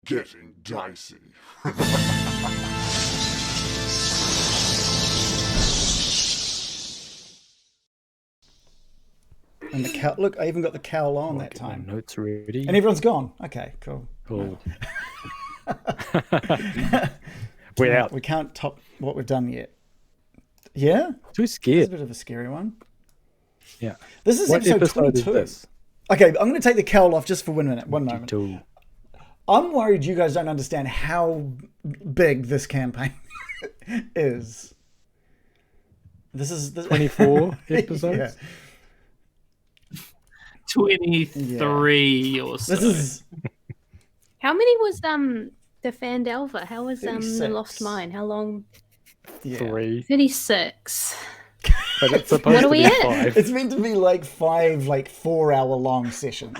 getting dicey. And the cowl, look, I even got the cowl on that time. My notes ready. And everyone's gone. Okay, cool. Cool. We're out. We can't top what we've done yet. Yeah? Too It's a scared. bit of a scary one. Yeah. This is What episode episode is 22. this? Okay, I'm going to take the cowl off just for 1 minute. One moment. 22. I'm worried you guys don't understand how big this campaign is. This is 24 episodes. Yeah. 23 or so. This is How many was the Fandelver? How was the 36. Lost Mine? How long? 3. 36. But it's supposed What to are we be at? 5. it's meant to be like 5 4-hour long sessions.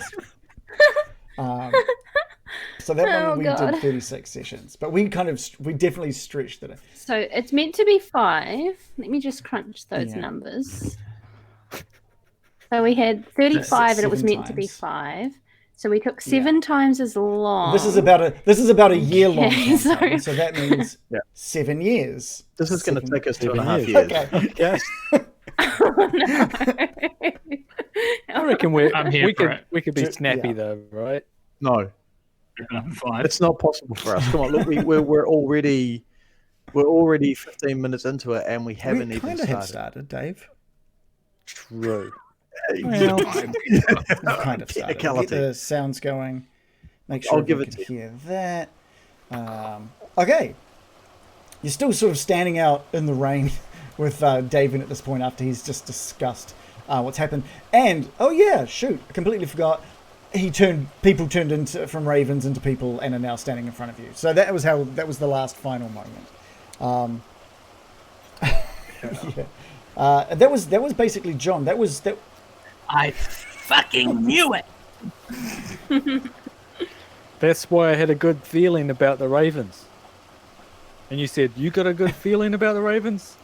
So that one Oh, we God. did 36 sessions, but we definitely stretched it. So it's meant to be 5. Let me just crunch those Yeah. numbers. So we had 35 and it was 7 meant to be times. 5. So we took 7 times as long. This is about a year long. Okay, campaign, so- so that means Yeah. 7 years. This is going to 7 take us 7 2.5 years. years. Okay. Yes. Oh, no. I reckon I'm here for it. we could be Yeah. snappy though, right? No, Five. it's not possible for us. Come on, look, we're already 15 minutes into it, and we haven't We even kind of have started. started, Dave. True. Well, we've kind of started. Get Technicality. the sounds going. Make sure I'll give everyone it can hear that. Okay. You're still sort of standing out in the rain with David at this point after he's just discussed what's happened. And, oh yeah, shoot, I completely forgot. People turned into from ravens into people and are now standing in front of you. So that was the last final moment. Yeah. That was basically John. That I fucking knew it. That's why I had a good feeling about the Ravens. And you said, you got a good feeling about the Ravens?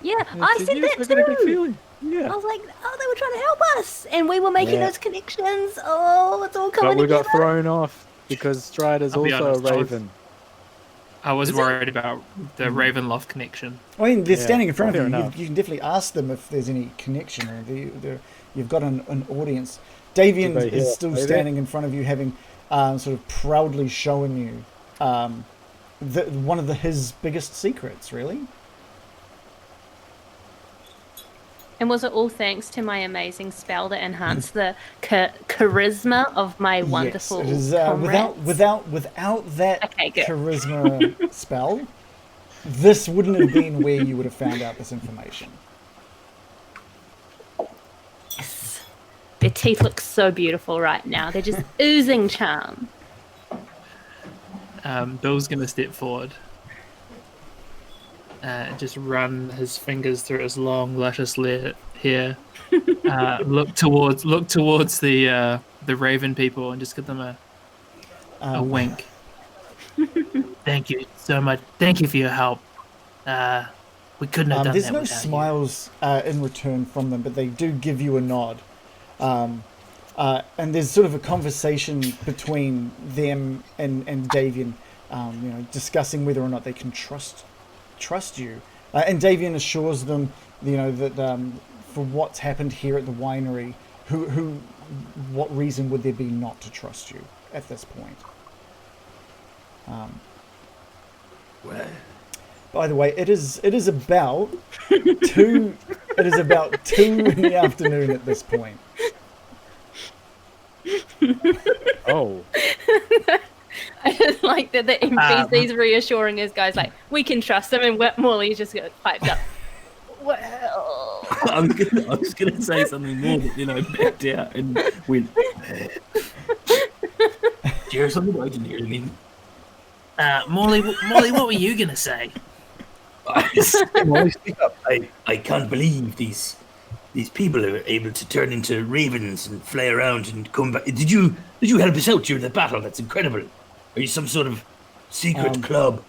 Yeah, I said yes, that I got a good too. feeling. Yeah. I was like, oh, they were trying to help us. And we were making Yeah. those connections. Oh, it's all coming But we got together. thrown off because Strahd is I'll be also honest, a Raven. I was worried about the Ravenloft connection. I mean, they're Yeah, standing in front of fair you. enough. You can definitely ask them if there's any connection, or you've got an audience. Davian Did they is hear still that? standing in front of you, having sort of proudly shown you one of his biggest secrets, really. And was it all thanks to my amazing spell that enhanced the charisma of my wonderful yes, it is, comrades? without that Okay, good. charisma spell, this wouldn't have been where you would have found out this information. Yes. Their teeth look so beautiful right now. They're just oozing charm. Bill's gonna step forward. Just run his fingers through his long, luscious hair. Look towards the Raven people and just give them a wink. Thank you so much. Thank you for your help. We couldn't have done There's that no without smiles in return from them, but they do give you a nod. And there's sort of a conversation between them and Davian, discussing whether or not they can trust you. And Davian assures them, that for what's happened here at the winery, what reason would there be not to trust you at this point? By the way, it is about 2. It is about 2 in the afternoon at this point. Oh. I just like that the NPC's reassuring his guys, like, we can trust them, and Morley just got piped up. Well, I was gonna say something more, but backed out and went. Cheers on the way, didn't hear anything. Morley, what were you gonna say? Molly, speak up. I can't believe these people are able to turn into ravens and fly around and come back. Did you help us out during the battle? That's incredible. Are you some sort of secret club?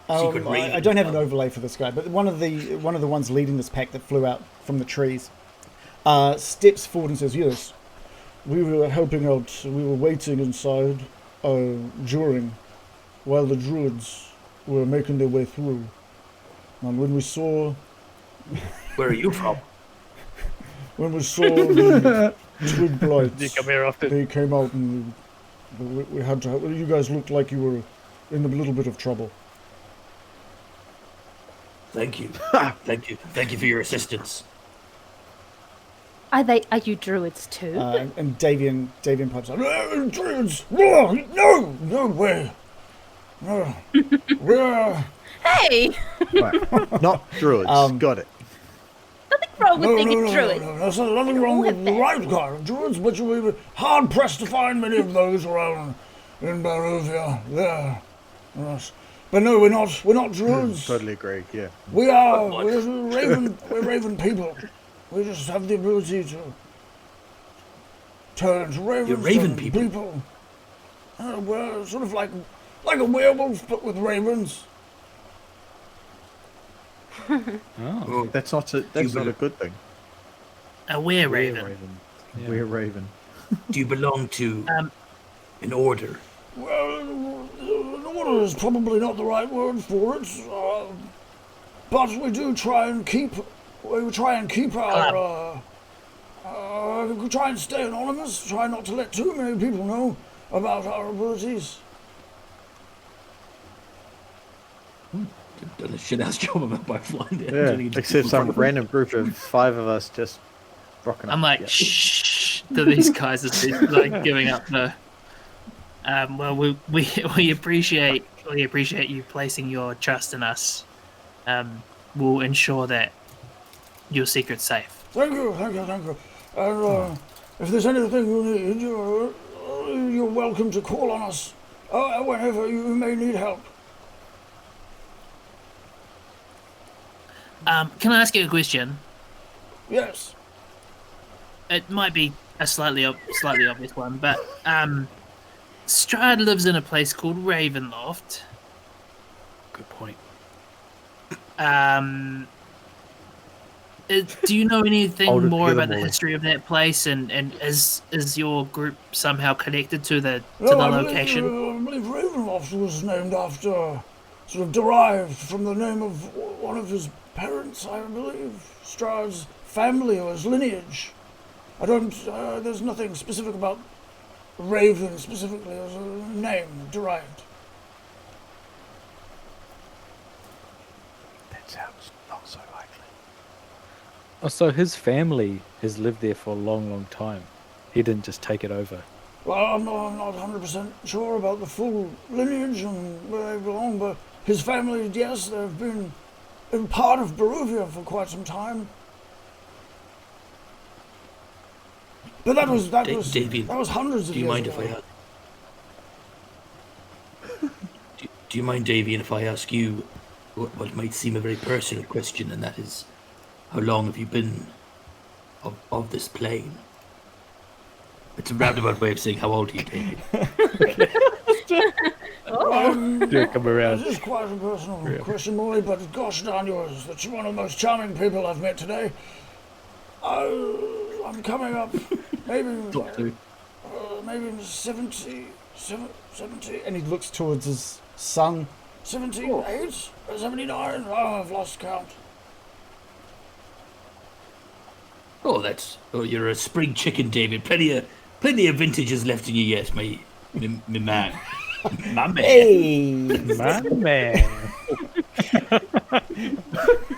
Secret raven I don't have an club? overlay for this guy, but one of the ones leading this pack that flew out from the trees steps forward and says, "Yes, we were helping out. We were waiting inside while the druids were making their way through. And when we saw Where are you from? the twig blights, You come here often. they came out and we had to. You guys looked like you were in a little bit of trouble. Thank you. Thank you. Thank you for your assistance. Are you druids too? And Davian pipes up. Druids! No way! No. We're Hey, Right. Not druids. Got it. nothing wrong with being a druid. no. There's nothing wrong with the right kind of druids, but you'll be hard pressed to find many of those around in Barovia. There. Yes. But no, we're not druids. Totally agree. Yeah. We're raven people. We just have the ability to turn into ravens. You're raven and people? We're sort of like a werewolf, but with ravens. Oh, That's not a good thing. A were-raven. Yeah. We're raven. Do you belong to an order? Well, an order is probably not the right word for it, but we do try and keep. We try and keep our. We try and stay anonymous. Try not to let too many people know about our abilities. Done a shit-ass job about by flying there. Yeah. Except some random group of 5 of us just rocking up. I'm like, shh to these guys as they're like giving up the. Well, we appreciate you placing your trust in us. We'll ensure that your secret's safe. Thank you. And if there's anything you need, you're welcome to call on us whenever you may need help. Can I ask you a question? Yes. It might be a slightly obvious one, but Strahd lives in a place called Ravenloft. Good point. Do you know anything Hold it more together, about the Morely. history of that place, and is your group somehow connected to the location? I believe Ravenloft was named after, sort of derived from the name of one of his parents, I believe. Strahd's family or his lineage. I don't. There's nothing specific about Raven specifically as a name derived. That sounds not so likely. Oh, so his family has lived there for a long, long time. He didn't just take it over. Well, I'm not 100% sure about the full lineage and where they belong, but his family, yes, they've been in part of Barovia for quite some time. But that was Davian, hundreds of Do you years mind ago. if I do you mind, Davian, if I ask you what might seem a very personal question, and that is, how long have you been of this plane? It's a roundabout way of saying how old are you, Davian? Do come around. This is quite a personal question, Morley, but gosh darn yours, that you're one of the most charming people I've met today. I'm coming up, maybe Top two. maybe 70, and he looks towards his son. 78, 79, I've lost count. Oh, you're a spring chicken, David. Plenty of vintages left in you yet, my man. My man. Hey! My man.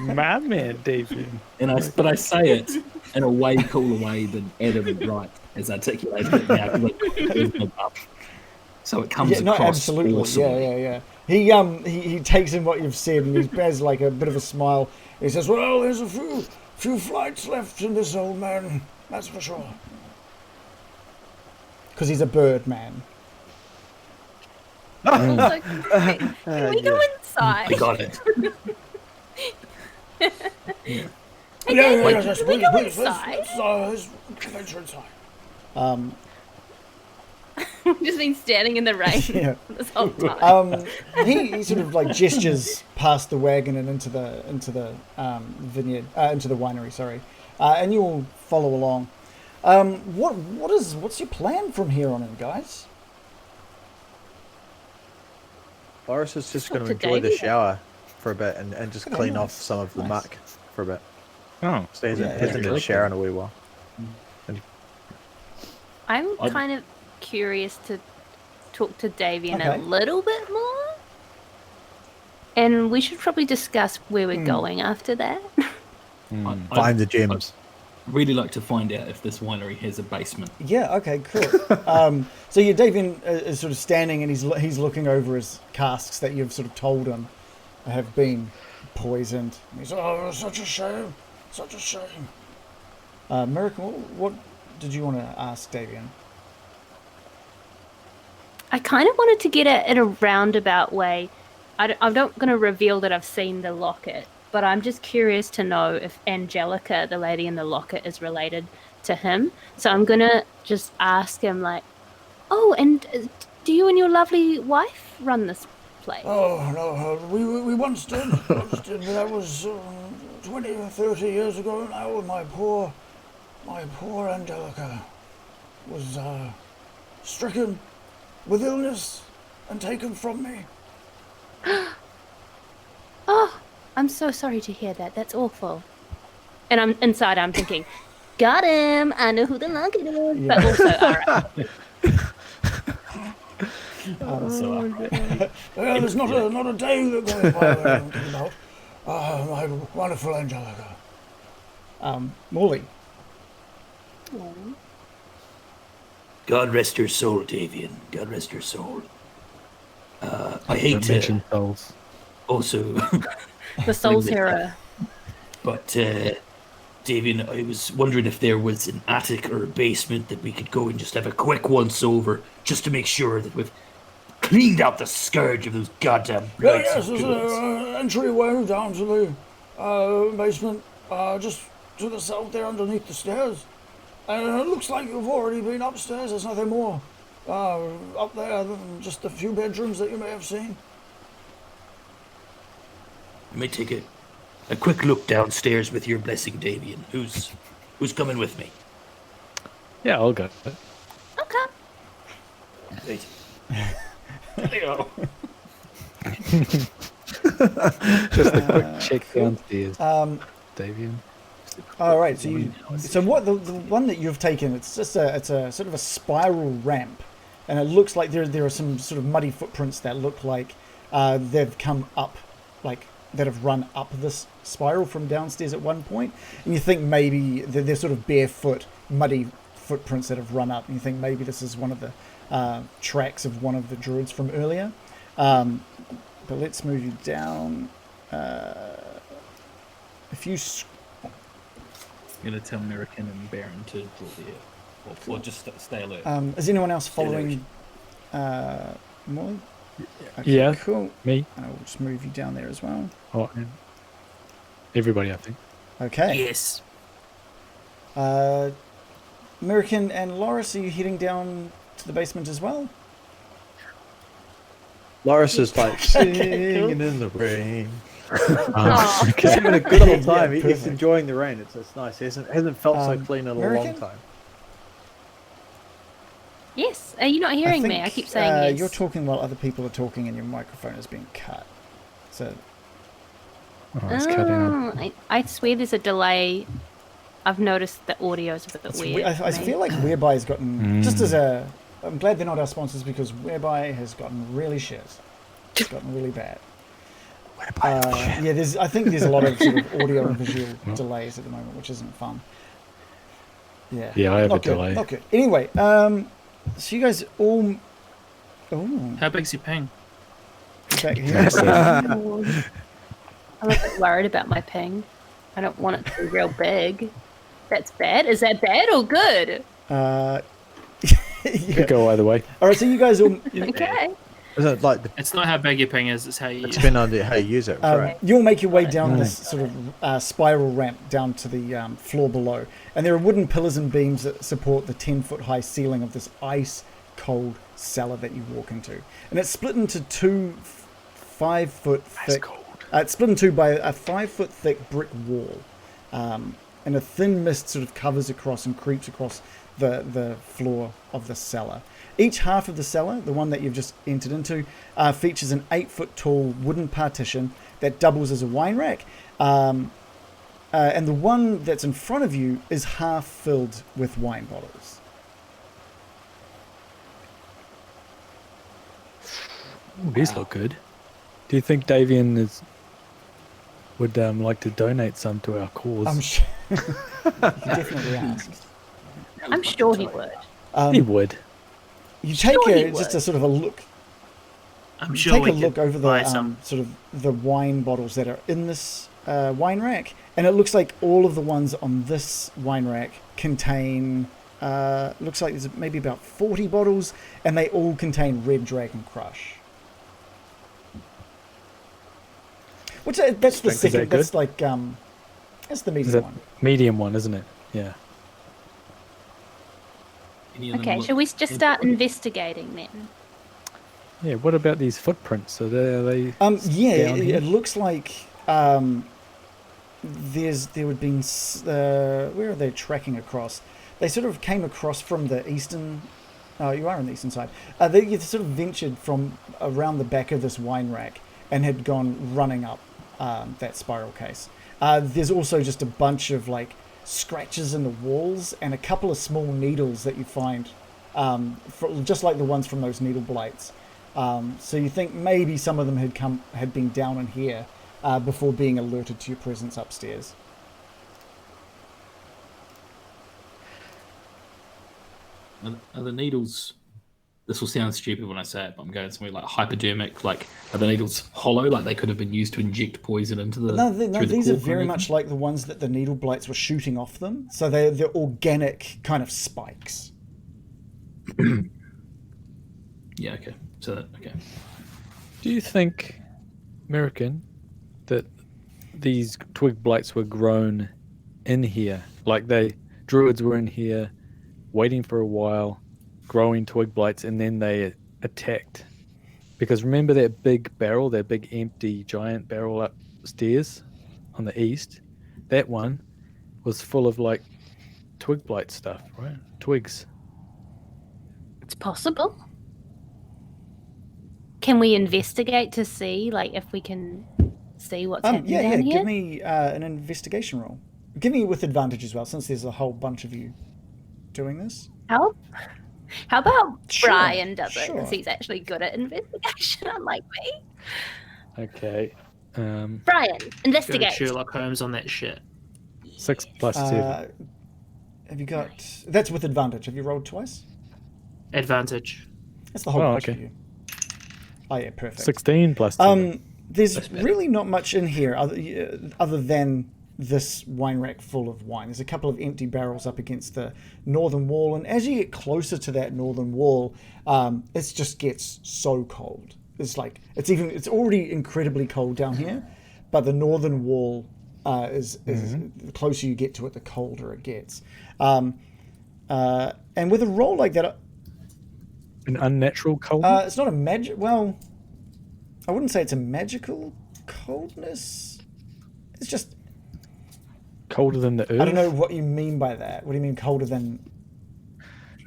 My man, David. But I say it in a way cooler way than Adam and Wright has articulated it now. So it comes across absolutely. awesome. Yeah. He takes in what you've said and he bears like a bit of a smile. He says, "Well, there's a few flights left in this old man, that's for sure." Because he's a bird man. Can we go inside? We got it. Yes, Can we go please, inside? let's venture inside. We've just been standing in the rain Yeah. this whole time. He sort of like gestures past the wagon and into the vineyard, into the winery. Sorry, and you all follow along. What's your plan from here on in, guys? Boris is just Talk going to to enjoy the Davey. shower for a bit and just Okay, clean nice. off some of the Nice. muck for a bit. Oh, So he hasn't, Yeah, hasn't had a shower in a wee while. I'm I'd- kind of curious to talk to Davian Okay. a little bit more. And we should probably discuss where we're going after that. mm. Find the gems. I'd really like to find out if this winery has a basement. Yeah. Okay. Cool. So yeah, Davian is sort of standing and he's looking over his casks that you've sort of told him have been poisoned. And he's oh, such a shame, such a shame. Miraqen, what did you want to ask Davian? I kind of wanted to get it in a roundabout way. I'm not going to reveal that I've seen the locket, but I'm just curious to know if Angelica, the lady in the locket, is related to him. So I'm going to just ask him, like, oh, and do you and your lovely wife run this place? Oh no, we once did, but that was 20 or 30 years ago now. My poor Angelica was stricken with illness and taken from me. Oh, I'm so sorry to hear that. That's awful. And I'm inside. I'm thinking, got him. I know who the locket is. Yeah. But also, all right. There's not a day that goes by that I don't think about my wonderful Angelica. Morley. God rest your soul, Davian. God rest your soul. I hate to mention souls. also, The Soul's Hero. but Davian, I was wondering if there was an attic or a basement that we could go and just have a quick once over, just to make sure that we've cleaned out the scourge of those goddamn blights. Yes, there's an entryway down to the basement, just to the south there underneath the stairs. And it looks like you've already been upstairs. There's nothing more up there other than just a few bedrooms that you may have seen. I may take a quick look downstairs with your blessing, Davian. Who's coming with me? Yeah, I'll go. Okay. Right. Just a quick check downstairs. Davian. All right, so what the one that you've taken? It's a sort of a spiral ramp, and it looks like there are some sort of muddy footprints that look like they've come up, like that have run up this spiral from downstairs at one point, and you think maybe they're sort of barefoot, muddy footprints that have run up, and you think maybe this is one of the tracks of one of the druids from earlier. But let's move you down. If you I'm going to tell Miraqen and Baron to draw the or just stay alert. is anyone else following Morley? Okay, Yeah. cool. Me. I will just move you down there as well. Oh, and everybody, I think. Okay. Yes. Miraqen and Loris, are you heading down to the basement as well? Loris is like singing cool. in the rain. Oh, He's having a good old Yeah, time. He's perfect. enjoying the rain. It's nice. He hasn't felt so clean in a long Miraqen? time. yes. Are you not hearing me? I keep saying yes. You're talking while other people are talking and your microphone is being cut. So, Oh, it's cutting out. I swear there's a delay. I've noticed the audio's a bit weird. I for me. feel like Whereby has gotten, just as a, I'm glad they're not our sponsors because Whereby has gotten really shit. It's gotten really bad. Yeah, I think there's a lot of sort of audio and visual delays at the moment, which isn't fun. Yeah. Yeah, I have not a good, delay. Not good. Anyway, so you guys all. Oh, How big's your ping? back here. I'm a bit worried about my ping. I don't want it to be real big. That's bad. Is that bad or good? Yeah. Could go either way. All right, so you guys all. Okay. Isn't it like It's not how big your ping is, it's how you it's been on how you use it, right? You'll make your way down this sort of spiral ramp down to the floor below. And there are wooden pillars and beams that support the 10-foot high ceiling of this ice-cold cellar that you walk into. And it's split into two 5-foot thick... it's split in two by a 5-foot thick brick wall. And a thin mist sort of covers across and creeps across the floor of the cellar. Each half of the cellar, the one that you've just entered into, features an 8-foot-tall wooden partition that doubles as a wine rack. And the one that's in front of you is half filled with wine bottles. Ooh, these look good. Do you think Davian would like to donate some to our cause? I'm sure. He definitely asked. I'm sure he would. He would. You take Sure he just would. a sort of a look. I'm You sure take we a look could over buy the some. sort of the wine bottles that are in this wine rack, and it looks like all of the ones on this wine rack contain. Looks like there's maybe about 40 bottles, and they all contain Red Dragon Crush. Which that's the Strength, is second. that good? That's like that's the Is medium that one. medium one, isn't it? Yeah. Any of them Okay, look shall we just start investigating then? Yeah. What about these footprints? Are they Yeah, down it, here? it looks like there would be where are they tracking across? They sort of came across from the eastern. Oh, you are on the eastern side. They sort of ventured from around the back of this wine rack and had gone running up that spiral case. There's also just a bunch of like scratches in the walls and a couple of small needles that you find, just like the ones from those needle blights. So you think maybe some of them had been down in here before being alerted to your presence upstairs. Are the needles? This will sound stupid when I say it, but I'm going somewhere like hypodermic. Like, are the needles hollow? Like they could have been used to inject poison into the. No, through the these are cork or very anything? much like the ones that the needle blights were shooting off them. So they're organic kind of spikes. Yeah. Okay. So okay. Do you think, Miraqen, that these twig blights were grown in here? Like druids were in here, waiting for a while, growing twig blights, and then they attacked. Because remember that big barrel, that big empty giant barrel upstairs on the east? That one was full of like twig blight stuff, right? Twigs. It's possible. Can we investigate to see, like, if we can see what's happening Yeah. down here? Give me an investigation roll. Give me with advantage as well, since there's a whole bunch of you doing this. How about Sure, Brian does it? sure. Because he's actually good at investigation, unlike me. Okay. Brian, Go investigate. Sherlock Holmes on that shit. 6 plus 7. Have you got... That's with advantage. Have you rolled twice? Advantage. That's the whole Oh, bunch of okay. you. Oh, yeah, perfect. 16 plus 7. There's really not much in here other than this wine rack full of wine. There's a couple of empty barrels up against the northern wall, and as you get closer to that northern wall, it just gets so cold. It's like it's already incredibly cold down here, but the northern wall is the closer you get to it, the colder it gets. And with a roll like that, An unnatural cold? it's not a magic. Well, I wouldn't say it's a magical coldness. It's just Colder than the earth? I don't know what you mean by that. What do you mean colder than?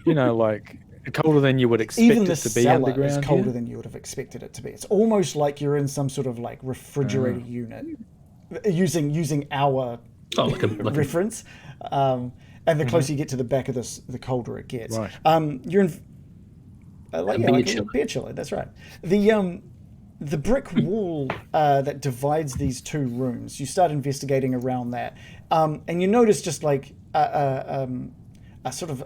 You know, like colder than you would expect Even it the to be cellar underground is colder here? than you would have expected it to be. It's almost like you're in some sort of like refrigerator unit, using our Oh, like a reference. And the closer you get to the back of this, the colder it gets. Right. You're in like beer a chiller. beer chiller. That's right. The brick wall that divides these two rooms. You start investigating around that, and you notice just like a sort of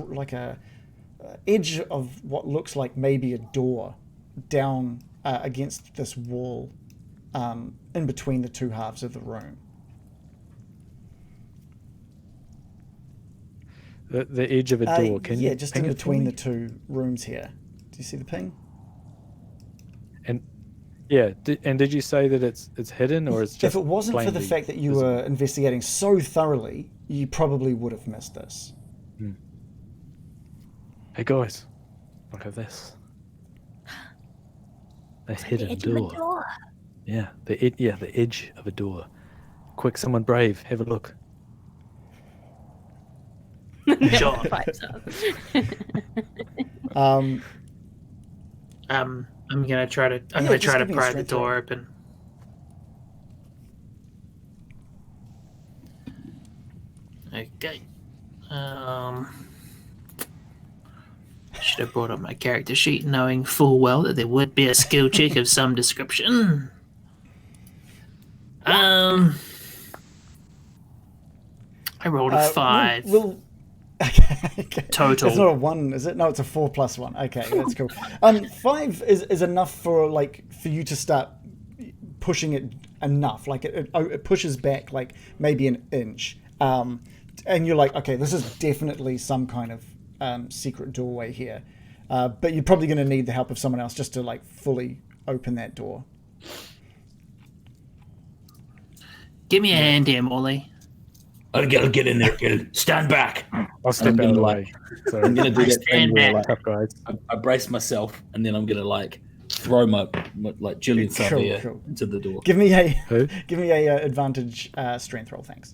like a edge of what looks like maybe a door down against this wall, in between the two halves of the room. The edge of a door. Can you just ping in it for between me? the two rooms here. Do you see the ping? And yeah, did you say that it's hidden or it's just If it wasn't for the plainly fact that you visible? were investigating so thoroughly, you probably would have missed this. Hey guys, look at this. A hidden Edge of a door. door. Yeah, the edge of a door. Quick, someone brave, have a look. Sure. Pipes up. Um, I'm gonna try to just pry give me a the strength door roll. open. Okay. Should have brought up my character sheet, knowing full well that there would be a skill check of some description. I rolled a 5 okay. total. It's not a 1, is it? No, it's a 4 plus 1. Okay, that's cool. 5 is enough for you to start pushing it enough. Like it pushes back like maybe an inch. And you're like, okay, this is definitely some kind of secret doorway here. But you're probably going to need the help of someone else just to like fully open that door. Give me a hand here, Morley. I'll get in there, Gil. Stand back. I'll step out of the way. So, I'm gonna do that thing Stand where back. like, tough guys. I brace myself, and then I'm gonna like throw my like Julian Savia Cool. into the door. Give me Who? a advantage strength roll, thanks.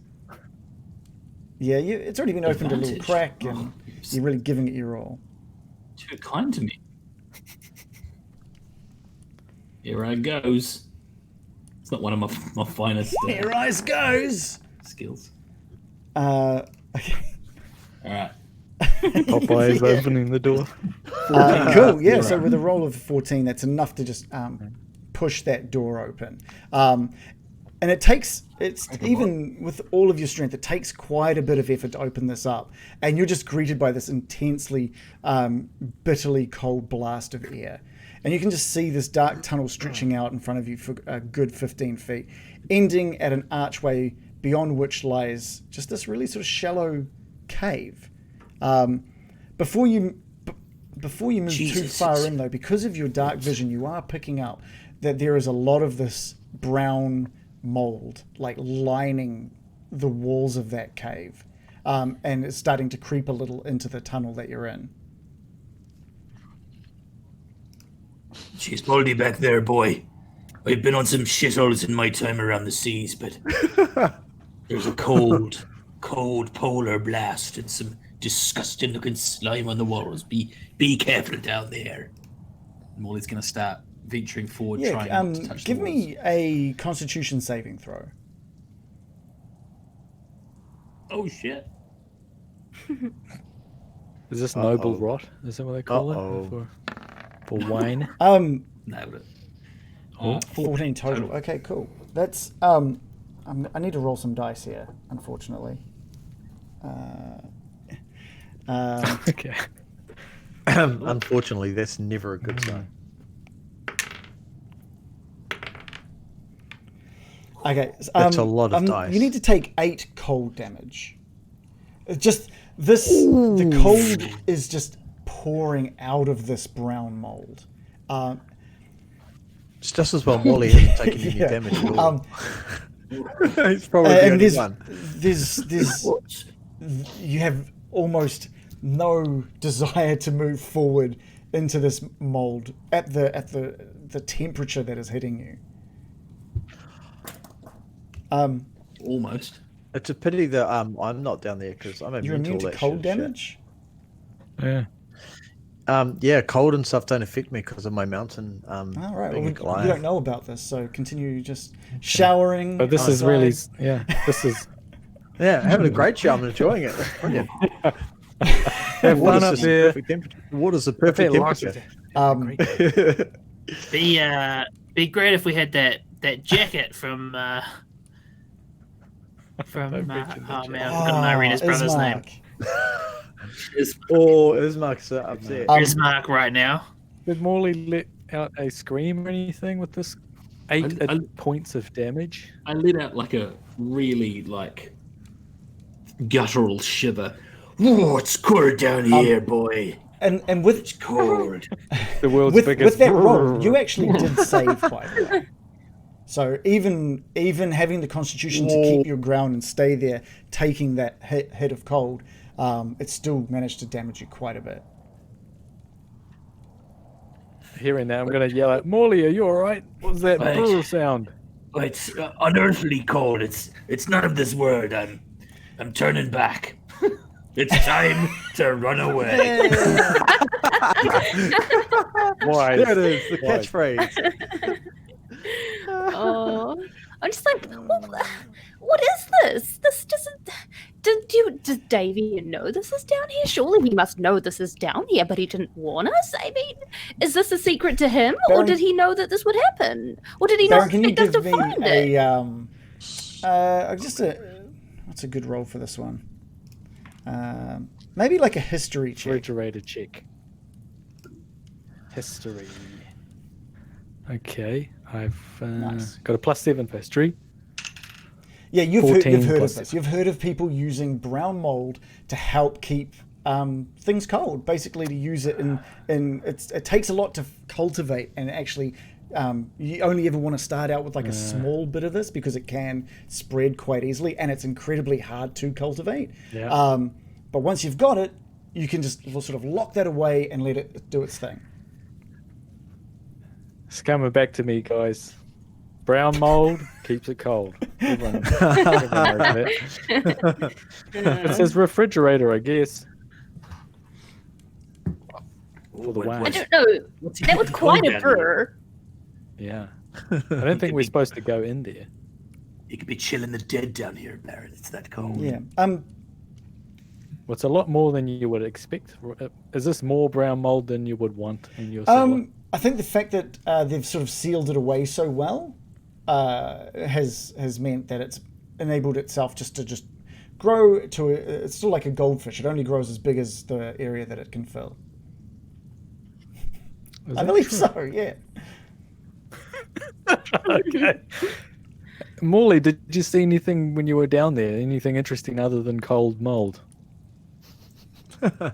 Yeah, it's already been opened a little Advantage? crack, and Oh, you're really giving it your all. Too kind to me. Here I goes. It's not one of my finest Here eyes goes. skills. Okay. All right. Popeye's opening the door. Cool. Yeah. You're So right. with a roll of 14, that's enough to just push that door open. And it's even with all of your strength, it takes quite a bit of effort to open this up. And you're just greeted by this intensely, bitterly cold blast of air. And you can just see this dark tunnel stretching out in front of you for a good 15 feet, ending at an archway beyond which lies just this really sort of shallow cave. Before you move too far in, though, because of your dark vision, you are picking up that there is a lot of this brown mold like lining the walls of that cave, and it's starting to creep a little into the tunnel that you're in. She's Moldy back there, boy. I've been on some shitholes in my time around the seas, but there's a cold polar blast and some disgusting looking slime on the walls. Be careful down there. Molly's gonna start venturing forward, trying not to touch Give the walls. me a Constitution saving throw. Oh shit! Is this noble rot? Is that what they call it? For wine? Nailed it. 14 total. Okay, cool. That's I need to roll some dice here, unfortunately. Okay. Unfortunately, that's never a good sign. Okay, That's a lot of dice. You need to take 8 cold damage. It's just the cold is just pouring out of this brown mold. It's just as well Morley hasn't taken any Yeah. damage at all. He's probably the And only one. there's you have almost no desire to move forward into this mold at the temperature that is hitting you. Almost. It's a pity that I'm not down there because I'm You're immune immune to all to that cold shit. damage. Yeah. Yeah, cold and stuff don't affect me because of my mountain. All right, being well, a you Goliath. don't know about this, so continue just showering. But this is outside. really, this is. Yeah, having a great show. I'm enjoying it. Brilliant. Have fun up just there. perfect temperature. Water's the perfect temperature. Be great if we had that jacket from oh man, I've forgotten Irena's brother's name. Ismark's upset. Is Mark right now? Did Morley let out a scream or anything with this 8 points of damage? I let out like a really like guttural shiver. Oh, it's cold down here, boy. And with It's cold. The world's with biggest. that roll, you actually did save quite a lot. So even having the constitution to keep your ground and stay there, taking that hit of cold, it still managed to damage you quite a bit. Hearing that, I'm going to yell out, Morley, are you all right? What was that Right. brr sound? It's unearthly cold. It's not of this world. I'm turning back. It's time to run away. Why? There it is, the Why? catchphrase. Oh, I'm just like, what is this? This doesn't. Does Davy know this is down here? Surely he must know this is down here, but he didn't warn us. I mean, is this a secret to him, or Baron- did he know that this would happen, or did he Baron, not can you expect us give to me find it? what's a good roll for this one? Maybe like a history check. Refrigerator check. History. Okay, I've Nice. got a +7 for history. Yeah, you've 14 heard of plus this. You've heard of people using brown mold to help keep things cold. Basically, to use it it takes a lot to cultivate, and actually, you only ever want to start out with like a small bit of this because it can spread quite easily, and it's incredibly hard to cultivate. Yeah. But once you've got it, you can just sort of lock that away and let it do its thing. It's coming back to me, guys. Brown mold keeps it cold. Everyone knows that. It says refrigerator, I guess. For the I wine. don't know. That was quite a burr. Yeah. I don't think we're supposed to go in there. You could be chilling the dead down here, Baron. It's that cold. Yeah. Well, it's a lot more than you would expect. Is this more brown mold than you would want in your cellar? I think the fact that they've sort of sealed it away so well has meant that it's enabled itself just to grow to it's still like a goldfish. It only grows as big as the area that it can fill. Is I that believe true? so. Yeah. Okay. Morley, did you see anything when you were down there? Anything interesting other than cold mold? Well,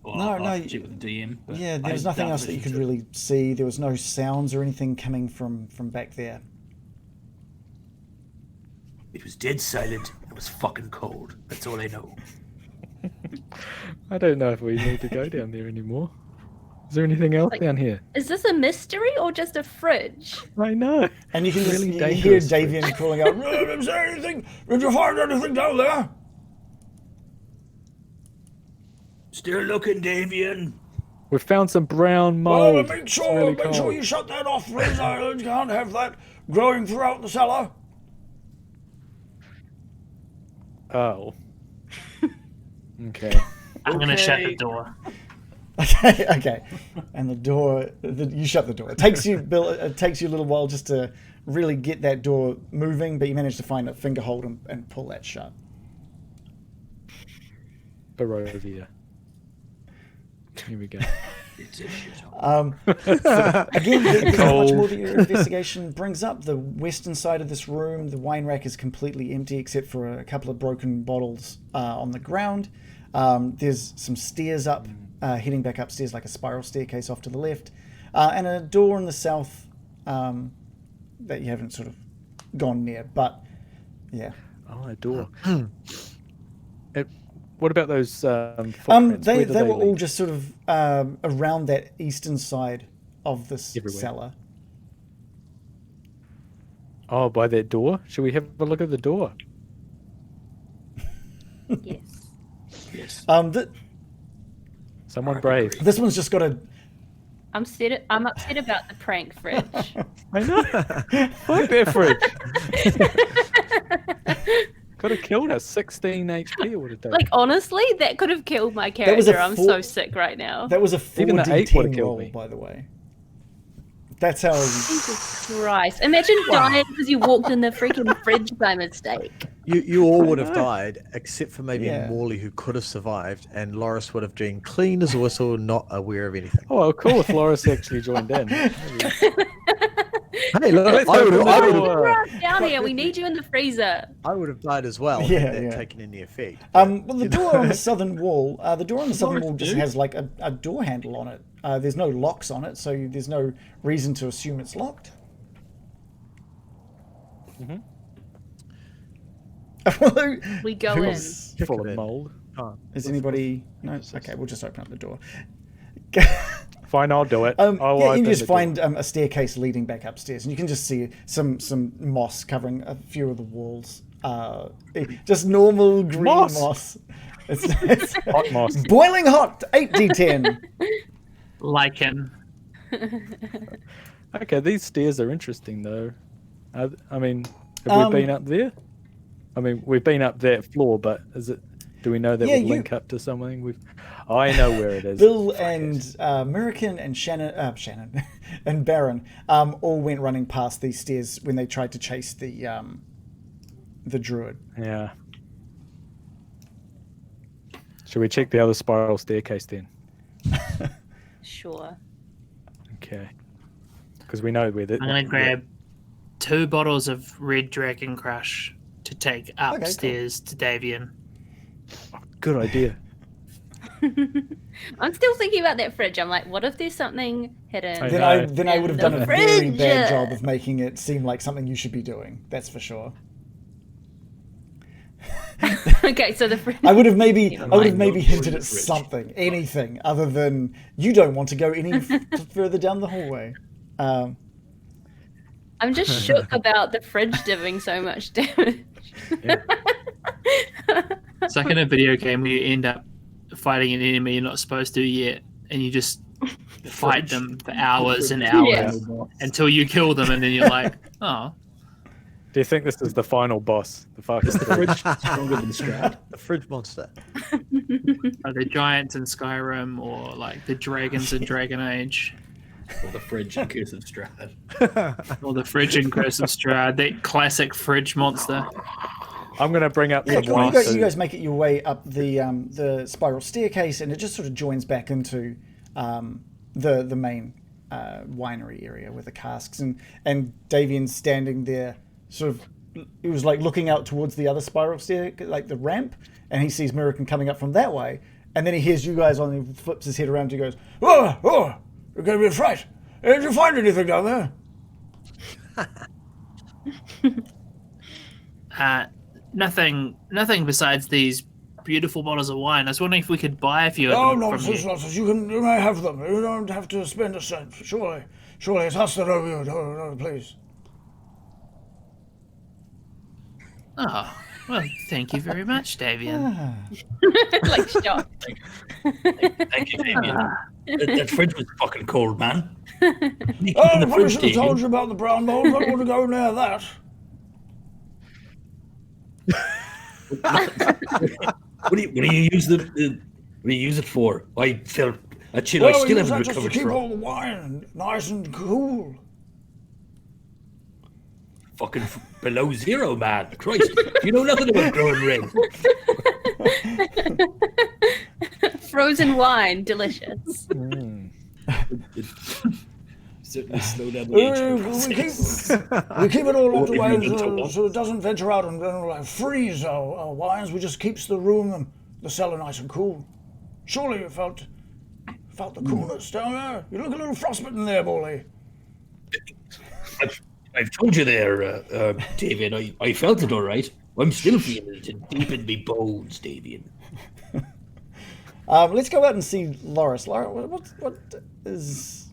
No, I'll no, have to check with the DM. but Yeah, there I was nothing doubt else that you there's could really see. There was no sounds or anything coming from back there. It was dead silent. It was fucking cold. That's all I know. I don't know if we need to go down there anymore. Is there anything else down here? Is this a mystery or just a fridge? I know. And you can Really just you hear dangerous Davian calling out, "Is there anything? Did you find anything down there?" Still looking, Davian. We found some brown mold. Well, make It's sure really make sure cold. you shut that off, please. I can't have that growing throughout the cellar. Oh. Okay. I'm gonna shut the door. Okay. And the door, you shut the door. It takes you, Bill. It takes you a little while just to really get that door moving, but you manage to find a finger hold and pull that shut. Barovia. Here we go. It's a shithole. Again, there's not much Cold. more that your investigation brings up. The western side of this room, the wine rack is completely empty except for a couple of broken bottles on the ground. There's some stairs up, heading back upstairs like a spiral staircase off to the left, and a door in the south that you haven't sort of gone near. But yeah, Oh, a door. What about those footprints? they Where do were all lead? just sort of around that eastern side of this Everywhere. cellar. Oh, by that door? Should we have a look at the door? Yes. Yes. Someone brave. This one's just got a. I'm upset about the prank fridge. I know. Fuck that fridge. Could have killed us. 16 HP would have done. Like honestly, that could have killed my That was a character. I'm full- so sick right now. That was a Even the 8 would've 4d10 killed roll, me. by the way. That's how. Jesus Christ! Imagine dying because you walked in the freaking fridge by mistake. You all would have died, except for maybe Yeah. Morley, who could have survived, and Loris would have been clean as a whistle, not aware of anything. Oh, cool. If Loris actually joined in. Hey, look, Let's I would open have, the door. Right down here, we need you in the freezer. died as well. Yeah, had that yeah. taken any effect. Well, the door on the southern wall, just dude. has like a door handle on it. There's no locks on it, so there's no reason to assume it's locked. Although, We go who in. is- Full Kick it of in. mold. Oh, Is anybody? No. Okay, we'll just open up the door. Fine, I'll do it. Yeah, I'll you open just the door. find a staircase leading back upstairs, and you can just see some moss covering a few of the walls. Just normal green Moss? moss. It's Hot moss. boiling hot. 8d10. Lichen. Okay, these stairs are interesting though. I mean, have we been up there? I mean, we've been up that floor, but is it? Do we know that Yeah, would link up to something? I know where it is. Bill and Miraqen and Shannon and Baron all went running past these stairs when they tried to chase the druid. Yeah. Should we check the other spiral staircase then? Sure. Okay. Because we know where that. I'm gonna grab 2 bottles of Red Dragon Crush to take upstairs to Davian. Good idea. I'm still thinking about that fridge. I'm like, what if there's something hidden? Then I would have done a very fridge. bad job of making it seem like something you should be doing. That's for sure. Okay, so the fridge. I would have maybe hinted the at fridge. something, anything other than you don't want to go any further down the hallway. I'm just shook about the fridge doing so much damage. It's like in a video game where you end up fighting an enemy you're not supposed to yet, and you just fight them for hours and hours until you kill them, and then you're like, oh. Do you think this is the final boss? The fucking Fridge stronger than Strahd. The fridge monster. Are the giants in Skyrim or like the dragons in Dragon Age? Or the fridge and Curse of Strahd. Or the fridge in Curse of Strahd, that classic fridge monster. I'm gonna bring up some You wine. guys, you guys make it your way up the spiral staircase, and it just sort of joins back into the main winery area with the casks, and Davian's standing there, sort of. He was like looking out towards the other spiral stair, like the ramp, and he sees Miraqen coming up from that way, and then he hears you guys on. He flips his head around. And he goes, "Oh, you're gonna be a fright. Did you find anything down there?" Nothing besides these beautiful bottles of wine. I was wondering if we could buy a few of Oh, them from nonsense, you. nonsense. You may have them. You don't have to spend a cent. Surely, it's us that owe you. No, please. Oh, well, thank you very much, Davian. Like shocked. Thank you, Damien. That fridge was fucking cold, man. Oh, I probably should have told you about the brown mold. I don't want to go near that. What do you use what do you use it for? I felt a chill I Well, still use haven't that just to recovered keep from. all the wine nice and cool. Fucking below zero, man. Christ. You know nothing about growing red. Frozen wine, delicious. Certainly slow down the age We keep it all locked Or away even so it doesn't venture out and freeze our wines. We just keeps the room and the cellar nice and cool. Surely you felt the coolness down there. You look a little frostbitten there, Morely. I've told you there, David. I felt it all right. I'm still feeling it deep in me bones, Davian. Let's go out and see Loris. What is...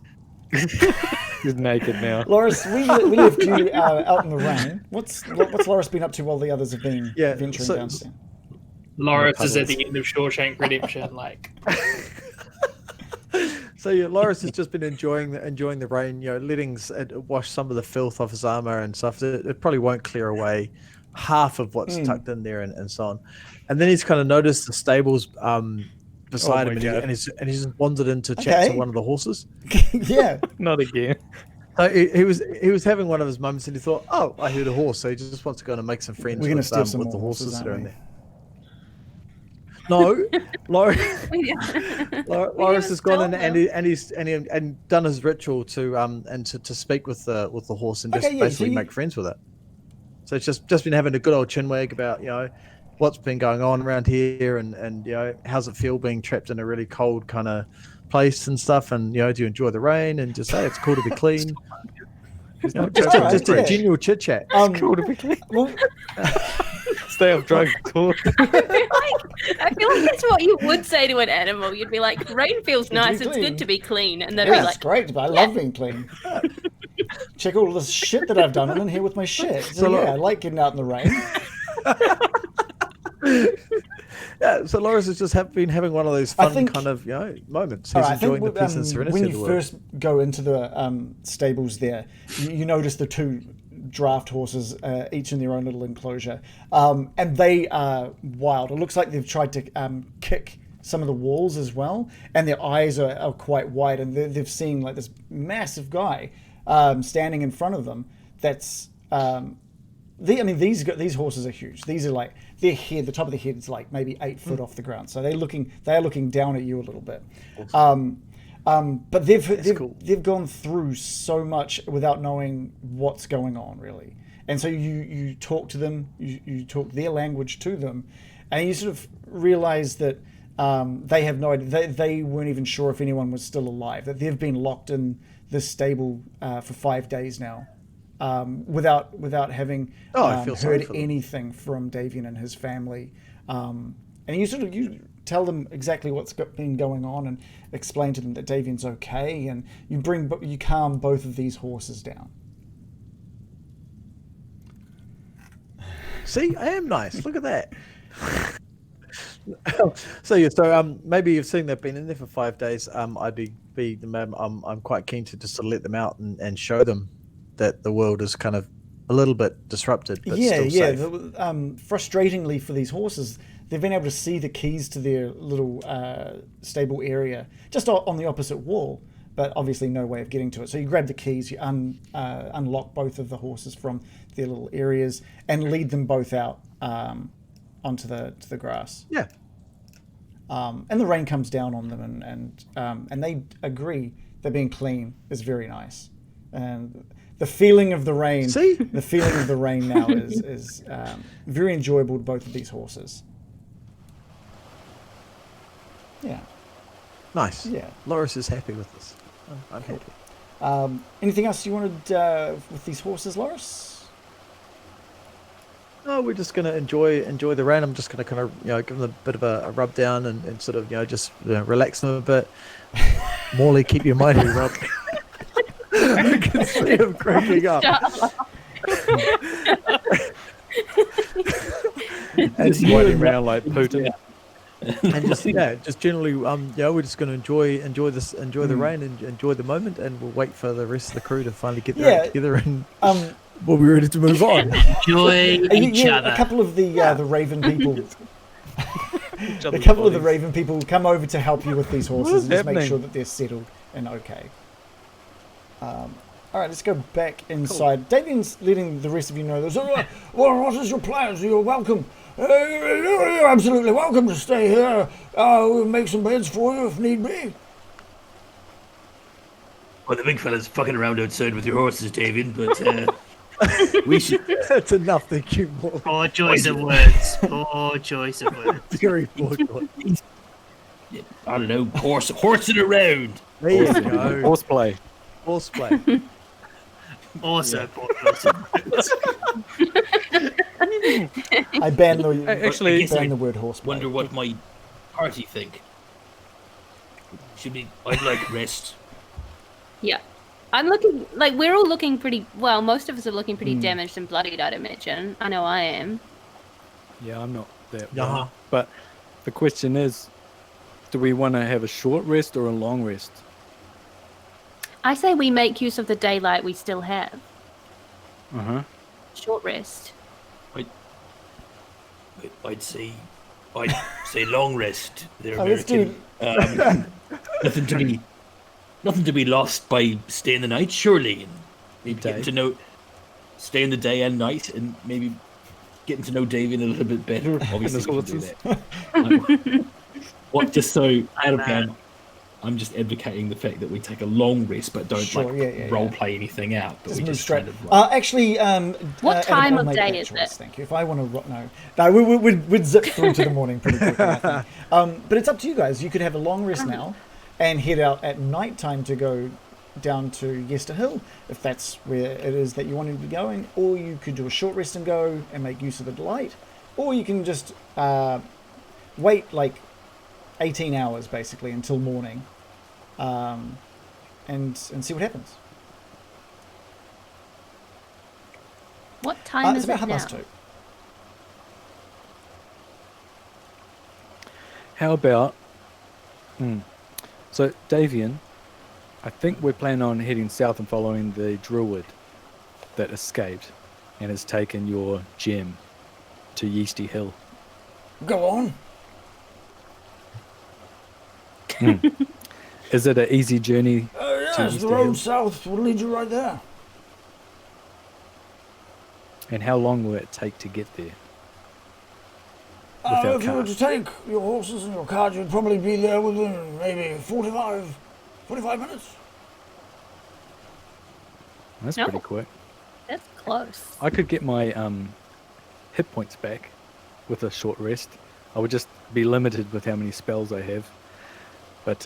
He's naked now. Loris, we left you out in the rain. What's Loris been up to while the others have been venturing downstairs? Loris is at the end of Shawshank Redemption, like. So yeah, Loris has just been enjoying the rain, letting it wash some of the filth off his armor and stuff. It probably won't clear away half of what's tucked in there and so on. And then he's kind of noticed the stables beside him, and he's just wandered in to chat to one of the horses. Yeah, Not again. So he was having one of his moments, and he thought, "Oh, I heard a horse." So he just wants to go and make some friends we're gonna steal some with more the horses horses, that are aren't in we? there. No, Loris Loris has gone in and he's done his ritual to speak with the horse and just basically make friends with it. So it's just been having a good old chinwag about what's been going on around here and how's it feel being trapped in a really cold kind of place and stuff, and do you enjoy the rain, and just say it's cool to be clean. Just a general chit chat. Cool to be clean. Well, Stay off drugs. Cool. I feel like that's what you would say to an animal. You'd be like, rain feels nice, it's clean. good to be clean. And they'd yeah, be it's like, great, but I love being clean. Check all this shit that I've done. I'm in here with my shit. So yeah, I like getting out in the rain. Yeah, so Loris has just been having one of those I fun think- kind of moments. All He's right, I think enjoying the peace and serenity when of you the world. first go into the stables there, you notice the two draft horses, each in their own little enclosure, and they are wild. It looks like they've tried to kick some of the walls as well, and their eyes are quite wide, and they've seen like this massive guy standing in front of them. That's these horses are huge. These are like their head, the top of their head is like maybe 8 foot off the ground. So they are looking down at you a little bit. Awesome. But they've gone through so much without knowing what's going on really. And so you talk to them, you talk their language to them, and you sort of realize that they have no idea. They weren't even sure if anyone was still alive. That they've been locked in this stable for 5 days now. Without having I feel sorry heard for them. anything from Davian and his family, and you tell them exactly what's been going on and explain to them that Davian's okay, and you calm both of these horses down. See, I am nice. Look at that. So maybe you've seen they've been in there for 5 days. I'd be I'm quite keen to just sort of let them out and show them that the world is kind of a little bit disrupted, but still safe. Frustratingly for these horses, they've been able to see the keys to their little stable area just on the opposite wall, but obviously no way of getting to it. So you grab the keys, you unlock both of the horses from their little areas, and lead them both out onto the grass. Yeah. And the rain comes down on them, and they agree that being clean is very nice. And the feeling of the rain, now is very enjoyable to both of these horses. Yeah. Nice. Yeah. Loris is happy with this. I'm happy. Anything else you wanted with these horses, Loris? No, we're just going to enjoy the rain. I'm just going to kind of give them a bit of a rub down and sort of just relax them a bit. Morley, keep your mighty rub. I can see him cracking up. And he's running around like Putin. And just generally, we're just going to enjoy the rain and enjoy the moment, and we'll wait for the rest of the crew to finally get their act together and we'll be ready to move on. Enjoy each other. A couple of the Raven people. A couple of the Raven people come over to help you with these horses and just make sure that they're settled and okay. All right, let's go back inside. Cool. Davian's letting the rest of you know this. Well, what is your plans? You're welcome. You're absolutely welcome to stay here. We'll make some beds for you if need be. Well, the big fella's fucking around outside with your horses, Davian, but we should... That's enough, thank you, Morley. Poor choice of words. Poor choice of words. Very poor choice. I don't know, horsing around. There you go. Horseplay. Horseplay. Also, poor choice of words. I ban the word horseplay. Wonder what my party think. I'd like rest. Yeah. I'm looking, like, we're all looking pretty, well, most of us are looking pretty damaged and bloodied, I'd imagine. I know I am. Yeah, I'm not that well. But the question is, do we want to have a short rest or a long rest? I say we make use of the daylight we still have. Uh-huh. Short rest. I'd say long rest. They're let's do American. Nothing to be lost by staying the night, surely. And maybe getting to know, staying the day and night, and maybe getting to know Davian a little bit better. Obviously, we can do that. Just so I'm just advocating the fact that we take a long rest, but don't role play anything out. But just we move just straight. kind of what time of day is it? Thank you. If I want to, we'd zip through to the morning pretty quickly. I think. But it's up to you guys. You could have a long rest now, and head out at night time to go down to Yester Hill, if that's where it is that you wanted to be going, or you could do a short rest and go and make use of the light, or you can just wait like 18 hours basically until morning, and see what happens. What time is it's about it now? 2:30. How about... So, Davian, I think we're planning on heading south and following the druid that escaped and has taken your gem to Yester Hill. Go on. Is it an easy journey? Yes, Yester the road Hill? south will lead you right there. And how long will it take to get there? Without If you were cart? to take your horses and your cart, you'd probably be there within maybe 45 minutes. That's No. pretty quick. That's close. I could get my hit points back with a short rest. I would just be limited with how many spells I have. But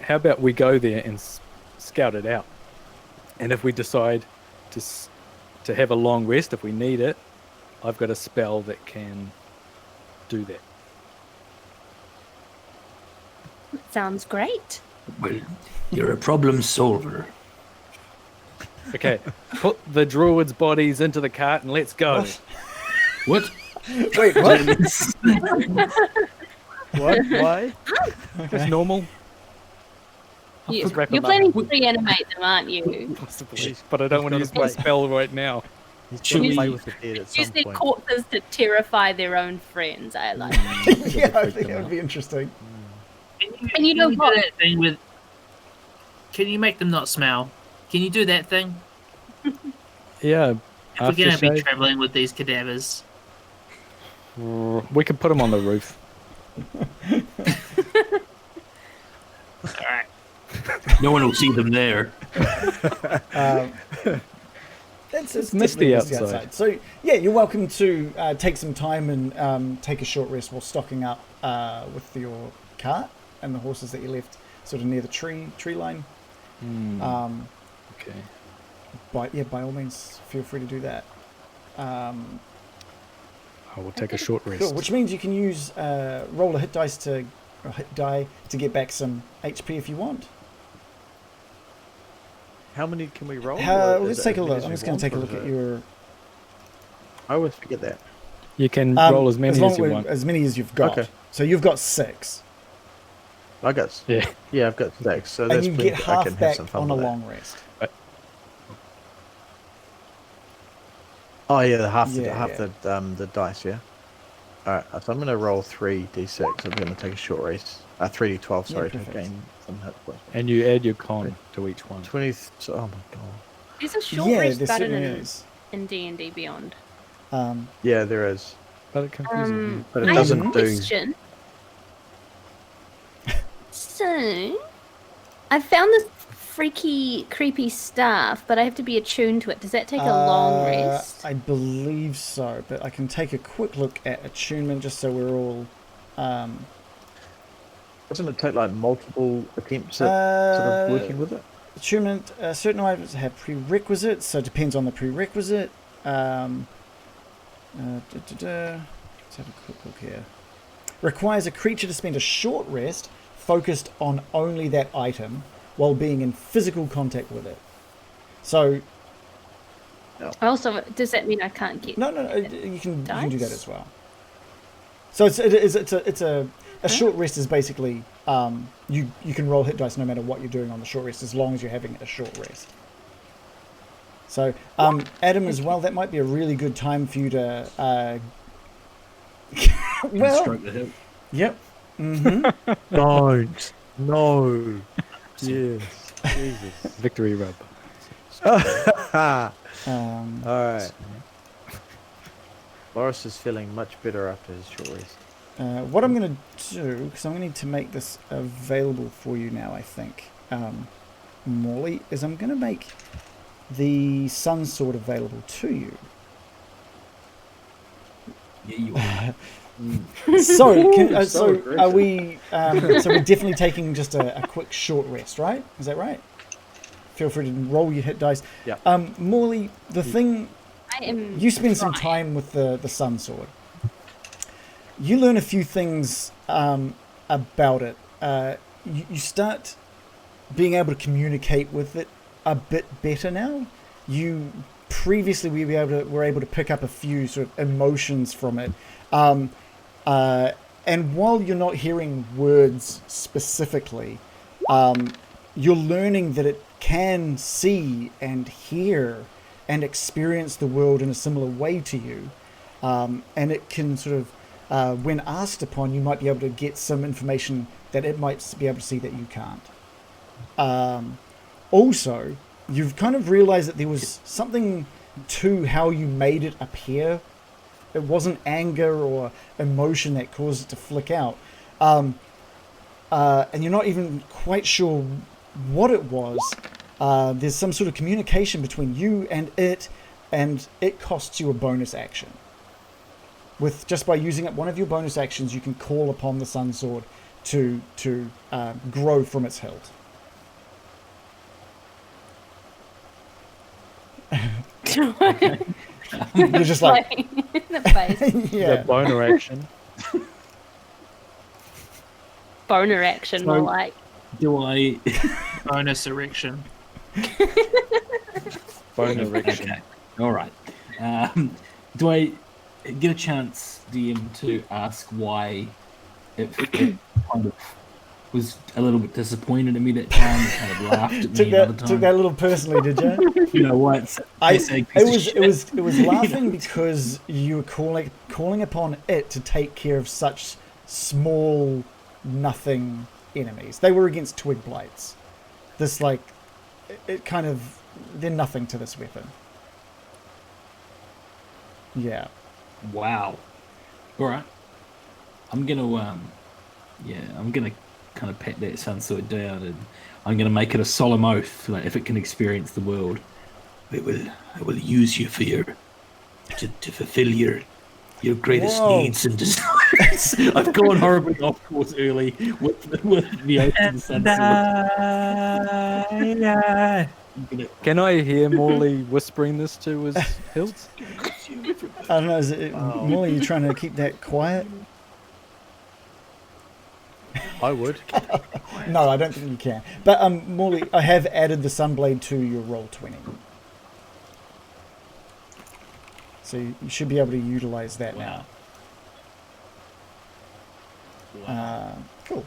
how about we go there and scout it out? And if we decide to have a long rest, if we need it, I've got a spell that can do that. Sounds great. Well, you're a problem solver. Okay, put the druid's bodies into the cart and let's go. What? Wait, what? What? Why? It's normal. You, just wrap you're them up. planning to reanimate them, aren't you? Possibly, but I don't want to use my spell right now. He's Should got to we- play with the dead at Use some their point. corpses to terrify their own friends. I like. Yeah, I think that would be interesting. And you know do what? that thing with? Can you make them not smell? Can you do that thing? Yeah, If we're gonna be aftershave. traveling with these cadavers, We could put them on the roof. all right. No one will see them there. It's misty definitely outside. So yeah, you're welcome to take some time and take a short rest while stocking up with your cart and the horses that you left sort of near the tree line. Okay. But yeah, by all means, feel free to do that. I will take a short rest. Cool, which means you can use roll a hit die to get back some HP if you want. How many can we roll? Or is Let's it take a as many look. as I'm we just going to want, take a or look is at it- your. I always forget that. You can roll as many long as you want. As many as you've got. Okay. So you've got 6, I got. Yeah. Yeah, I've got 6. So and that's you plenty. get I half can have back some fun on a with that. long rest. Oh yeah, the half Yeah, the dice. Yeah. All right, so I'm going to roll 3d6. I'm going to take a short rest. 3d12. Sorry, to perfect. gain some hit points. And you add your con to each one. 20. Oh my god. There's a short Yeah, rest there button certainly in is. D&D Beyond. Yeah, there is. But it confuses me. But it I have a doesn't do. question. So, I found this freaky, creepy staff, but I have to be attuned to it. Does that take a long rest? I believe so, but I can take a quick look at attunement just so we're all. Doesn't it take like multiple attempts at sort of working with it? Attunement, certain items have prerequisites, so it depends on the prerequisite. Let's have a quick look here. Requires a creature to spend a short rest focused on only that item while being in physical contact with it. So, Also, does that mean I can't get... no, you can do that Dice? as well. So it's a short rest is basically you can roll hit dice no matter what you're doing on the short rest as long as you're having a short rest. So Adam as well, that might be a really good time for you to well, Stroke the hip. yep. Mm-hmm. Don't. No. Yes. Jesus. Victory rub. All right. Loris is feeling much better after his short rest. What I'm going to do, because I'm going to need to make this available for you now, I think, Morley, is I'm going to make the Sun Sword available to you. Yeah, you are. So, so so aggressive. are we? So we're definitely taking just a quick short rest, right? Is that right? Feel free to roll your hit dice. Yeah. Morley, the thing I am you spend some trying. time with the Sun Sword. You learn a few things about it. You start being able to communicate with it a bit better now. You previously were able to pick up a few sort of emotions from it, And while you're not hearing words specifically, you're learning that it can see and hear and experience the world in a similar way to you. And it can sort of, when asked upon, you might be able to get some information that it might be able to see that you can't. Also, you've kind of realized that there was something to how you made it appear. It wasn't anger or emotion that caused it to flick out. And you're not even quite sure what it was. There's some sort of communication between you and it costs you a bonus action. Just by using up one of your bonus actions, you can call upon the Sun Sword to grow from its hilt. You're just like the face. yeah. The boner action. Boner action, more like. Do I? Bonus erection. Boner action. Okay. All right. Do I get a chance, DM, to ask why it kind of was a little bit disappointed in me that time and kind of laughed at me another time? Took that a little personally, did you? You know what? It was laughing because you were calling upon it to take care of such small, nothing enemies. They were against twig blights. This it kind of, they're nothing to this weapon. Yeah. Wow. All right. I'm gonna kind of pat that Sun Sword down, and I'm gonna make it a solemn oath that if it can experience the world, I will use you for to fulfill your greatest needs and desires. I've gone horribly off course early with the oath to the Sun Sword. Can I hear Morley whispering this to his hilt? I don't know, is it Morley, you trying to keep that quiet? I would. No, I don't think you can. But Morley, I have added the Sunblade to your roll 20. So you should be able to utilize that now. Cool.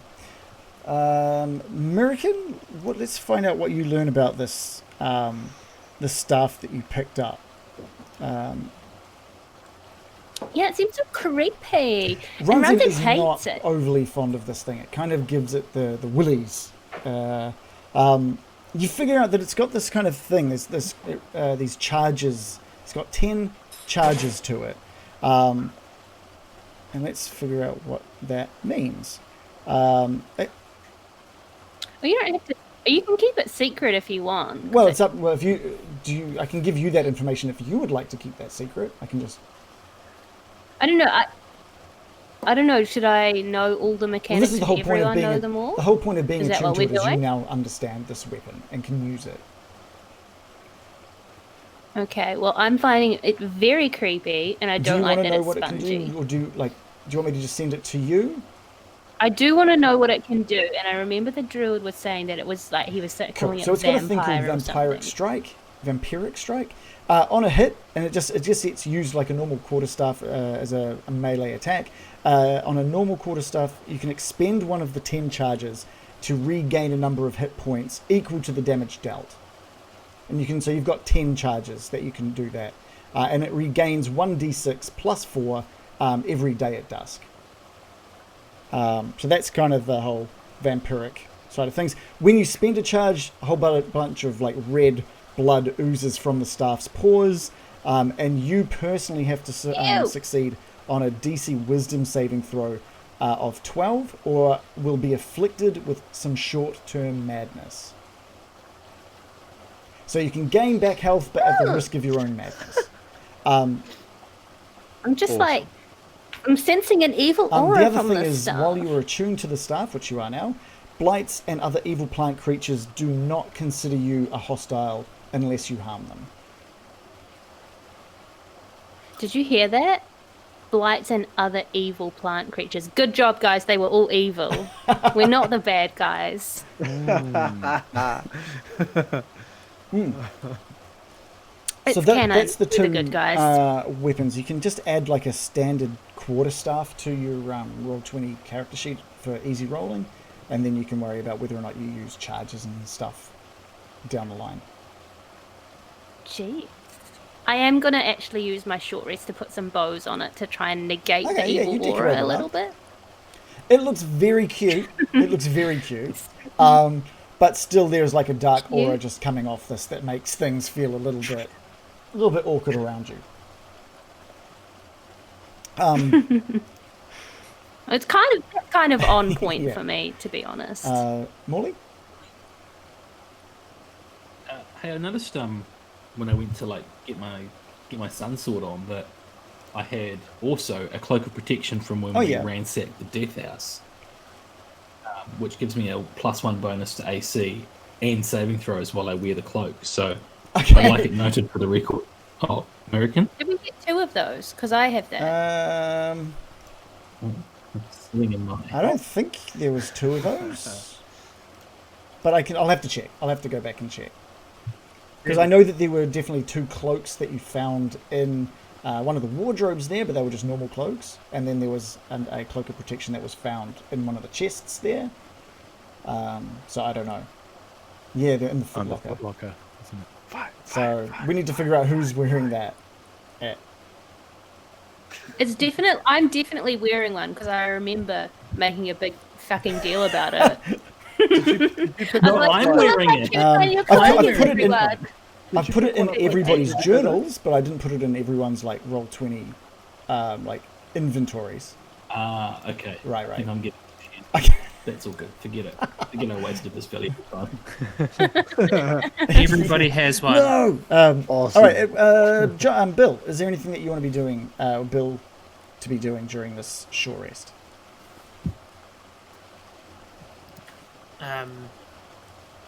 Miraqen, let's find out what you learn about this the staff that you picked up. Yeah, it seems so creepy. And Runzin Runzin is hates not it. overly fond of this thing. It kind of gives it the willies. You figure out that it's got this kind of thing. There's these charges. It's got 10 charges to it. And let's figure out what that means. Well, you don't have to. You can keep it secret if you want. Well, it's up. Well, if you do, I can give you that information if you would like to keep that secret. I can just. I don't know. I don't know. Should I know all the mechanics? This is the whole point of being. Know them all? The whole point of being Is that attuned what to it we're is you doing? now understand this weapon and can use it. Okay. Well, I'm finding it very creepy, and I Do you don't like want to that know it's what it spongy. can do, or do you want me to just send it to you? I do want to know what it can do, and I remember the druid was saying that it was like he was calling So it it's got a thing called vampire or vampiric something. vampiric strike. On a hit, and it just gets used like a normal quarterstaff as a melee attack. On a normal quarterstaff, you can expend one of the 10 charges to regain a number of hit points equal to the damage dealt. And so you've got 10 charges that you can do that, and it regains 1d6 plus 4 every day at dusk. So that's kind of the whole vampiric side of things. When you spend a charge, a whole bunch of like red blood oozes from the staff's pores, and you personally have to succeed on a DC Wisdom saving throw of 12, or will be afflicted with some short-term madness. So you can gain back health, but at the risk of your own madness. I'm just like, I'm sensing an evil aura the other from thing this is, stuff. while you are attuned to the staff, which you are now, blights and other evil plant creatures do not consider you a hostile unless you harm them. Did you hear that? Blights and other evil plant creatures. Good job, guys. They were all evil. We're not the bad guys. It's So canon. that's the We're two good guys. weapons. You can just add like a standard quarterstaff to your Roll20 character sheet for easy rolling, and then you can worry about whether or not you use charges and stuff down the line. Gee. I am going to actually use my short rest to put some bows on it to try and negate the you evil decorate aura it a little up. bit. It looks very cute. It looks very cute. But still, there's like a dark aura just coming off this that makes things feel a little bit awkward around you. It's kind of on point Yeah. for me, to be honest. Morley? Hey, I noticed when I went to like get my sun sword on that I had also a cloak of protection from when we ransacked the death house, which gives me a +1 bonus to AC and saving throws while I wear the cloak. So I'd like it noted for the record. Oh, American? Did we get 2 of those? Because I have that. Sitting in my I don't think there was 2 of those. But I'll have to check. I'll have to go back and check. Because I know that there were definitely 2 cloaks that you found in one of the wardrobes there, but they were just normal cloaks. And then there was a cloak of protection that was found in one of the chests there. So I don't know. Yeah, they're in the Under footlocker. footlocker, isn't it? So we need to figure out who's wearing that. It's definite. I'm definitely wearing one because I remember making a big fucking deal about it. No, I'm wearing it. I've put it in everybody's journals, but I didn't put it in everyone's like Roll20 like inventories. Okay. Right. I think I'm getting confused. Okay. That's all good. Forget it. Forget I wasted this valuable time. Everybody has one. No. Awesome. All right, Bill. Is there anything that you want to be doing, Bill, to be doing during this short rest?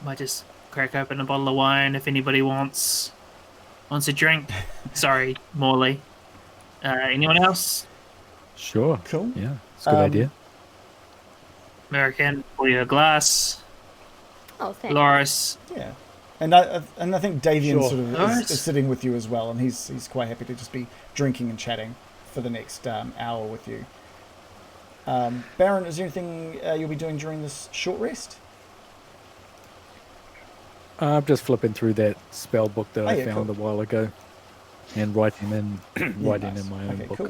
Might just crack open a bottle of wine if anybody wants a drink. Sorry, Morley. Anyone else? Sure. Cool. Yeah, it's a good idea. Miraqen, pour you a glass. Oh, thanks. Loris. Yeah. And I think Davian Sure. sort of Nice. is sitting with you as well, and he's quite happy to just be drinking and chatting for the next hour with you. Baron, is there anything you'll be doing during this short rest? I'm just flipping through that spell book that I yeah, found cool. a while ago, and writing in Nice. in my own Okay, book. Cool.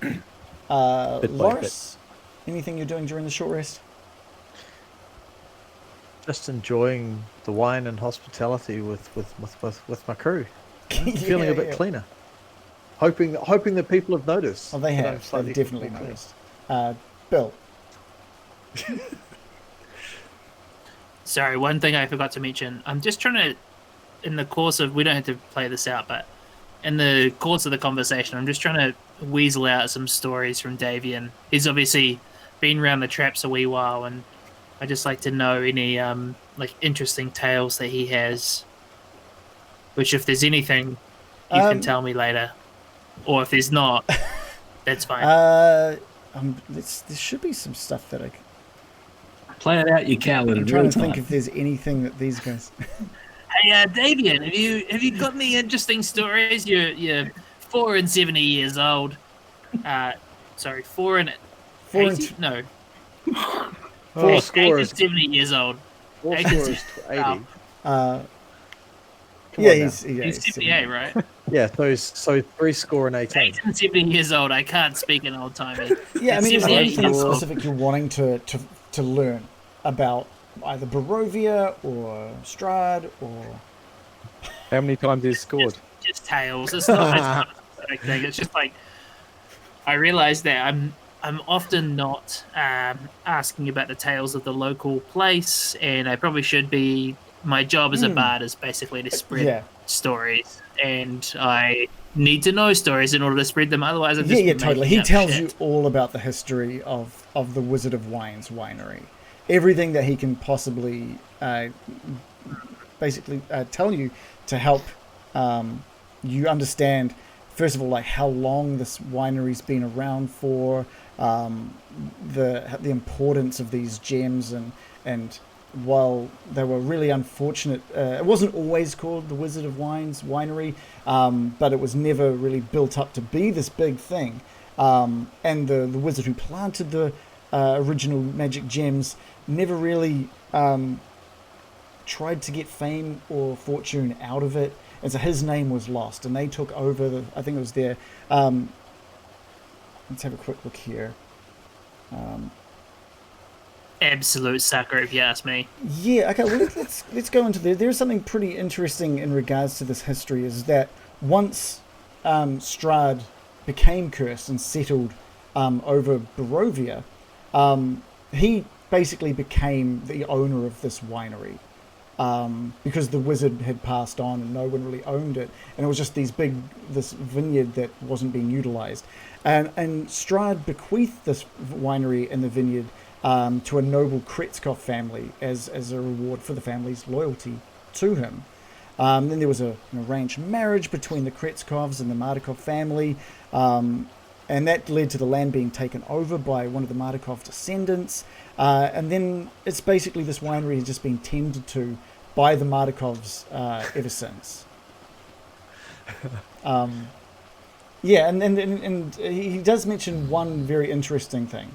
Bit by Loris, anything you're doing during the short rest? Just enjoying the wine and hospitality with my crew. Feeling a bit cleaner. Hoping that people have noticed. Oh, they that I'm have. slightly They've definitely more clean. noticed. Bill. Sorry, one thing I forgot to mention. I'm just trying to, in the course of, we don't have to play this out, but in the course of the conversation, I'm just trying to weasel out some stories from Davian. He's obviously been around the traps a wee while, and I just like to know any like interesting tales that he has. Which, if there's anything, you can tell me later, or if there's not, that's fine. There should be some stuff that Play it out, you coward. I'm in trying real to think time. if there's anything that these guys. Hey, Davian, have you got any interesting stories? You're 4 and 70 years old. Sorry, 4 and 80? No. 4 score is 70 years old. 4 I score can is see- 80. wow. Come Yeah, on now. He's 78, right? Yeah, so 3 score and 18. 8 and 70 years old. I can't speak an old timey. Yeah, I mean, is there 78 anything years old. specific you're wanting to learn about either Barovia or Strahd or? How many times he's scored? Just tales. It's not a specific thing. It's just like I realize that I'm often not asking about the tales of the local place, and I probably should be. My job as a bard is basically to spread stories, and I need to know stories in order to spread them. Otherwise, I'm just Totally. making He up tells shit. you all about the history of the Wizard of Wine's winery, everything that he can possibly basically tell you to help you understand. First of all, like how long this winery's been around for, the importance of these gems, and while they were really unfortunate, it wasn't always called the Wizard of Wines Winery, but it was never really built up to be this big thing. And the wizard who planted the original magic gems never really tried to get fame or fortune out of it, and so his name was lost, and they took over I think it was their let's have a quick look here. Absolute sucker, if you ask me. Yeah, okay, well, let's go into there. There's something pretty interesting in regards to this history, is that once Strahd became cursed and settled over Barovia, he basically became the owner of this winery, because the wizard had passed on and no one really owned it, and it was just this vineyard that wasn't being utilized. And Strahd bequeathed this winery and the vineyard to a noble Kretzkov family as a reward for the family's loyalty to him. Then there was an arranged marriage between the Kretzkovs and the Martikov family, and that led to the land being taken over by one of the Martikov descendants. And then it's basically, this winery has just been tended to by the Martikovs ever since. Yeah, and he does mention one very interesting thing.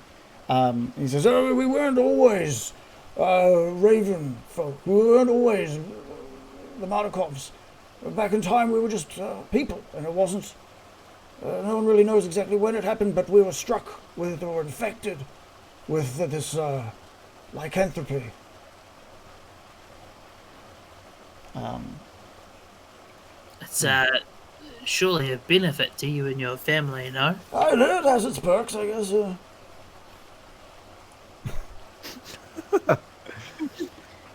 He says, "Oh, we weren't always Raven folk. We weren't always the Martikovs. Back in time, we were just people, and it wasn't. No one really knows exactly when it happened, but we were struck with or infected with this lycanthropy." It's surely a benefit to you and your family, no? It has its perks, I guess.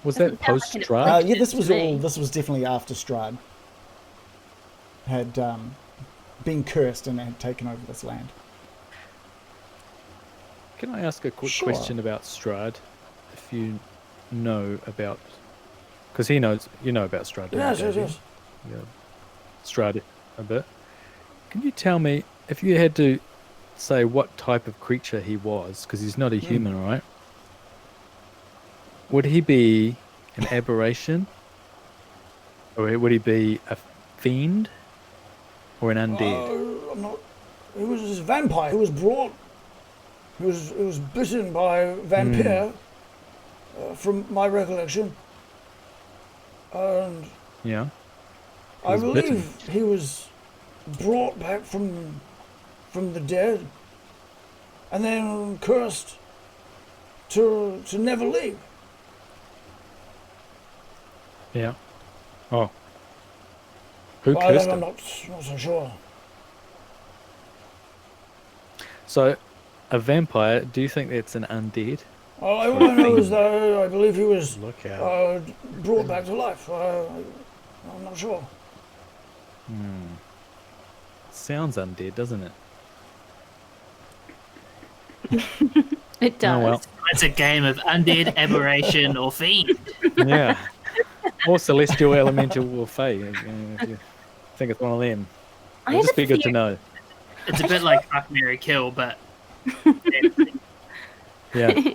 Was that post Strahd? Yeah, this was definitely after Strahd had been cursed and had taken over this land. Can I ask a quick question about Strahd? If you know about, because you know about Strahd. Yes. Yeah, Strahd a bit. Can you tell me, if you had to say what type of creature he was, because he's not a human, right? Would he be an aberration? Or would he be a fiend? Or an undead? I'm not. He was a vampire. He was brought. He was bitten by a vampire, from my recollection. And Yeah. I believe he was brought back from the dead, and then cursed to never leave. Yeah. Oh. Who cursed him? I'm not so sure. So, a vampire, do you think that's an undead? All I know is that I believe he was brought back to life. I'm not sure. Sounds undead, doesn't it? It does. Oh, well. It's a game of undead, aberration, or fiend. Yeah. Or celestial, elemental, or fae. If you think it's one of them. It'd just be good to know. It's a bit like Fuck, Marry, Kill, but... Yeah.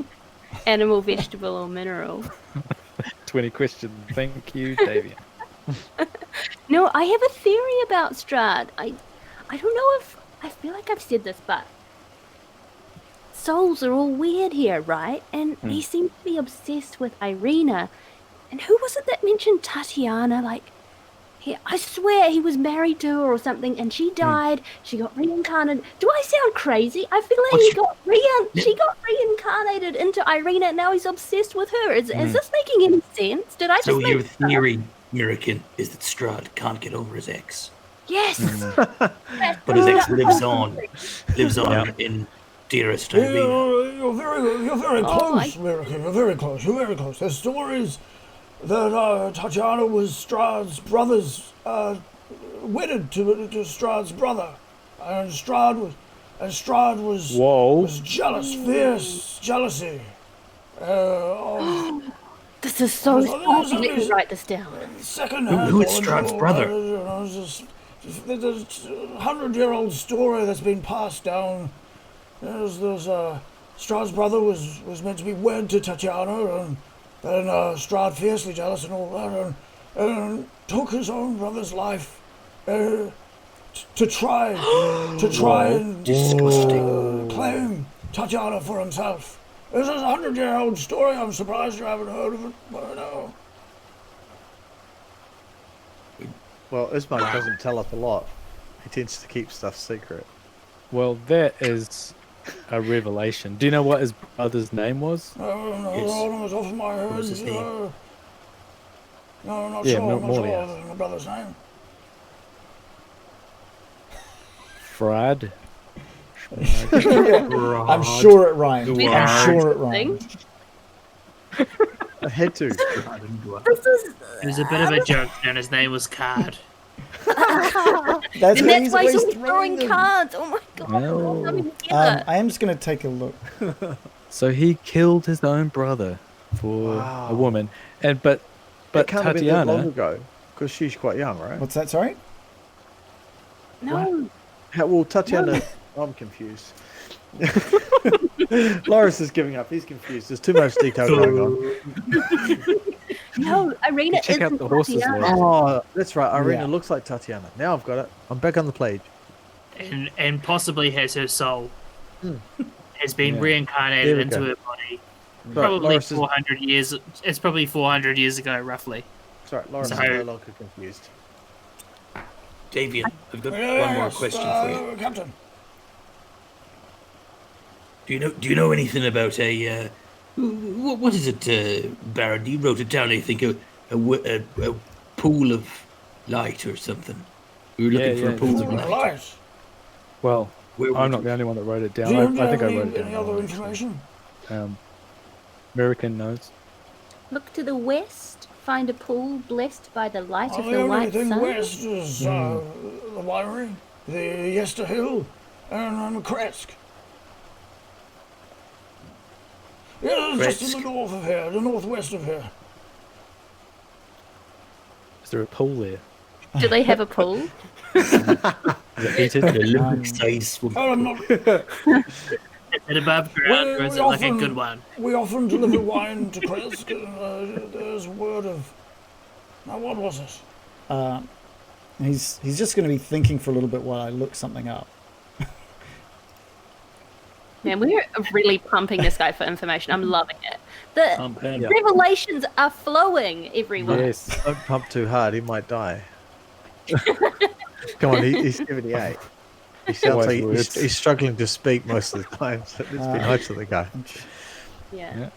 Animal, vegetable, or mineral. 20 questions. Thank you, Davian. No, I have a theory about Strahd. I don't know if... I feel like I've said this, but... souls are all weird here, right? And he seems to be obsessed with Irina. And who was it that mentioned Tatiana? I swear he was married to her or something, and she died. She got reincarnated. Do I sound crazy? I feel like she got reincarnated into Irina, and now he's obsessed with her. Is this making any sense? Did I just your theory, Miraqen, is that Strahd can't get over his ex. Yes. But his ex lives on in dearest Irina. You're very close, Miraqen. You're very close. You're very close. There's stories that Tatiana was Strahd's brother's, wedded to Strahd's brother, and Strahd was jealous, fierce jealousy. This is so spooky. Let me write this down. Who is Strahd's brother? There's a 100-year-old story that's been passed down. Strahd's brother was meant to be wed to Tatiana, and then Strahd, fiercely jealous and all that, and took his own brother's life to try and claim Tatiana for himself. This is a 100-year-old story. I'm surprised you haven't heard of it by now. Well, Ismark doesn't tell us a lot. He tends to keep stuff secret. Well, that is a revelation. Do you know what his brother's name was? No, on the top of my head. What was his name? No, I'm not Yeah, sure. I'm not Morely. sure my brother's name. Strahd. I'm sure it rhymed. We I'm have sure it something. rhymed. I had to. It was a bit of a joke, and his name was Card. That's And why that's he's why he's always always throwing them. cards. Oh my god. No. Coming together. I am just going to take a look. So he killed his own brother for Wow. a woman, but It can't have been that long Tatiana. ago, because she's quite young, right? What's that, sorry? No. Well, Tatiana... I'm confused. Loris is giving up. He's confused. There's too much detail going on. No, Irina Check out isn't the horses, Tatiana. Lord. Oh, that's right. Irina Yeah. looks like Tatiana. Now I've got it. I'm back on the page. And possibly has her soul. Has been Yeah. reincarnated There we into go. her body. Right, Probably Loris is... 400 years. It's probably 400 years ago, roughly. Sorry, Loris is So- no longer confused. Davian, I've got Yes, one more question for you. Captain. Do you know anything about a what is it, Baron? You wrote it down. I think a pool of light or something. We were looking for a pool of light. Light. Well, Where I'm would not the only one that wrote it Do down. you I have think I wrote it any down. other information? Miraqen knows. Look to the west. Find a pool blessed by the light of The the only white thing sun. west is the winery, the Yester Hill, and Kresk. Yeah, it's just in the north of here, the northwest of here. Is there a pool there? Do they have a pool? Is it heated? Olympic size swim. Oh, I'm not. Is it above ground, or is We it like a often- good one? We often deliver wine to Kresk, and there's word of. Now, what was it? He's just going to be thinking for a little bit while I look something up. Man, we're really pumping this guy for information. I'm loving it. The Yeah. revelations are flowing everywhere. Yes. Don't pump too hard. He might die. Come on, he's 78. He sounds Wise like words. he's struggling to speak most of the time. So let's be nice to the guy. Yeah.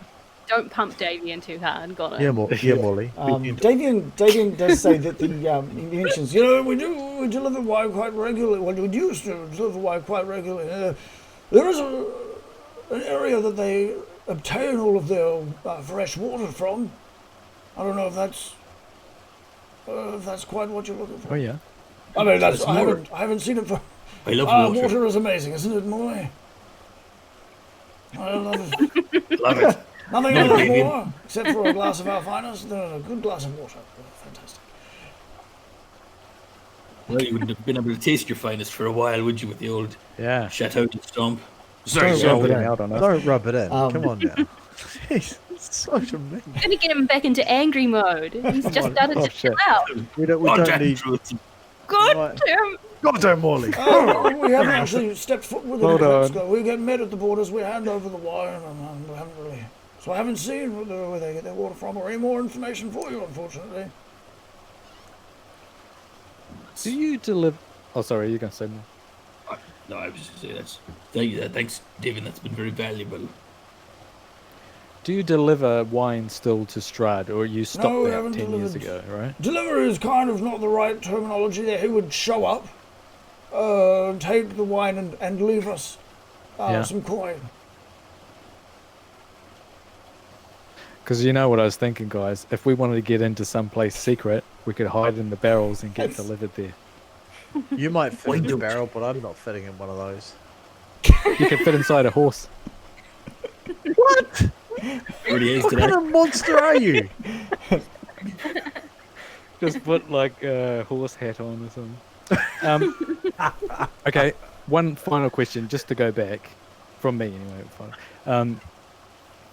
Don't pump Davian too hard. Got it. Yeah, Morley. Davian does say that he mentions, You know, we deliver wine quite regularly. Well, we used to deliver wine quite regularly. There is an area that they obtain all of their fresh water from. I don't know if that's quite what you're looking for. Oh yeah. I mean, That's I more. haven't seen it for. I love water. Water is amazing, isn't it, Morley? I love it. Love it. Nothing No, else Davian. more, except for a glass of our finest, a good glass of water. Fantastic. Well, you wouldn't have been able to taste your finest for a while, would you, with the old Yeah. Chateau de Stomp? Sorry, Don't Stomp. rub it Jumping in. out on us. Don't rub it in. Um, Come on now. Jeez, it's such a mean. Gonna get him back into angry mode. He's just started Oh, to chill shit. out. We don't Contact need. truth. Good, Right. Tim. Goddamn Morley. We haven't actually stepped foot with Hold them. on. We get met at the borders, we hand over the wine, and we haven't really. So I haven't seen where they get their water from or any more information for you, unfortunately. Do you deliver? Oh, sorry. You're gonna say more. No, I was just saying that's. Thank you. Thanks, David. That's been very valuable. Do you deliver wine still to Strahd, or you stopped No, we that haven't 10 years delivered. ago, right? Deliver is kind of not the right terminology there. He would show up, take the wine and leave us Yeah. some coin. Because you know what I was thinking, guys. If we wanted to get into some place secret, we could hide in the barrels and get Yes. delivered there. You might fit Why in the don't- barrel, but I'm not fitting in one of those. You could fit inside a horse. What? Already is What today. kind of monster are you? Just put like a horse hat on or something. Okay, one final question, just to go back from me anyway.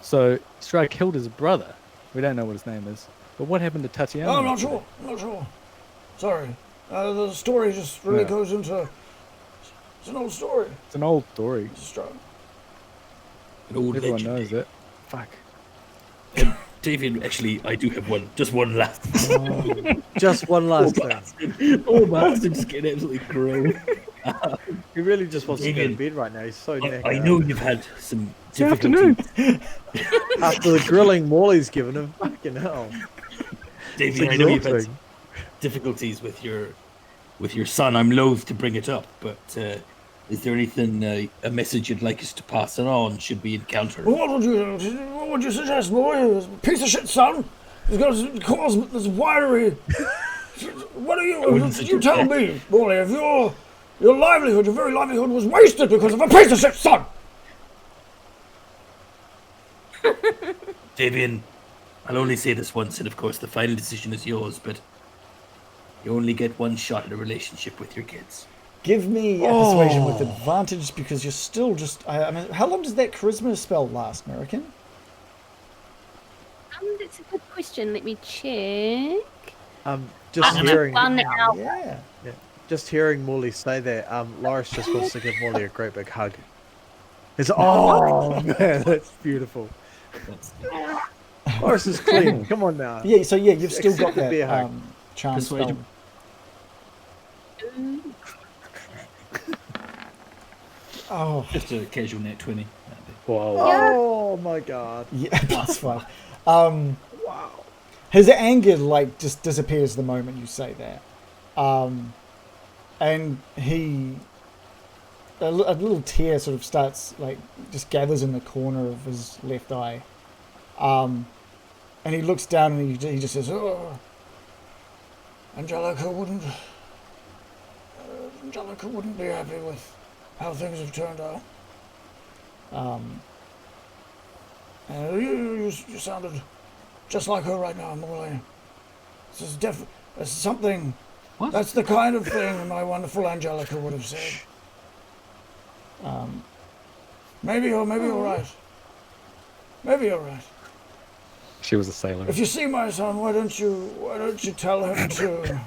So Strahd killed his brother. We don't know what his name is. But what happened to Tatiana? Oh, I'm not sure. Sorry. The story just really goes into... It's an old story. It's an old story. It's Strahd. An old Everyone legend. knows it. Fuck. David, actually, I do have just one last. Just one last thing. Oh, bastard's getting absolutely grown. He really just wants to go to David, bed right now. He's so knackered. I know you've had some afternoon. difficulties. After the grilling Morley's given him, fucking hell. David, I know you've had some difficulties with your son. I'm loath to bring it up, but is there anything, a message you'd like us to pass on should we encounter him? What would you suggest, boy? Piece of shit son. He's got to cause this winery. What are you? You tell me, boy, if your livelihood, your very livelihood was wasted because of a piece of shit son. Davian, I'll only say this once, and of course the final decision is yours, but you only get one shot at a relationship with your kids. Give me a persuasion with advantage because you're still just... I mean, how long does that charisma spell last, Miraqen? That's a good question. Let me check. Just hearing... 1 hour. Yeah. Just hearing Morley say that, Loris just wants to give Morley a great big hug. It's man, that's beautiful. Loris is clean. Come on now. Yeah, so you've still got that charm spell. Persuasion. Oh. Just a casual net 20. Wow. Oh my god. Yeah, +5. Wow. His anger just disappears the moment you say that. And he... A little tear sort of starts, just gathers in the corner of his left eye. And he looks down and he just says, "Oh, Angelica wouldn't be happy with how things have turned out. You sounded just like her right now, Morley. This is something. What? That's the kind of thing my wonderful Angelica would have said. Maybe you're right. Maybe you're right. She was a sailor. If you see my son, why don't you tell him to?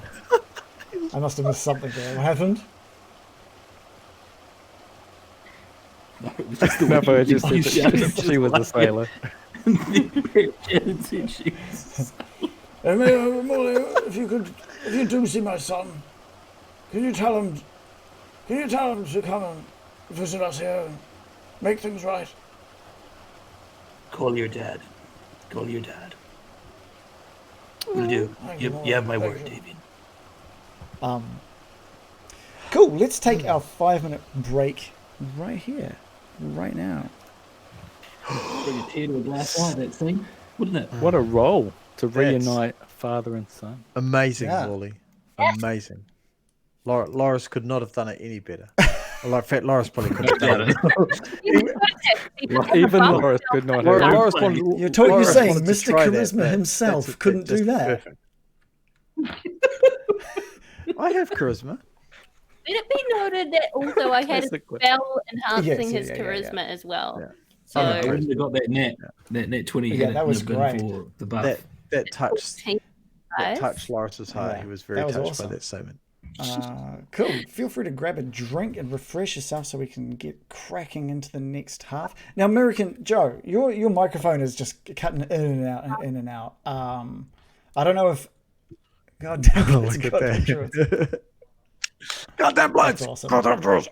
I must have missed something there. What happened? No, but I just said that she was a sailor. Morley, if you do see my son, can you tell him to come and visit us here and make things right? Call your dad. Call your dad. Will do. You have my word, David. Cool. Let's take our 5-minute break right here, right now. Bring a tear to a glass eye, that thing, wouldn't it? What a role to reunite father and son. Amazing, Yeah. Morley. Amazing. Loris could not have done it any better. Well, in fact, Loris probably could have done it. Even Loris could not have. Loris You're saying wanted to Mr. try Charisma himself couldn't do that? Perfect. I have charisma. Let it be noted that also I had a Classic. spell enhancing Yes, his charisma as well. Yeah. So I wouldn't have got that net 20 Yeah, hit. that was It wouldn't have been great. for the buff. That touched 14, Loris's heart. Yeah, He was very that was touched awesome. by that statement. Cool. Feel free to grab a drink and refresh yourself so we can get cracking into the next half. Now, Miraqen, Joe, your microphone is just cutting in and out and in and out. I don't know if. God damn it! Oh, look at that. Goddamn That's blokes! awesome. Goddamn blokes!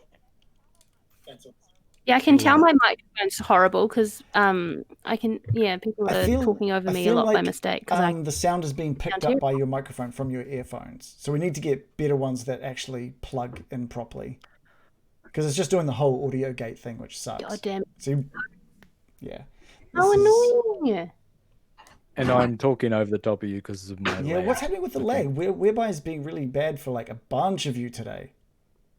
yeah, I can tell my microphone's horrible because people are talking over me a lot by mistake. Because the sound is being picked up by your microphone from your earphones. So we need to get better ones that actually plug in properly. Because it's just doing the whole audio gate thing, which sucks. God damn. So, yeah. How annoying! And I'm talking over the top of you because of my lag. What's happening with the lag? Whereby is being really bad for a bunch of you today.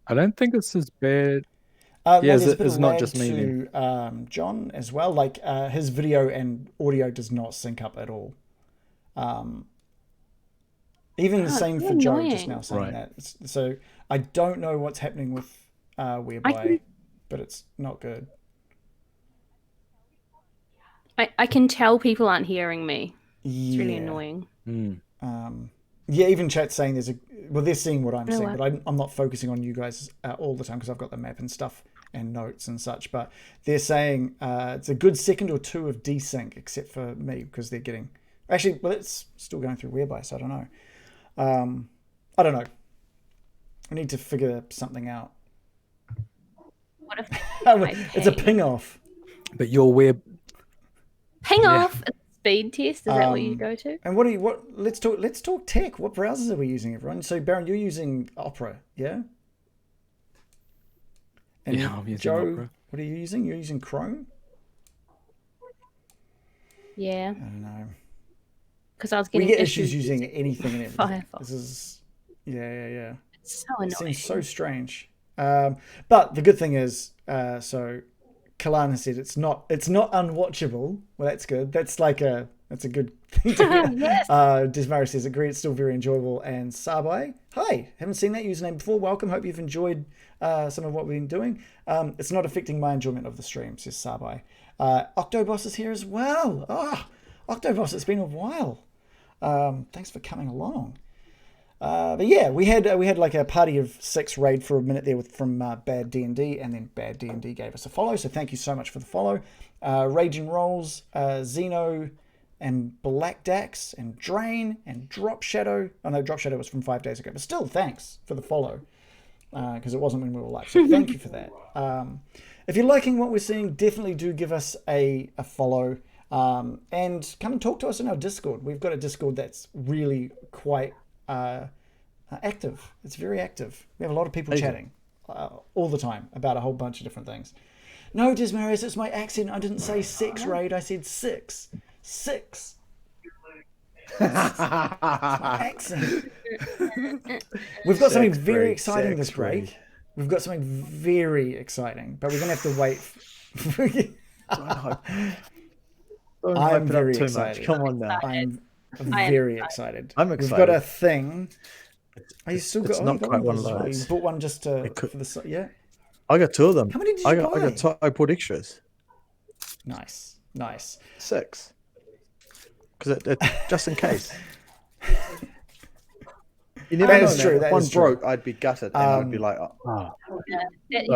I don't think it's as bad. There's a bit it's of not lag just me then. to John as well. His video and audio does not sync up at all. Even the same for Joe just now saying that. So I don't know what's happening with Whereby, but it's not good. I can tell people aren't hearing me. It's really annoying. Yeah, even chat's saying they're seeing what I'm Oh, seeing, wow. but I'm not focusing on you guys all the time because I've got the map and stuff and notes and such. But they're saying it's a good second or two of desync, except for me because they're getting actually. Well, it's still going through whereby, so I don't know. I don't know. I need to figure something out. What if they It's a ping off. But your web. ping off a speed test? Is that what you go to? And let's talk tech. What browsers are we using, everyone? So Baron, you're using Opera, yeah? And Yeah, I'm using Joe, Opera. what are you using? You're using Chrome? Yeah, I don't know. because I was We getting get issues using anything and everything. Firefox. This is yeah. It's so annoying. It seems so strange. But the good thing is, so Kalan has said it's not unwatchable. Well, that's good. That's a good thing to hear. Yes. Desmara says, agree, it's still very enjoyable. And Sabai, hi, haven't seen that username before. Welcome. Hope you've enjoyed some of what we've been doing. It's not affecting my enjoyment of the stream, says Sabai. Octobos is here as well. Octobos, it's been a while. Thanks for coming along. But yeah, we had like a party of 6 raid for a minute there from Bad D&D, and then Bad D&D gave us a follow, so thank you so much for the follow. Raging Rolls, Xeno, and Black Dax, and Drain, and Drop Shadow. Oh no, Drop Shadow was from 5 days ago, but still thanks for the follow, because it wasn't when we were live, so thank you for that. If you're liking what we're seeing, definitely do give us a follow, and come and talk to us in our Discord. We've got a Discord that's really quite active. It's very active. We have a lot of people chatting all the time about a whole bunch of different things. No, Desmarius, it's my accent. I didn't say 6 raid. I said 6. 6. It's my accent. We've got something very exciting this raid. We've got something very exciting, but we're gonna have to wait. I'm very excited. Come on now. I'm very excited. I'm excited. We've got a thing. Are you still It's not quite one of those. You bought one just for the yeah. I got 2 of them. How many did you buy? I bought extras. Nice. 6. Because it just in case. You never know. True. If one broke, I'd be gutted, and I'd be like, oh.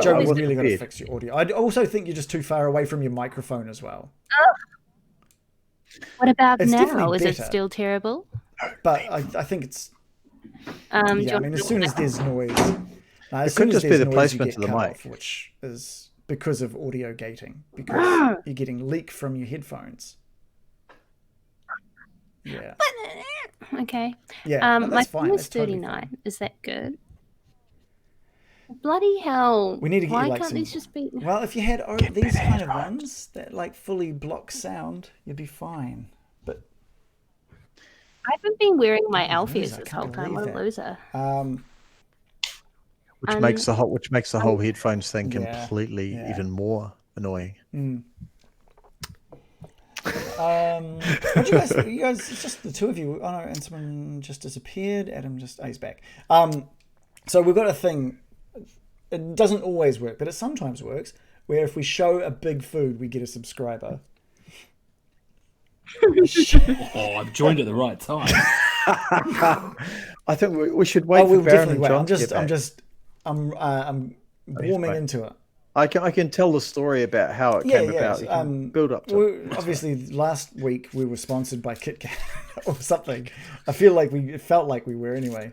Joe, I we've wasn't really got to prepared. fix your audio. I also think you're just too far away from your microphone as well. What about It's now? definitely Is it better. still terrible? But I think it's. Do you Yeah, I mean, as soon as there's noise. It could just be the placement of the mic. Which is because of audio gating, because you're getting leak from your headphones. Yeah. Okay. Yeah. No, My that's fine. phone That's is totally 39. fine. Is that good? Bloody hell! We need to get Why you, like, can't some- these just be? Well, if you had these kind of ones that like fully block sound, you'd be fine. But I haven't been wearing my loser, Alpheus I this can't whole time. believe What a that. loser! Which makes the whole headphones thing Yeah, completely even more annoying. What do you guys? It's just the 2 of you. Oh no, and someone just disappeared. Adam he's back. So we've got a thing. It doesn't always work, but it sometimes works. Where if we show a big food, we get a subscriber. Oh, I've joined at the right time. I think we should wait for we'll Baron definitely and wait. John. I'm warming into it. I can tell the story about how it came about. You can build up to it. Obviously, last week we were sponsored by Kit Kat or something. It felt like we were anyway.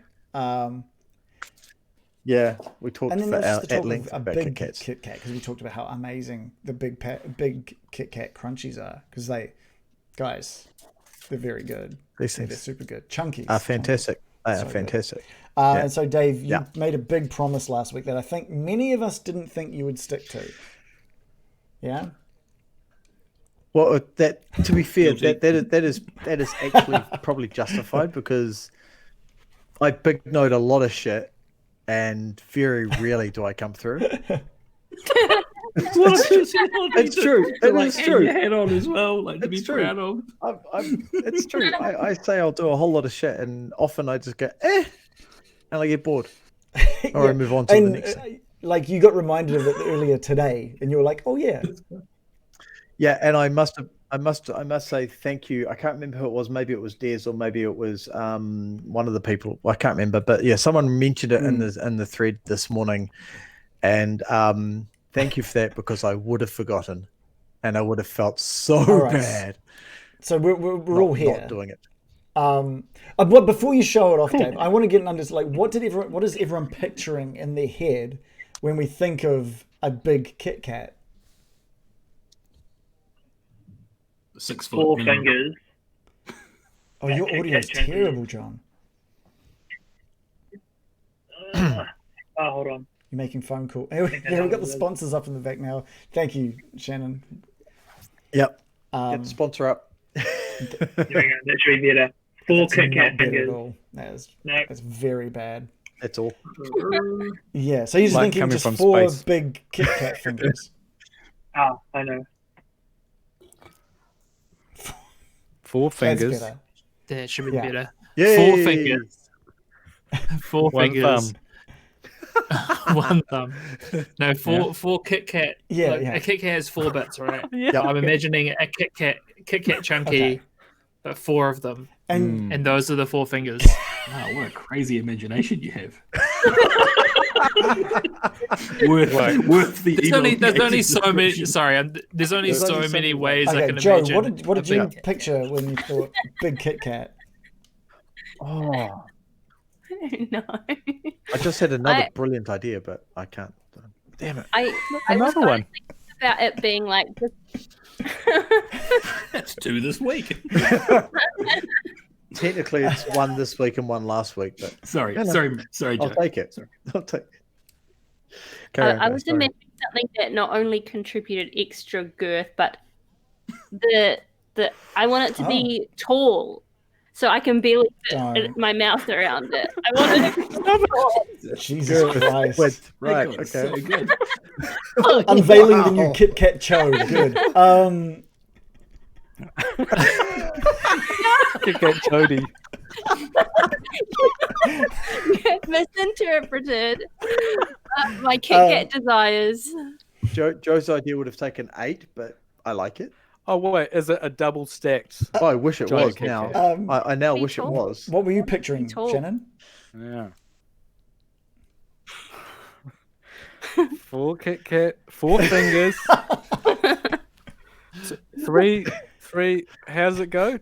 Yeah, we talked And then there was just the at talk length of a about big Kit Kats. Kit Kat, because we talked about how amazing the big Kit Kat crunchies are, because they're very good. These They're things super good. Chunkies are fantastic. They are So good. fantastic. And so, Dave, you Yeah. made a big promise last week that I think many of us didn't think you would stick to. Yeah. Well, that to be fair, that is actually probably justified, because I big note a lot of shit, and very rarely do I come through. It's true. It is true. Your head on as well, like to be It's true. proud of. It's true. I say I'll do a whole lot of shit, and often I just go, and I get bored, or I move on to the next thing. Like, you got reminded of it earlier today, and you were like, "Oh yeah." Yeah, and I must have I must say thank you. I can't remember who it was. Maybe it was Des, or maybe it was one of the people. I can't remember, but yeah, someone mentioned it in the thread this morning, and thank you for that, because I would have forgotten, and I would have felt so bad. So we're all here not doing it. But before you show it off, Dave, I want to get an understanding. Like, what is everyone picturing in their head when we think of a big Kit Kat? 6 foot. 4 minimum. fingers. Oh, your audio is terrible, John. Hold on. You're making phone call. Yeah, we've got the sponsors up in the back now. Thank you, Shannon. Yep. Get the sponsor up. There we go. That should be better. 4 Kit Kat fingers. That's very bad. That's all. Yeah, so you're just thinking just 4 space. Big Kit Kat fingers. I know. 4 fingers. That should be better. Yay! 4 fingers. 4 One fingers. thumb. 1 thumb. No, 4 Kit Kat. Yeah, like, yeah. A Kit Kat has 4 bits, right? Yeah. I'm imagining a Kit Kat chunky, but 4 of them, and those are the 4 fingers. Wow, what a crazy imagination you have. worth the. There's only so many. Sorry, there's only so many ways I can Joe, imagine. what did you picture when you thought big Kit Kat? Oh, No. I just had another brilliant idea, but I can't. Damn it. I was Another one. about it being like just That's 2 this week. Technically, it's 1 this week and 1 last week, but sorry, No, no. sorry, Joe. I'll take it. Sorry. I'll take it. I was imagining something that not only contributed extra girth, but the I want it to be tall, so I can barely fit my mouth around it. I want it to be tall. Jesus Christ! Right. God, Okay. so good. Unveiling the new Kit Kat Cho. Good. Kit Kat Chody. Misinterpreted my Kit Kat desires. Joe's idea would have taken 8, but I like it. Oh wait, is it a double stacked? Oh, I wish it Giant was Kit now. Kat. I now Be wish it tall. was. What were you picturing, Tall. Shannon? Yeah. 4 Kit Kat, 4 fingers. 3. How does it go?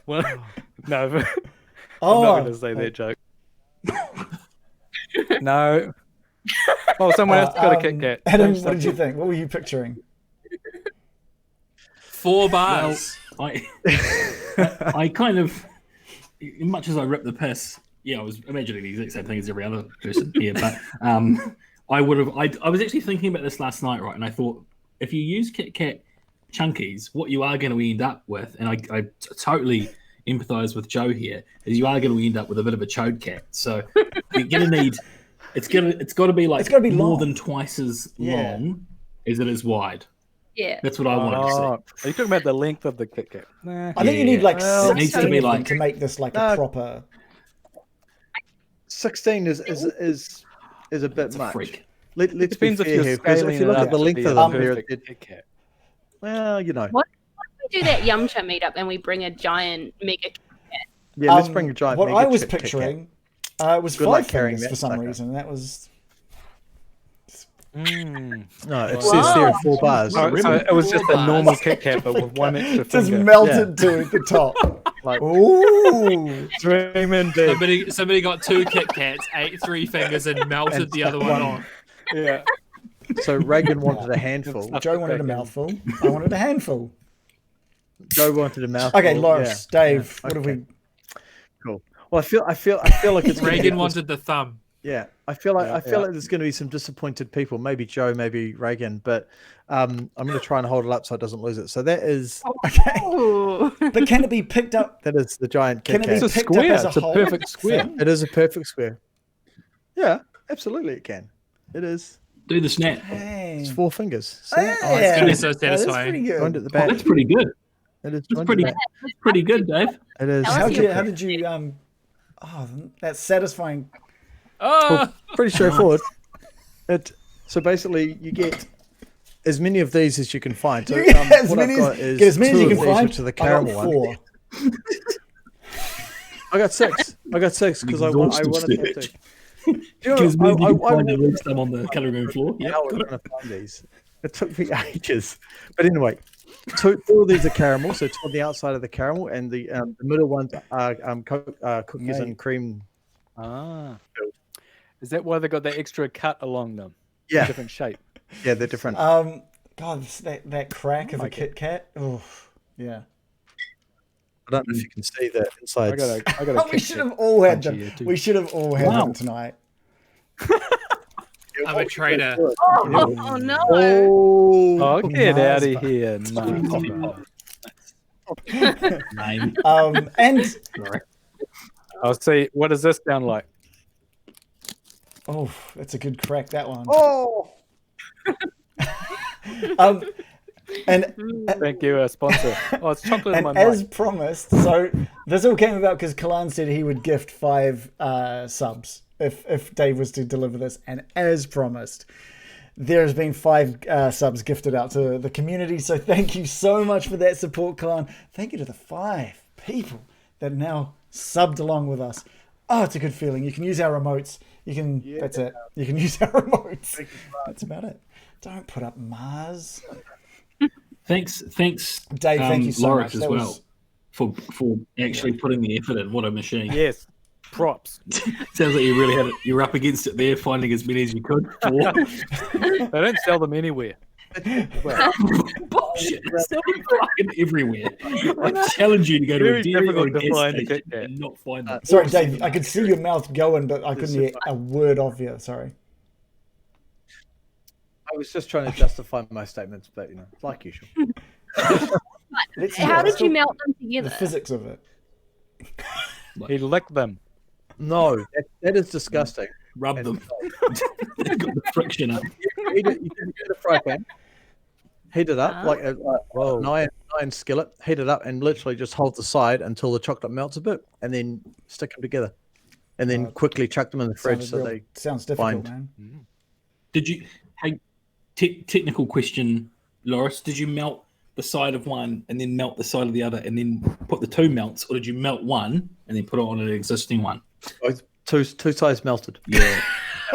Well, no, I'm not going to say that joke. No. Oh, someone else got a Kit Kat. Adam, what did you think? What were you picturing? 4 bars. I kind of, much as I rip the piss, I was imagining the exact same thing as every other person here, but I was actually thinking about this last night, right? And I thought, if you use Kit Kat chunkies, what you are going to end up with, and I totally empathize with Joe here, is you are going to end up with a bit of a chode cat. So you're going to need, it's got to be like more than twice as long as it is wide. Yeah. That's what I wanted to see. Are you talking about the length of the Kit Kat? I think you need like it needs to 16 be of them like to make this like a proper. 16 is a bit it's a much. freak. Let's Depends be if you're fair here, because if you look at the length of them, Kit Kat. well, you know. What if we do that Yumcha meetup and we bring a giant mega Kit Kat? Yeah, let's bring a giant. What mega I was Kit Kat. picturing was Good 5 luck carrying fingers that for some sucker. reason. That was. No, it says there in 4 bars. So it was just a normal Kit Kat, but with 1 extra Just finger. melted to the top. Like, Ooh. Dreaming big. Somebody got 2 Kit Kats, ate 3 fingers, and melted And the other one on. Yeah. so Reagan wanted a handful. Joe wanted a mouthful. I wanted a handful. Joe wanted a mouthful. Okay, Loris, yeah. Dave, what have we? Cool. Well, I feel like it's gonna Reagan be- wanted the thumb. Yeah, I feel like there's going to be some disappointed people. Maybe Joe, maybe Reagan, but I'm going to try and hold it up so it doesn't lose it. So that is Okay, Ooh. but can it be picked up? that is the giant Kit Can it be Kat. It's a picked up square. as a It's a whole perfect square. thing? It is a perfect square. Yeah, absolutely, it can. It is. Do the snap. Hey. It's 4 fingers. See? Yeah. it's gonna be so That is satisfying. pretty Joined good. at the back. That's pretty good. It is. That's joined pretty. at the That's pretty good, Dave. back. It is. How How did you? Oh, that's satisfying. Oh, Pretty straightforward. So basically, you get as many of these as you can find. So, As what many I've as- got is get as many as two you of can these, find. which are the I got caramel one. 4. I got 6. Because I wanted to have to. Because I maybe you can find wanted the rest of them on the cutting room floor. Yeah, I was trying to find these. It took me ages. But anyway, 2 of these are caramel, so 2 on the outside of the caramel, and the middle ones are cookies and cream. Ah. Is that why they got that extra cut along them? Yeah. Different shape. Yeah, they're different. God, that crack of a Kit Kat. Oh, yeah. I don't know if you can see the inside. I got a We should have all had them. We should have all had them tonight. I'm a traitor. Oh no! Oh, get out of here! Name. And I'll see. What does this sound like? oh, that's a good crack. That one. Oh, And Thank you, sponsor. Oh, it's chocolate in and my as mic. promised, so this all came about because Kalan said he would gift 5 subs if Dave was to deliver this, and as promised, there's been 5 subs gifted out to the community. So thank you so much for that support, Kalan. Thank you to the 5 people that now subbed along with us. Oh, it's a good feeling. You can use our remotes. You can. Yeah. That's it. You can use our remotes. That's about it. Don't put up Mars. Thanks, Dave. Thank you so Lorik much. as That well was- for actually putting the effort in. What a machine! Yes, props. Sounds like you really had it. You're up against it there, finding as many as you could. 4. They don't sell them anywhere. Bullshit! It's fucking everywhere. I challenge you to go to Very a dairy or a difficult to gas find a station Kit Kat. and not find them. Sorry, Dave. I could see your mouth going, but I couldn't hear a word off you. Sorry. I was just trying to justify my statements, but like usual. How did you melt them The together? physics of it. He licked them. No, that is disgusting. Rub them. Got the friction up. You can get a fry pan, heat it up like a iron skillet, heat it up, and literally just hold the side until the chocolate melts a bit, and then stick them together, and then quickly chuck them in the fridge so they sounds difficult, bind. man. Did you? Hey, technical question, Loris. Did you melt the side of one and then melt the side of the other, and then put the 2 melts, or did you melt one and then put it on an existing one? Both two sides melted. Yeah,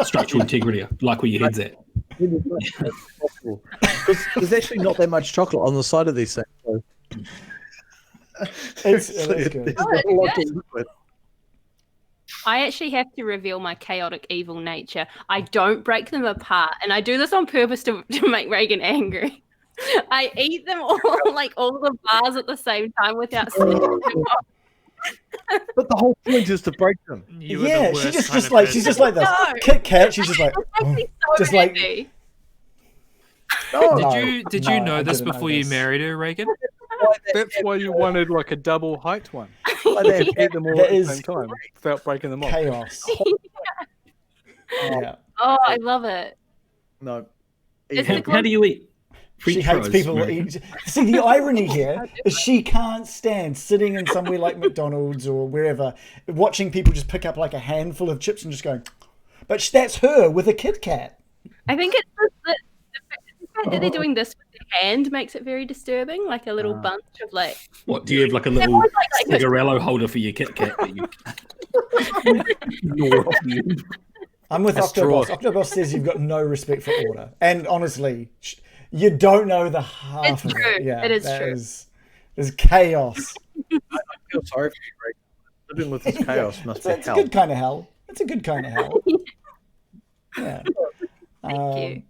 structural integrity, like where your head's at. Because there's actually not that much chocolate on the side of these things. So. It is good. There's not a lot to liquid. I actually have to reveal my chaotic evil nature. I don't break them apart, and I do this on purpose to make Reagan angry. I eat them all, like all the bars at the same time without snatching them off. But the whole point is to break them. You were the Yeah, worst she just kind of like she's just person. like this. No. Kit Kat. She's just like It makes me so just like- happy. oh, Did you no, know I this didn't know before you this. married her, Reagan? That's why you wanted like a double height one. That Eat them all That at the is same time without breaking them off. chaos. Yeah. Oh, I love it. No. It's How, the how do you eat? She French hates fries, people that American? eat. See, the irony here is she can't stand sitting in somewhere like McDonald's or wherever, watching people just pick up like a handful of chips and just going, but that's her with a Kit Kat. I think it's the fact that they're doing this with their hand makes it very disturbing, like a little bunch of like. What, do you have like a They're little always like this. cigarello holder for your Kit Kat that you gnaw off the end? I'm with That's Octobos. true. Octobos says you've got no respect for order. And honestly, you don't know the half It's of true. it. Yeah, It is that true. There's chaos. I feel sorry for you, Greg. Living with this chaos must be It's a hell. good kind of hell. It's a good kind of hell. Yeah. Thank Um, you.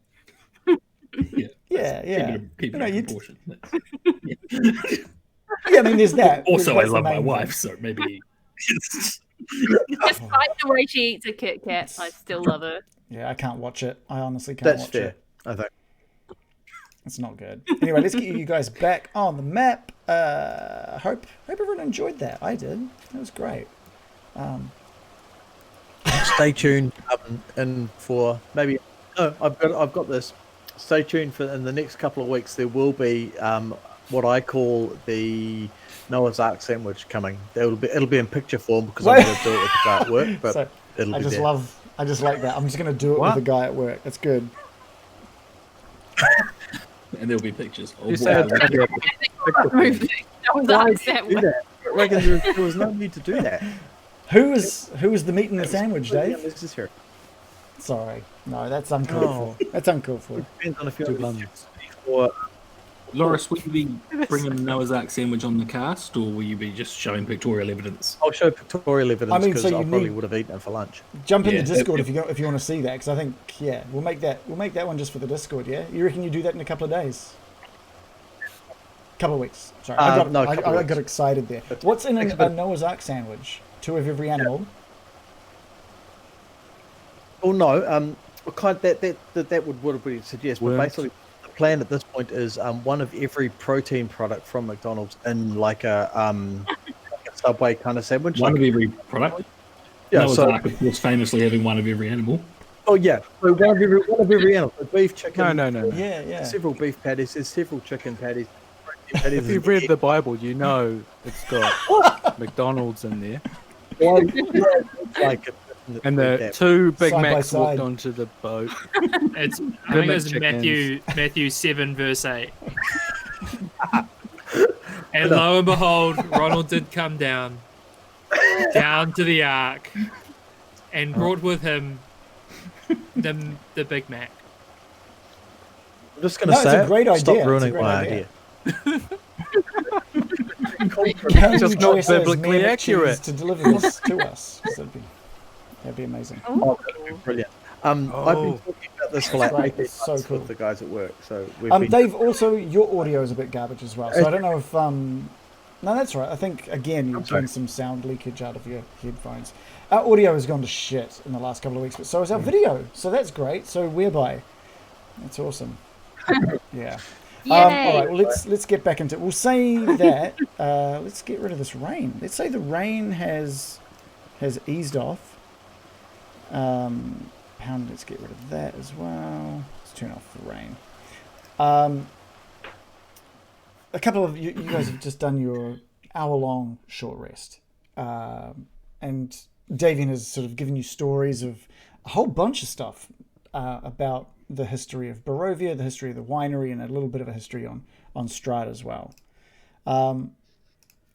Yeah. Keep You know, it you- in proportion. Yeah, I mean, there's that. Also, I That's the love my main wife, thing. so maybe. Despite the way she eats a Kit Kat, I still love her. Yeah, I can't watch it. I honestly can't That's watch fair, it. I think. It's not good. Anyway, let's get you guys back on the map. Hope everyone enjoyed that. I did. It was great. Stay tuned and for maybe I've got this. Stay tuned for in the next couple of weeks. There will be what I call the Noah's Ark sandwich coming. It'll be in picture form because I'm going to do it with the guy at work. But So, it'll I be just there. I just like that. I'm just going to do it What? with a guy at work. It's good. And there'll be pictures. Oh, You boy. say it's gonna be a I reckon there was no need to do that. Who was the meat in the sandwich, Dave? Unnecessary. Sorry, no, that's uncalled for. That's uncalled for. Depends on if you're Too blunt. or Loris, will you be bringing the Noah's Ark sandwich on the cast, or will you be just showing pictorial evidence? I'll show pictorial evidence I mean, because so you I probably need- would have eaten it for lunch. Jump in Yeah. the Discord if you want to see that, because I think we'll make that one just for the Discord. Yeah, you reckon you do that in a couple of days? Couple of weeks. Sorry, I got excited there. What's in a Noah's Ark sandwich? 2 of every animal. Oh no, that would what we suggest. But Worms. basically, the plan at this point is 1 of every protein product from McDonald's in like a Subway kind of sandwich. One Like, of every product. yeah, Noah's so Ark, of course, famously having one of every animal. oh yeah, so one of every animal. So beef, chicken. No. Yeah. Several beef patties. There's several chicken patties. protein patties, If you've read the Bible, you know it's got McDonald's in there. like And the 2 Big Side by Macs side. walked onto the boat. I think it's McChickens. Matthew 7 verse 8. And lo and behold, Ronald did come down to the ark and brought with him the Big Mac. I'm just going to No, it's say a great it. Stop idea. It's a ruining great my idea. idea. Can Just you not dress as biblically Mayor accurate. McCheese to deliver this to us? 'Cause that'd be amazing. Oh, that'd be brilliant. I've been talking about this for like That's 18 great. months So cool. with the guys at work. So we've been Dave, also your audio is a bit garbage as well. So I don't know if no, that's right. I think again you're doing some sound leakage out of your headphones. Our audio has gone to shit in the last couple of weeks, but so is our video. So that's great. So whereby, that's awesome. Yeah. All right. Well, let's get back into it. We'll say that. Let's get rid of this rain. Let's say the rain has eased off. Let's get rid of that as well. Let's turn off the rain. A couple of you guys have just done your hour-long short rest, and Davian has sort of given you stories of a whole bunch of stuff about the history of Barovia, the history of the winery, and a little bit of a history on Strahd as well.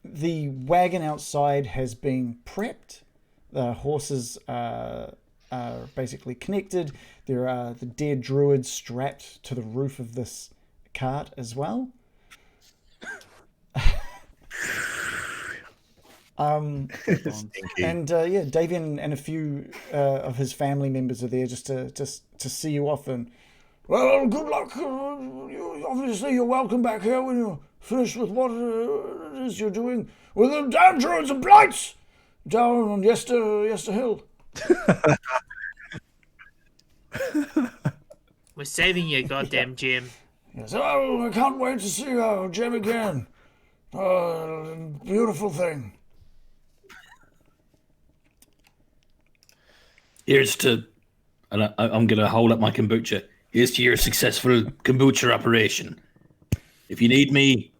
The wagon outside has been prepped. The horses are basically connected. There are the dead druids strapped to the roof of this cart as well. And Davian and a few of his family members are there just to see you off. And Well, good luck. Obviously, you're welcome back here when you're finished with what it is you're doing with the damn druids and blights down on Yester Hill. We're saving you, goddamn Jim. Yes, oh, I can't wait to see Jim again. Beautiful thing. Here's to, and I'm going to hold up my kombucha. Here's to your successful kombucha operation. If you need me,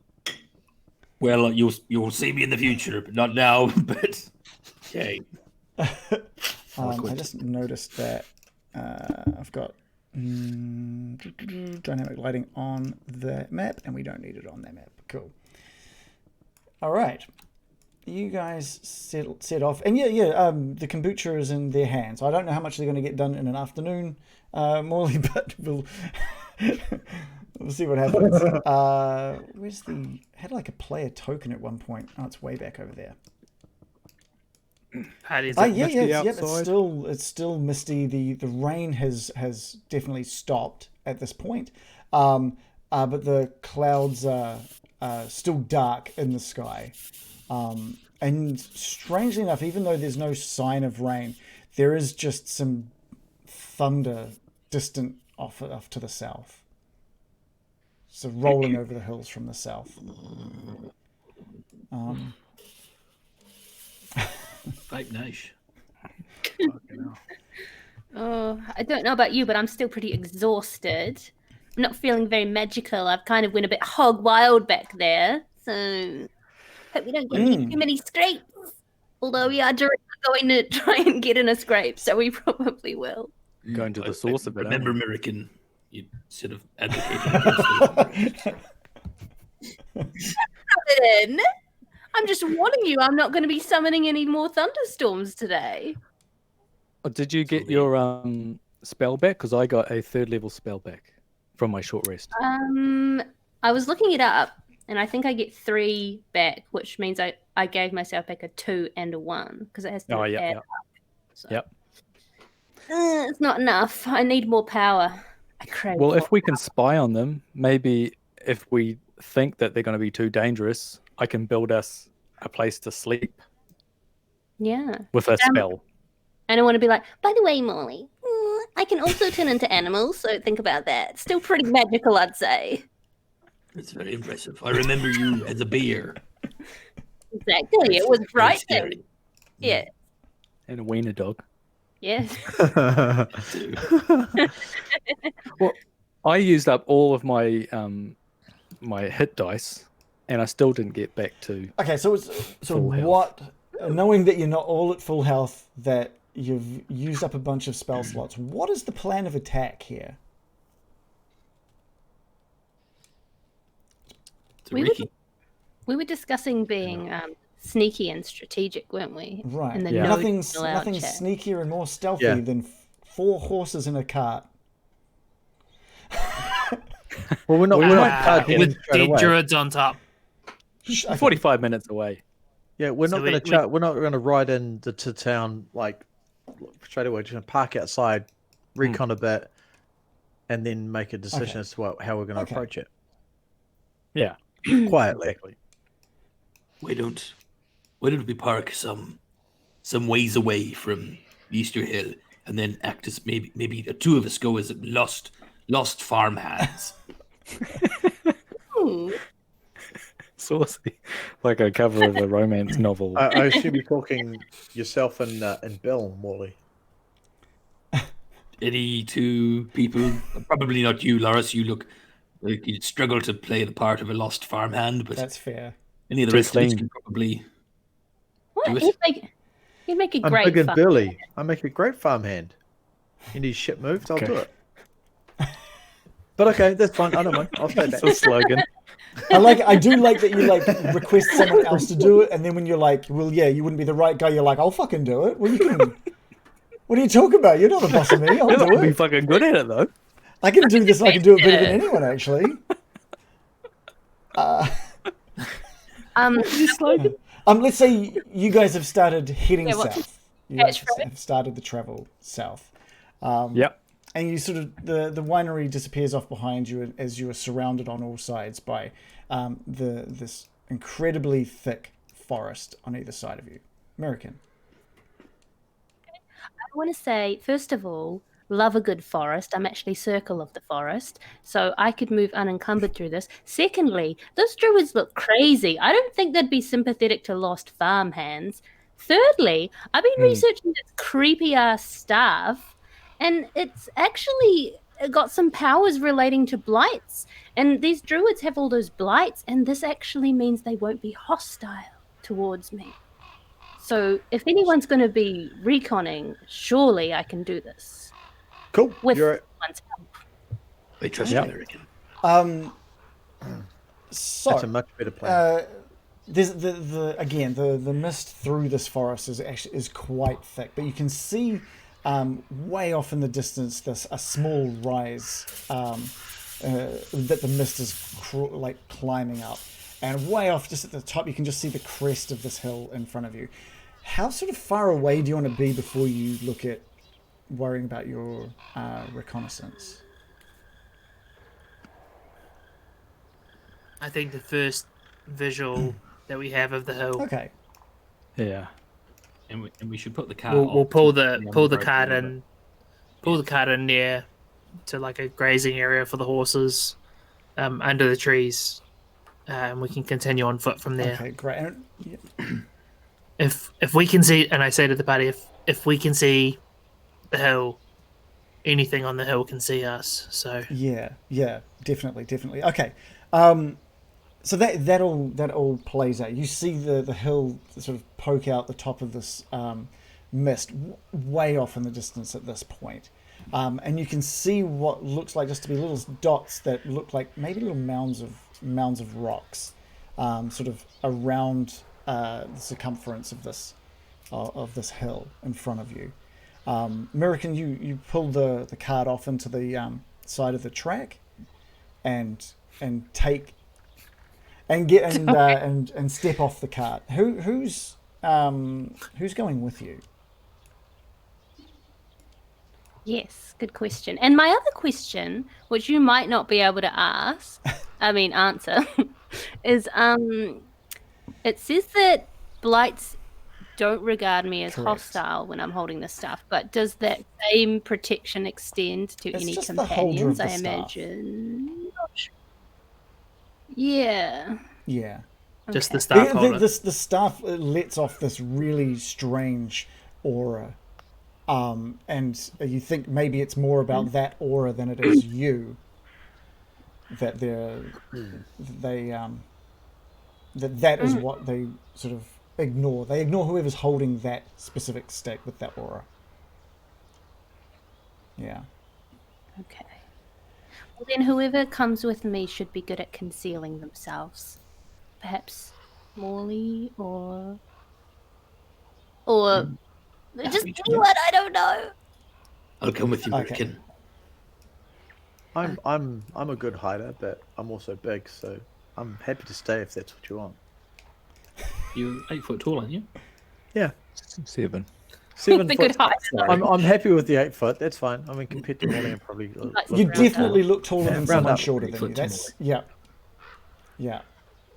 well, you'll see me in the future, but not now. But okay. I just noticed that I've got dynamic lighting on the map, and we don't need it on that map. Cool. All right. You guys set off. And the kombucha is in their hands. I don't know how much they're going to get done in an afternoon, Morley, but we'll see what happens. Where's had like a player token at one point. Oh, it's way back over there. It's still misty. The rain has definitely stopped at this point, but the clouds are still dark in the sky. And strangely enough, even though there's no sign of rain, there is just some thunder distant off to the south. So rolling over the hills from the south. Quite nice. Oh, I don't know about you, but I'm still pretty exhausted. I'm not feeling very magical. I've kind of went a bit hog wild back there, so hope we don't get too many scrapes. Although we are going to try and get in a scrape, so we probably will. Going to the source of it. Remember, Miraqen, you sort of advocating against it in. I'm just warning you, I'm not going to be summoning any more thunderstorms today. Oh, did you get your spell back? Because I got a 3rd level spell back from my short rest. I was looking it up, and I think I get 3 back, which means I gave myself back a 2 and a 1 because it has to add up. So. Yep. It's not enough. I need more power. I crave. Well, if we can spy on them, maybe if we think that they're going to be too dangerous, I can build us a place to sleep. Yeah. With a spell. And I want to be like, by the way, Morley, I can also turn into animals, so think about that. Still pretty magical, I'd say. It's very impressive. I remember you as a bear. Exactly. It was frightening. Yeah. And a wiener dog. Yes. Well, I used up all of my my hit dice, and I still didn't get back to. Okay, so what? Knowing that you're not all at full health, that you've used up a bunch of spell slots, what is the plan of attack here? We were discussing being sneaky and strategic, weren't we? Right. And nothing's sneakier and more stealthy than 4 horses in a cart. Well, we're not with dead druids on top. 45 minutes away. Yeah, we're not going to we're not going to ride into town like straight away. Just going to park outside, recon a bit, and then make a decision as to how we're going to approach it. Yeah, quietly. Why don't we park some ways away from Yester Hill, and then act as maybe the 2 of us go as lost farmhands. Saucy, like a cover of a romance novel. I assume you're talking yourself and Bill, Morley. Any 2 people? Probably not you, Loris. You look like you'd struggle to play the part of a lost farmhand, but that's fair. Any of the rest of us can probably do it. You'd make a great. I'm big and Billy. I make a great farmhand. You need shit moved, I'll do it. But okay, that's fine. I don't mind. I'll stay back. That's a slogan. I do like that you request someone else to do it, and then when you're like, well, yeah, you wouldn't be the right guy. You're like, I'll fucking do it. Well, you can. What are you talking about? You're not the boss of me. I'll do it. Be fucking good at it though. I can do this. And I can do it better than anyone, actually. Let's say you guys have started heading south. You guys have started the travel south. Yep. And you sort of the winery disappears off behind you as you are surrounded on all sides by this incredibly thick forest on either side of you. Miraqen. I want to say, first of all, love a good forest. I'm actually circle of the forest, so I could move unencumbered through this. Secondly, those druids look crazy. I don't think they'd be sympathetic to lost farmhands. Thirdly, I've been researching this creepy ass staff, and it's actually got some powers relating to blights. And these druids have all those blights, and this actually means they won't be hostile towards me. So if anyone's going to be reconning, surely I can do this. Cool. With one's help. I trust you, Miraqen. So that's a much better plan. There's the mist through this forest is quite thick, but you can see way off in the distance a small rise that the mist is climbing up, and way off just at the top you can just see the crest of this hill in front of you. How sort of far away do you want to be before you look at worrying about your reconnaissance? I think the first visual that we have of the hill. Okay. Yeah. And we should put the cart. We'll pull the cart in near to like a grazing area for the horses, under the trees, and we can continue on foot from there. Okay, great. If we can see, and I say to the party, if we can see the hill, anything on the hill can see us. So yeah, definitely. Okay, so that all plays out. You see the hill sort of poke out the top of this mist way off in the distance at this point. And you can see what looks like just to be little dots that look like maybe little mounds of rocks, sort of around the circumference of this hill in front of you. Miraqen, you pull the cart off into the side of the track, and take and get and step off the cart. Who's going with you? Yes, good question. And my other question, which you might not be able to answer, is it says that blights don't regard me as hostile when I'm holding the staff, but does that same protection extend to any companions? I imagine. Yeah. Yeah. Just the staff holder. The staff lets off this really strange aura. And you think maybe it's more about that aura than it is you. That that is what they sort of ignore. They ignore whoever's holding that specific stick with that aura. Yeah. Okay. Well, then whoever comes with me should be good at concealing themselves. Perhaps Morely or just anyone, I don't know. I'll come with you, Miraqen. I'm a good hider, but I'm also big, so I'm happy to stay if that's what you want. You're 8 foot tall, aren't you? Yeah. 7. 7 The foot. good height. I'm happy with the 8 foot. That's fine. I mean, compared to Morely, I'm probably. You definitely look taller than someone shorter than you. That's yeah. Yeah,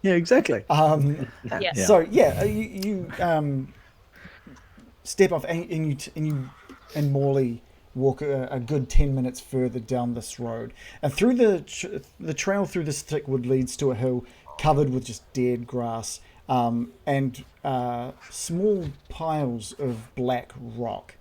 exactly. Yeah. So you step off and you and Morely walk a good 10 minutes further down this road, and through the trail through this thick wood leads to a hill covered with just dead grass, and small piles of black rock.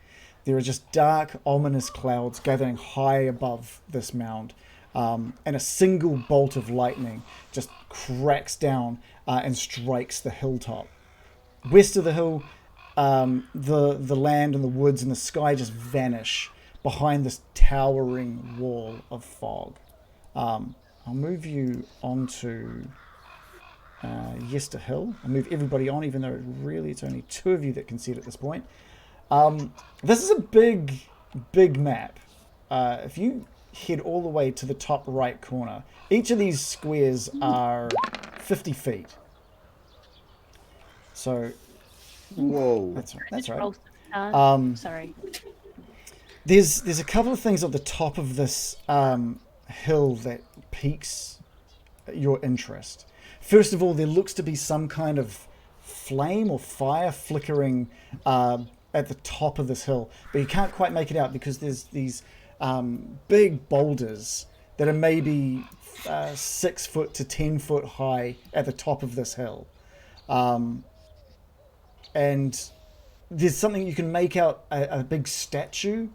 There are just dark, ominous clouds gathering high above this mound, and a single bolt of lightning just cracks down and strikes the hilltop. West of the hill, the land and the woods and the sky just vanish behind this towering wall of fog. I'll move you onto Yester Hill. I'll move everybody on, even though really it's only 2 of you that can see it at this point. This is a big map. If you head all the way to the top right corner, each of these squares are 50 feet. So, whoa, that's right. Sorry. There's a couple of things at the top of this hill that piques your interest. First of all, there looks to be some kind of flame or fire flickering at the top of this hill, but you can't quite make it out because there's these big boulders that are maybe 6 foot to 10 foot high at the top of this hill. And there's something you can make out, a big statue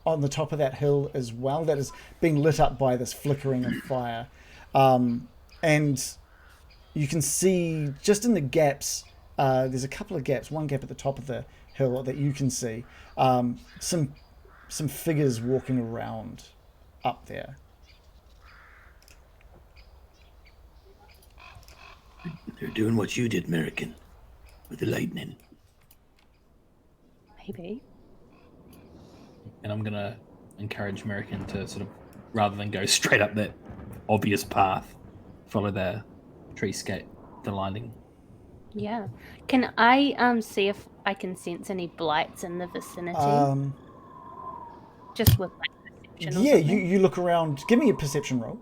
on the top of that hill as well that is being lit up by this flickering of fire. And you can see just in the gaps, there's a couple of gaps, one gap at the top of the hill that you can see, some figures walking around up there. They're doing what you did, Miraqen, with the lightning. Maybe. And I'm going to encourage Miraqen to sort of, rather than go straight up that obvious path, follow the treescape, the lining. Yeah. Can I see if I can sense any blights in the vicinity? Just with like perception or something? You look around. Give me a perception roll.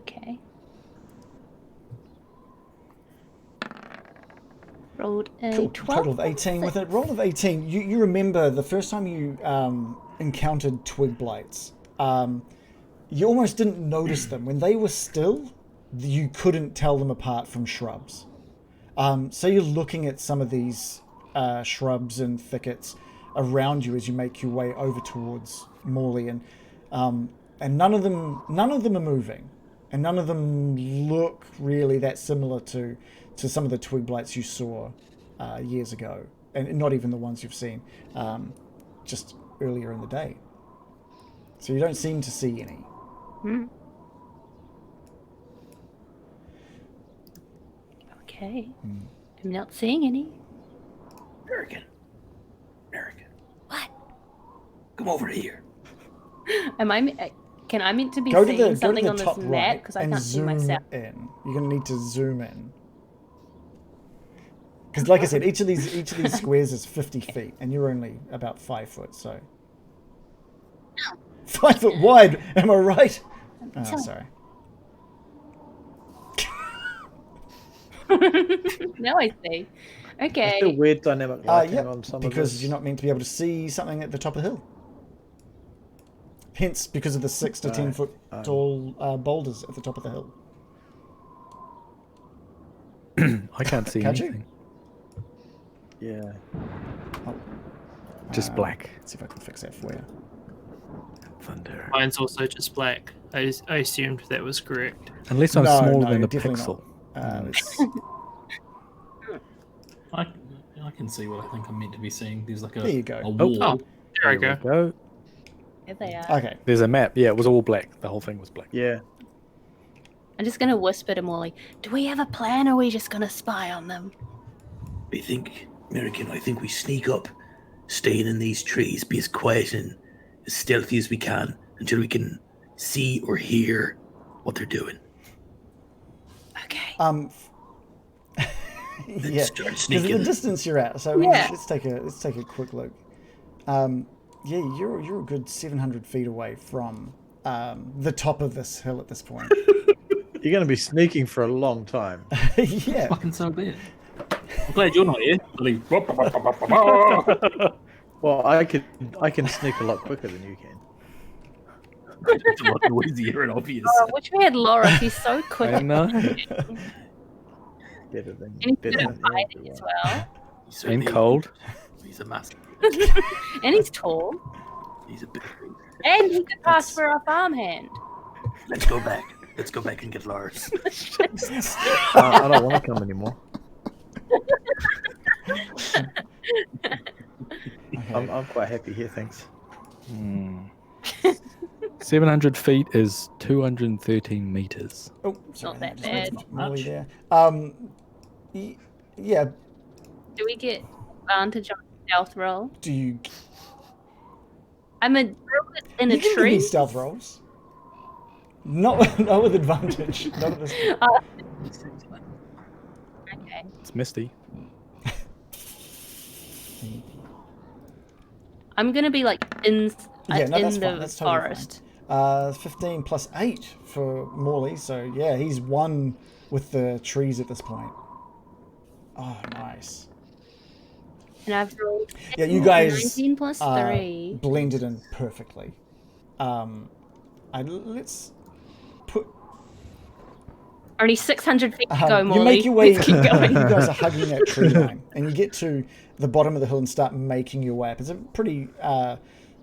Okay. Rolled a Cool. 12. Total of 18. With a roll of 18, you remember the first time you encountered twig blights. You almost didn't notice them. When they were still, you couldn't tell them apart from shrubs. So you're looking at some of these shrubs and thickets around you as you make your way over towards Morely, and none of them are moving, and none of them look really that similar to some of the twig blights you saw years ago. and not even the ones you've seen just earlier in the day. So you don't seem to see any. Okay. I'm not seeing any. Miraqen. What? Come over here. Can I meant to be Go to seeing the something on top this map right because I and can't see zoom myself? in. You're going to need to zoom in. Because, like I said, each of these squares is 50 feet, and you're only about 5 foot, so 5 foot wide. Am I right? Oh, sorry. Now I see. Okay. It's a weird dynamic lighting Yep, on some because of this. you're not meant to be able to see something at the top of the hill. Hence, because of the 6 to 10 foot tall boulders at the top of the hill. I can't see Can't you? anything. Yeah. Just black. Let's see if I can fix that for you. Thunder. Mine's also just black. I assumed that was correct. Unless I'm No, smaller than you're a definitely pixel. Not. I can see what I think I'm meant to be seeing. There's like There you go. a wall. Oh, there I go. Go. There they are. Okay. There's a map. Yeah, it was all black. The whole thing was black. Yeah. I'm just gonna whisper to Morley. Do we have a plan, or are we just gonna spy on them? I think, Miraqen, I think we sneak up, staying in these trees, be as quiet and as stealthy as we can until we can see or hear what they're doing. Okay. Yeah, start because sneaking. the distance you're at. So I mean, Yeah. let's take a quick look. Yeah, you're a good 700 feet away from the top of this hill at this point. You're going to be sneaking for a long time. Yeah. Fucking so bad. I'm glad you're not here. Well, I can sneak a lot quicker than you can. It's a lot noisier and obvious. I wish we had Loris. He's so quick. I know. Better than And he's better good at than fighting as well. And cold. He's a massive. And he's tall. He's a big thing. And he could pass for a farmhand. Let's go back. Let's go back and get Lars. I don't want to come anymore. I'm quite happy here, thanks. 700 feet is 213 meters. Oh, sorry. Not that just bad. went Morley there. Yeah. Do we get advantage on stealth roll? Do you? I'm in a You can give me tree. stealth rolls. Not with advantage. Not at this point. Okay. It's misty. I'm gonna be like in Yeah, no, in that's the fine. That's totally forest. fine. 15 plus 8 for Morley. So yeah, he's one with the trees at this point. Oh, nice. And I've rolled Yeah, you guys 19 plus 3. blended in perfectly. Let's put. Only 600 feet to go, You Morley. make your way. Let's keep going. You guys are hugging that tree line, and you get to the bottom of the hill and start making your way up. It's a pretty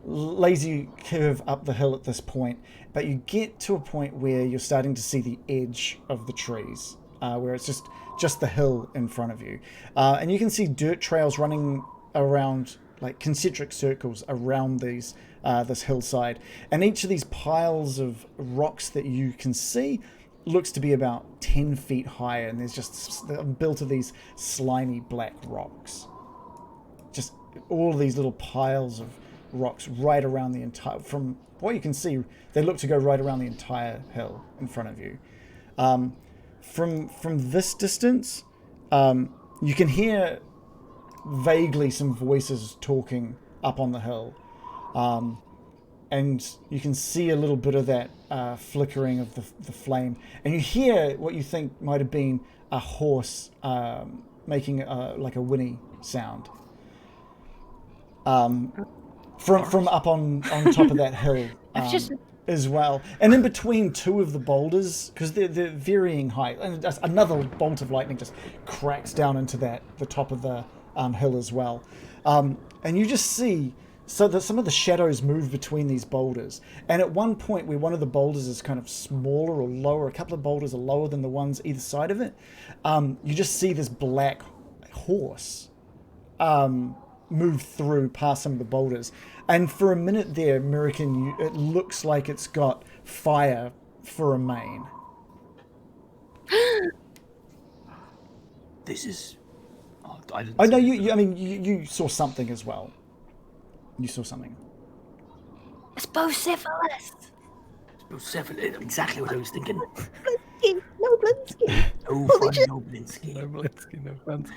lazy curve up the hill at this point, but you get to a point where you're starting to see the edge of the trees, where it's just the hill in front of you, and you can see dirt trails running around like concentric circles around these this hillside, and each of these piles of rocks that you can see looks to be about 10 feet higher, and there's just built of these slimy black rocks. Just all of these little piles of rocks right around the entire, from what you can see, they look to go right around the entire hill in front of you. From this distance, you can hear vaguely some voices talking up on the hill. And you can see a little bit of that flickering of the flame. And you hear what you think might have been a horse making like a whinny sound. From up on top of that hill as well. And in between two of the boulders, because they're varying height, and just another bolt of lightning just cracks down into the top of the hill as well. And you just see so that some of the shadows move between these boulders. And at one point where one of the boulders is kind of smaller or lower, a couple of boulders are lower than the ones either side of it, you just see this black horse move through past some of the boulders. And for a minute there, Miraqen, it looks like it's got fire for a mane. This is... I didn't... I know you saw something as well. You saw something. It's Bocephalus. Exactly what I was thinking. No Blinsky. No fun, no Blinsky. No Blinsky, no fancy.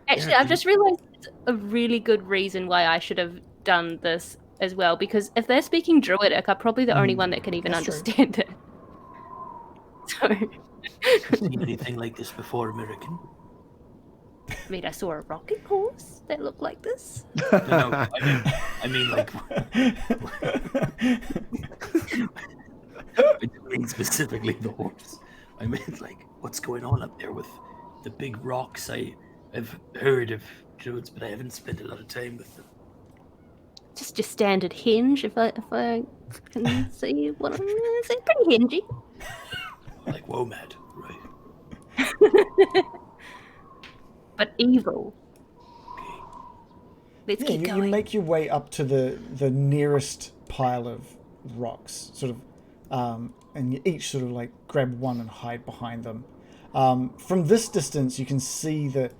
Actually, I've just realised it's a really good reason why I should have done this as well, because if they're speaking Druidic, I'm probably the only one that can even understand it. So... Seen anything like this before, Miraqen? I mean, I saw a rocket horse that looked like this. No, I mean like... I didn't mean specifically the horse. I meant like, what's going on up there with the big rocks? I've heard of druids, but I haven't spent a lot of time with them. Just your standard hinge, if I can see what I'm going to say. Pretty hingy. Like WOMAD, right? But evil. Okay. Let's keep you going. make your way up to the nearest pile of rocks, sort of, and you each sort of like grab one and hide behind them. From this distance, you can see that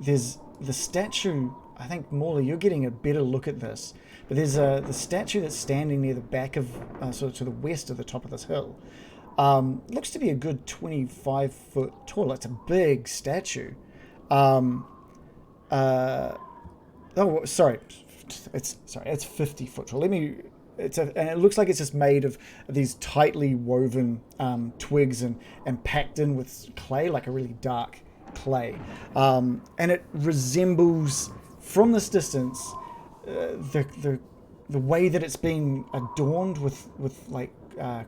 there's the statue. I think, Morley, you're getting a better look at this, but there's the statue that's standing near the back of, sort of to the west of the top of this hill. Looks to be a good 25 foot tall. It's a big statue. Sorry, it's 50 foot tall. And it looks like it's just made of these tightly woven twigs and packed in with clay, like a really dark clay. And it resembles, from this distance, the way that it's been adorned with like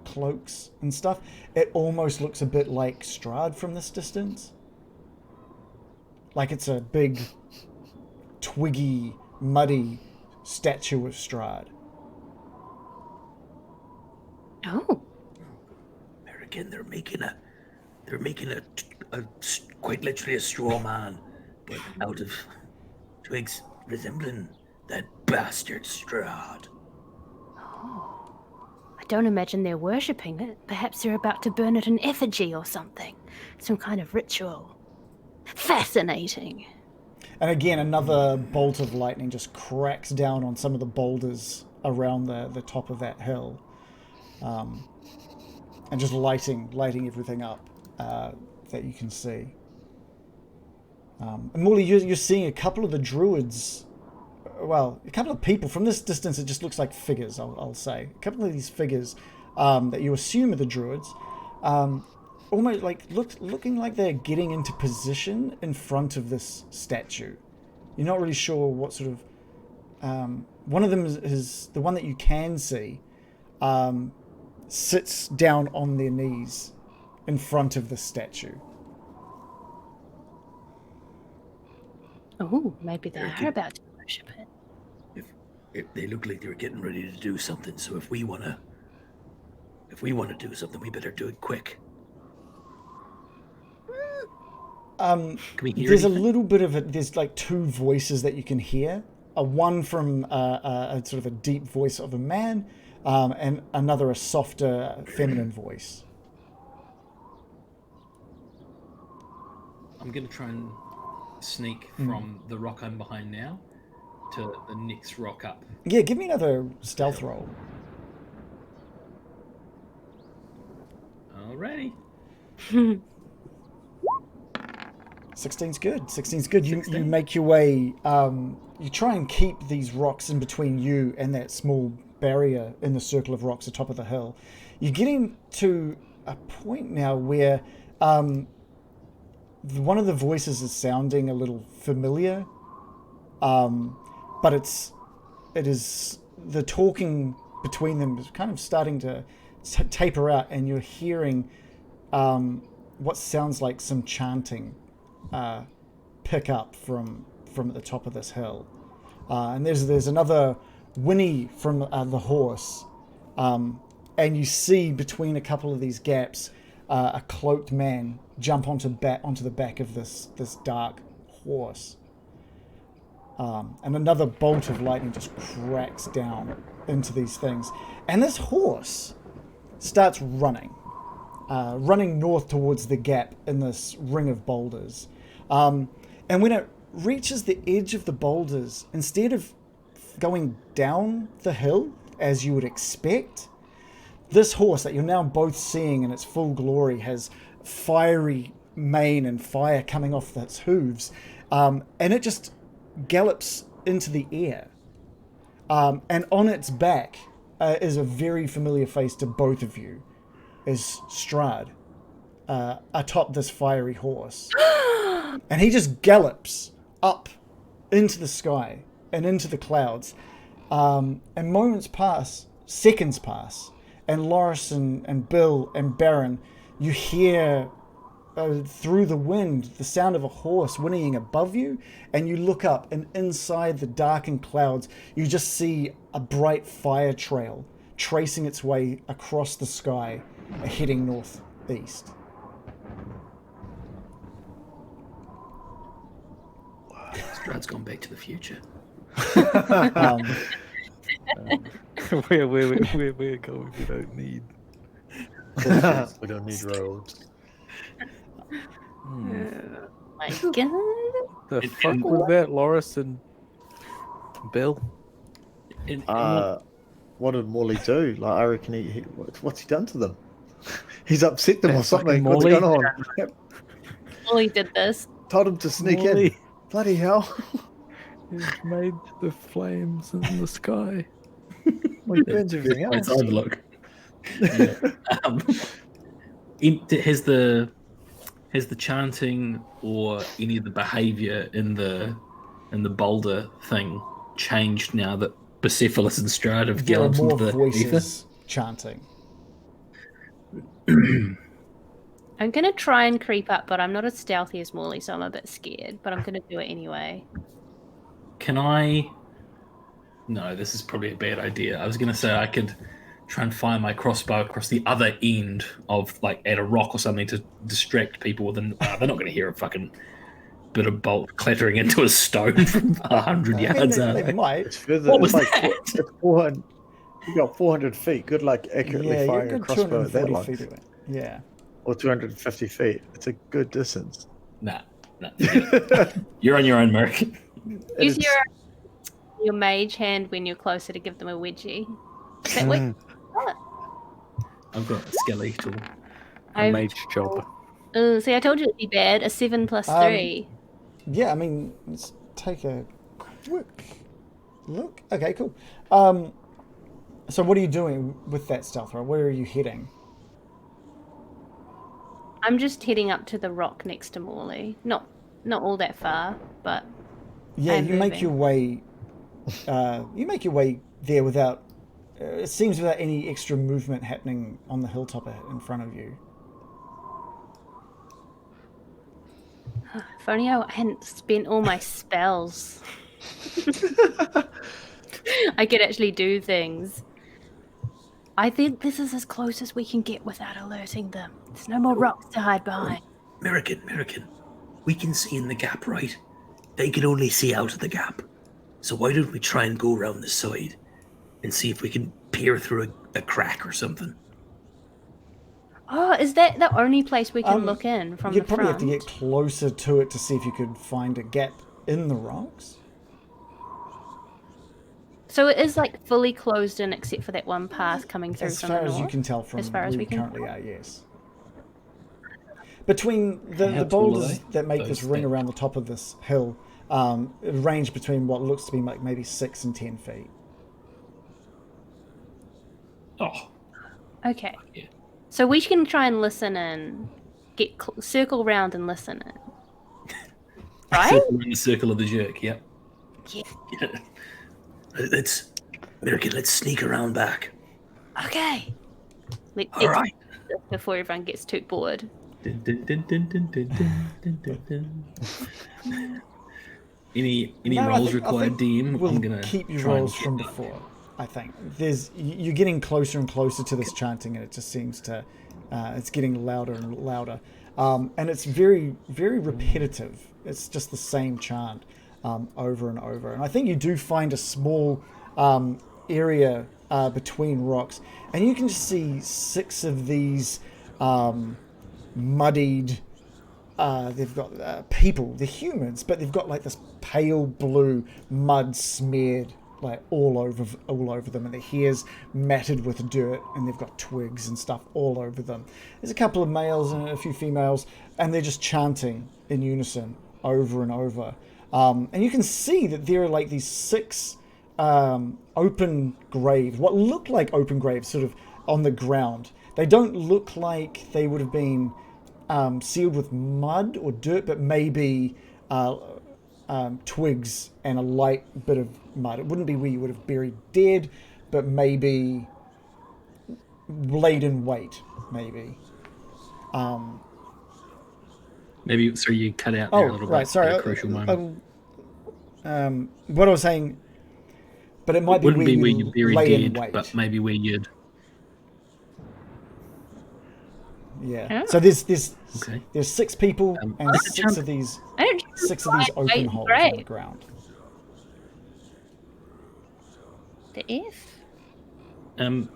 cloaks and stuff. It almost looks a bit like Strahd from this distance. Like it's a big, twiggy, muddy statue of Strahd. Oh. Miraqen, they're making a quite literally a straw man, but out of twigs resembling that bastard Strahd. Oh. I don't imagine they're worshipping it. Perhaps they're about to burn it in effigy or something. Some kind of ritual. Fascinating. And again, another bolt of lightning just cracks down on some of the boulders around the top of that hill. And just lighting everything up that you can see. And Morley, you're seeing a couple of the druids, well, a couple of people. From this distance, it just looks like figures, I'll say. A couple of these figures that you assume are the druids, almost like looking like they're getting into position in front of this statue. You're not really sure what sort of... one of them is the one that you can see, sits down on their knees in front of the statue. Oh, maybe they are about to worship it. If they look like they're getting ready to do something, so if we wanna do something, we better do it quick. There's anything? A little bit of it. There's like two voices that you can hear. One from a sort of a deep voice of a man, and another a softer feminine voice. I'm gonna try and sneak from the rock I'm behind now to the next rock up. Yeah, give me another stealth roll. Alrighty. 16's good. 16's good. You make your way. You try and keep these rocks in between you and that small barrier in the circle of rocks atop of the hill. You're getting to a point now where one of the voices is sounding a little familiar, but it is the talking between them is kind of starting to taper out, and you're hearing what sounds like some chanting pick up from the top of this hill, and there's another whinny from the horse, and you see between a couple of these gaps a cloaked man jump onto the back of this dark horse. And another bolt of lightning just cracks down into these things. And this horse starts running north towards the gap in this ring of boulders. And when it reaches the edge of the boulders, instead of going down the hill as you would expect, this horse that you're now both seeing in its full glory has fiery mane and fire coming off its hooves, and it just gallops into the air. And on its back is a very familiar face to both of you, is Strahd, atop this fiery horse. And he just gallops up into the sky and into the clouds. And moments pass, seconds pass, and Loris and Bill and Baron, you hear through the wind the sound of a horse whinnying above you, and you look up, and inside the darkened clouds you just see a bright fire trail tracing its way across the sky, heading northeast. Strahd's gone back to the future. We're going. We don't need. We don't need roads. My God. The fuck was that, Loris and Bill? What did Morley do? Like, I reckon what's he done to them? He's upset them or something. What's going on? Morley did this. Told him to sneak in. Bloody hell. He's made the flames in the sky. Well, he burns everything else. It's odd look. Yeah. Has the chanting or any of the behaviour in the boulder thing changed now that Bucephalus and Strahd have There are galloped more into the voices chanting. I'm going to try and creep up, but I'm not as stealthy as Morley, so I'm a bit scared. But I'm going to do it anyway. Can I... No, this is probably a bad idea. I was going to say I could try and fire my crossbow across the other end of, like, at a rock or something to distract people. They're not going to hear a fucking bit of bolt clattering into a stone from 100 yards out. They might. It's further. What was it's that? It's 400. You got 400 feet. Good luck accurately firing a crossbow at that 240 long. feet away. Yeah. Or 250 feet. It's a good distance. Nah. You're on your own, Miraqen. Use your mage hand when you're closer to give them a wedgie. Is that what? I've got a skeletal. A mage job. See, I told you it'd be bad. A 7 + 3. Yeah, I mean, let's take a quick look. Okay, cool. So what are you doing with that stealth roll? Where are you heading? I'm just heading up to the rock next to Morley. Not all that far, but Yeah, I'm you make moving. your way. You make your way there without. It seems without any extra movement happening on the hilltop in front of you. If only I hadn't spent all my spells. I could actually do things. I think this is as close as we can get without alerting them. There's no more rocks to hide behind. Miraqen, we can see in the gap, right? They can only see out of the gap. So why don't we try and go around the side and see if we can peer through a crack or something? Oh, is that the only place we can look in from the You'd probably front? have to get closer to it to see if you could find a gap in the rocks. So it is like fully closed in except for that one path coming through As from far the as north? you can tell from As far as where we you can currently are, yes. Between How the tall are boulders they? that make Those this ring things. around the top of this hill range between what looks to be like maybe 6 and 10 feet. Oh, Okay. yeah. So we can try and listen and get circle round and listen in. Right? Circle in the circle of the jerk, yep. Yeah. Let's sneak around back. Okay. All right. Before everyone gets too bored. Dun, dun, dun, dun, dun, dun, dun, dun, dun. Any No, I rolls think required, DM? We'll I'm gonna keep your try and rolls get from that. before. I think you're getting closer and closer to this chanting, and it just seems to it's getting louder and louder, and it's very very repetitive. It's just the same chant. over and over. And I think you do find a small area between rocks, and you can just see 6 of these muddied. They've got people, they're humans, but they've got like this pale blue mud smeared like all over them, and their hair's matted with dirt, and they've got twigs and stuff all over them. There's a couple of males and a few females, and they're just chanting in unison over and over. And you can see that there are like these 6 open graves, what look like open graves, sort of on the ground. They don't look like they would have been sealed with mud or dirt, but maybe twigs and a light bit of mud. It wouldn't be where you would have buried dead, but maybe laid in weight, maybe. Maybe, so you cut out there a little bit. Sorry, a crucial moment. What I was saying, but it might Wouldn't be where you you buried lay in dead, weight. but maybe where you'd... Yeah. So there's Okay. there's 6 people and 6 of these open holes on the ground. The F? Um,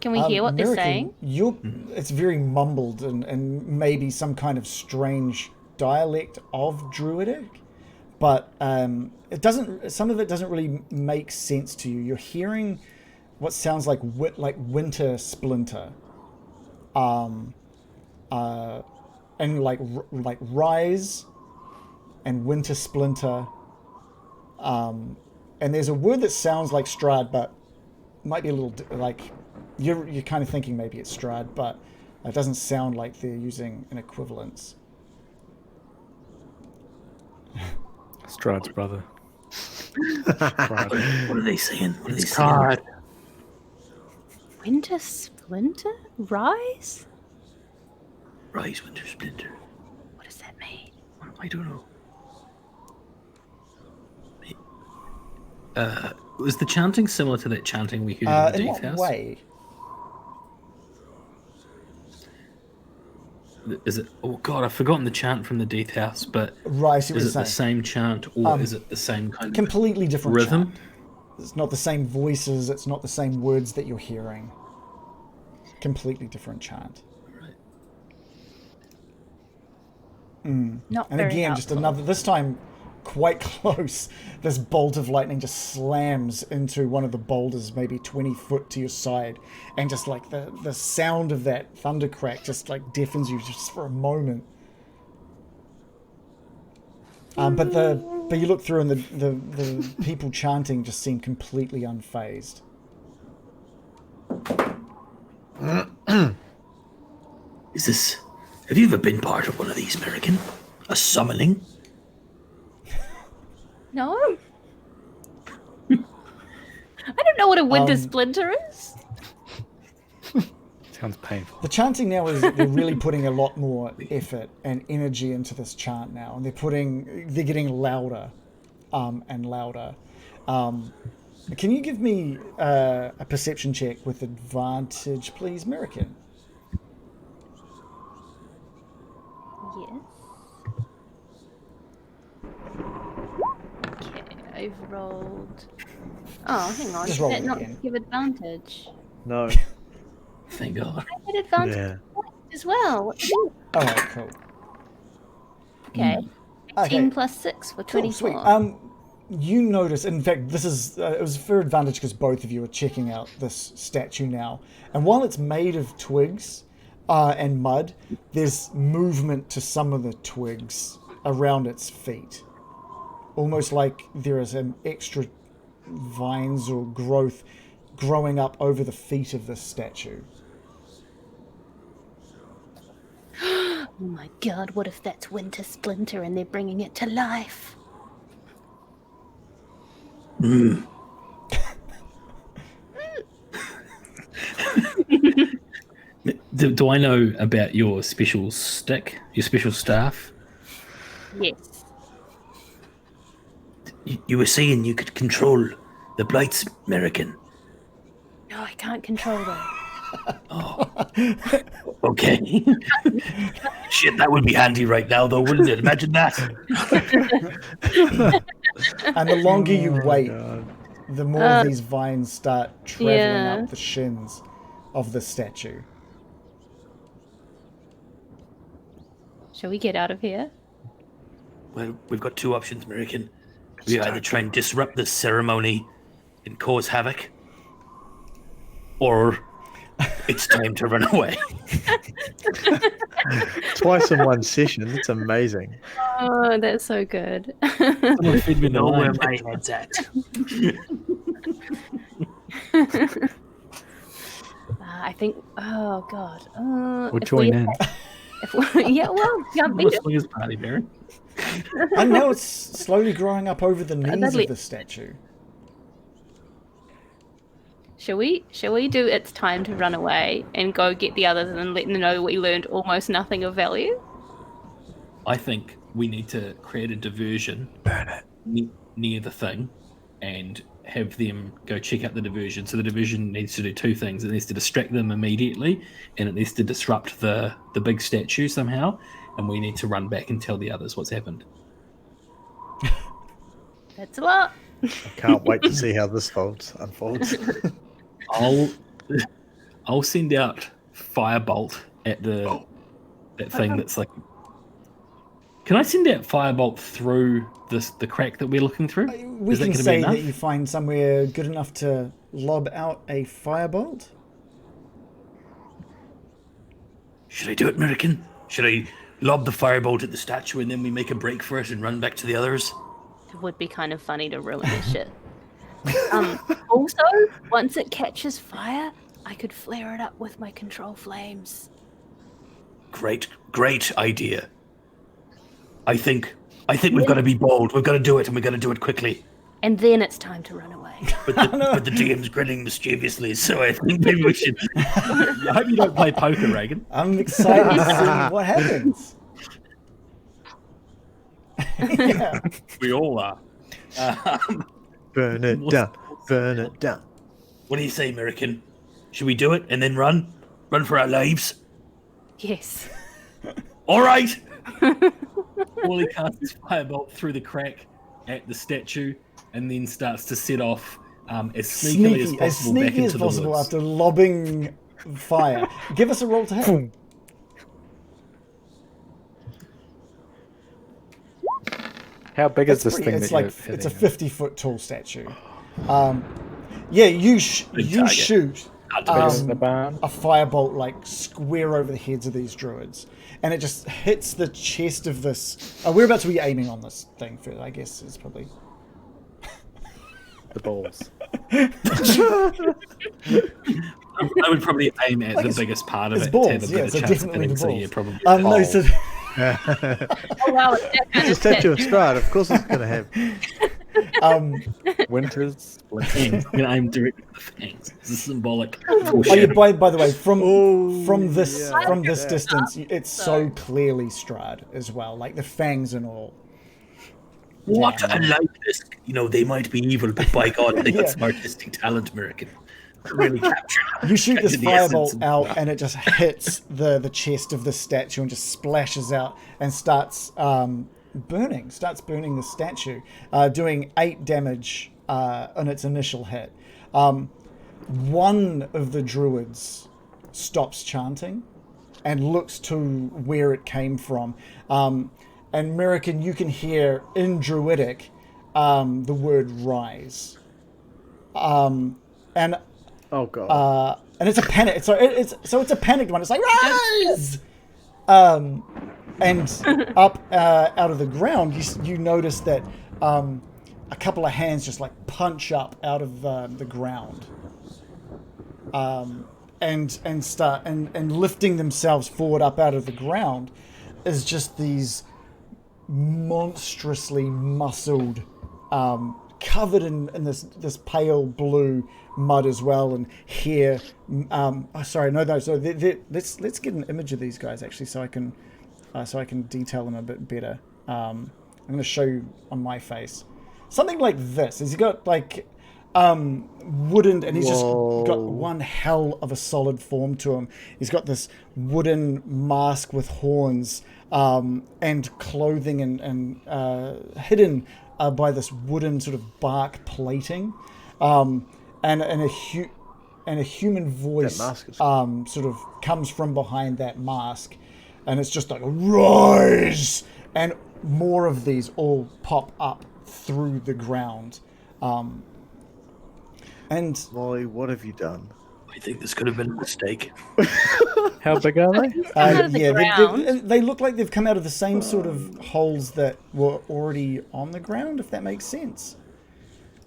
Can we hear what they're saying? It's very mumbled and maybe some kind of strange dialect of Druidic, but it doesn't. Some of it doesn't really make sense to you. You're hearing what sounds like winter splinter, and like rise and winter splinter, and there's a word that sounds like Strahd, but might be a little like you're kind of thinking maybe it's Strahd, but it doesn't sound like they're using an equivalence. Strahd's brother. What are they saying? What are they saying? God. Winter splinter? Rise? Rise, Winter Splinter. What does that mean? I don't know. was the chanting similar to that chanting we heard in the In Death what House? way? Is it? Oh God, I've forgotten the chant from the Death House. But Right, I see what is you're it the saying. same chant, or is it the same kind of Completely different rhythm? chant. It's not the same voices. It's not the same words that you're hearing. Completely different chant. Not And very again, just helpful. another, this time quite close, this bolt of lightning just slams into one of the boulders, maybe 20 foot to your side. And just like the sound of that thunder crack just like deafens you just for a moment. But you look through and the people chanting just seem completely unfazed. Is this... Have you ever been part of one of these, Miraqen? A summoning? No. I don't know what a winter splinter is. Sounds painful. The chanting now is they're really putting a lot more effort and energy into this chant now, and they're getting louder and louder. Can you give me a perception check with advantage, please, Miraqen? Yes. Okay, I've rolled. Oh, hang on. Just Did roll that it not again. give advantage? No. Thank God. I had advantage Yeah. as well. Ooh, All right, cool. okay. 18 Okay. plus 6 for Cool, 24. sweet. You notice, in fact, this is it was for advantage because both of you are checking out this statue now. And while it's made of twigs and mud, there's movement to some of the twigs around its feet. Almost like there is an extra vines or growth growing up over the feet of this statue. Oh my god, what if that's Winter Splinter and they're bringing it to life? Do I know about your special stick, your special staff? Yes. You were saying you could control the blights, Miraqen. No, I can't control them. Okay. Shit, that would be handy right now, though, wouldn't it? Imagine that. And the longer you wait, God. the more of these vines start traveling Yeah. up the shins of the statue. Shall we get out of here? Well, we've got two options, Miraqen. We either try and disrupt this ceremony and cause havoc, or it's time to run away. Twice in one session. It's amazing. Oh, that's so good. Someone feed me the Know where line. my head's at. I think. Oh God. We'll join in. Yeah, well, can't beat it. Swingers party, Baron. And now it's slowly growing up over the knees Dudley. of the statue. Shall we do It's Time to Run Away and go get the others and let them know we learned almost nothing of value? I think we need to create a diversion near the thing and have them go check out the diversion. So the diversion needs to do two things. It needs to distract them immediately, and it needs to disrupt the big statue somehow, and we need to run back and tell the others what's happened. That's a lot. I can't wait to see how this unfolds. I'll send out Firebolt at that thing that's like. Can I send out Firebolt through the crack that we're looking through? We Is that can gonna be say enough? that you find somewhere good enough to lob out a firebolt. Should I do it, Miraqen? Should I lob the firebolt at the statue and then we make a break for it and run back to the others? It would be kind of funny to ruin this shit. Also, once it catches fire, I could flare it up with my control flames. Great idea. I think we've got to be bold. We've got to do it, and we've got to do it quickly. And then it's time to run away. But the DM's grinning mischievously, so I think maybe we should. I hope you don't play poker, Reagan. I'm excited to see what happens. Yeah. We all are. Burn it down. Burn it down. What do you say, Miraqen? Should we do it and then run? Run for our lives? Yes. All right. Morely casts Firebolt through the crack at the statue and then starts to set off as sneakily as possible back into the woods. After lobbing fire. Give us a roll to hit. How big is this Pretty- thing? it's that like you're it's a hitting? 50-foot tall statue. Yeah, you target. shoot The barn. a firebolt like square over the heads of these druids, and it just hits the chest of this. We're about to be aiming on this thing first, I guess. It's probably The balls. I would probably aim at the biggest part of it's it balls. to have a Yeah, better so chance of definitely hitting. the So balls. yeah, probably. No, so Oh wow, it's that kind It's a of statue shit. of Strahd. Of course it's going to have. Winter's I'm going to aim directly at the fangs. It's a symbolic. Oh, yeah, by the way, from this yeah. distance, it's so clearly Strahd as well, like the fangs and all. What a like this. You know, they might be evil, but by God, they got Yeah. some artistic talent, Miraqen. Really captured. You shoot this captured the essence firebolt of- out, and it just hits the chest of the statue and just splashes out and starts burning the statue, doing 8 damage on its initial hit. One of the druids stops chanting and looks to where it came from. And Miraqen, you can hear in Druidic the word rise. And Oh god. and it's a panic. It's a panicked one. It's like rise. And up out of the ground, you notice that a couple of hands just like punch up out of the ground, and start and lifting themselves forward up out of the ground is just these monstrously muscled, covered in this pale blue mud as well, and hair. Let's get an image of these guys actually, so I can detail them a bit better. I'm going to show you on my face something like this. He's got like wooden, and he's just got one hell of a solid form to him. He's got this wooden mask with horns, and clothing and hidden by this wooden sort of bark plating, and a human voice sort of comes from behind that mask, and it's just like rise, and more of these all pop up through the ground. And Morely, what have you done? I think this could have been a mistake. How big are they? They look like they've come out of the same sort of holes that were already on the ground, if that makes sense.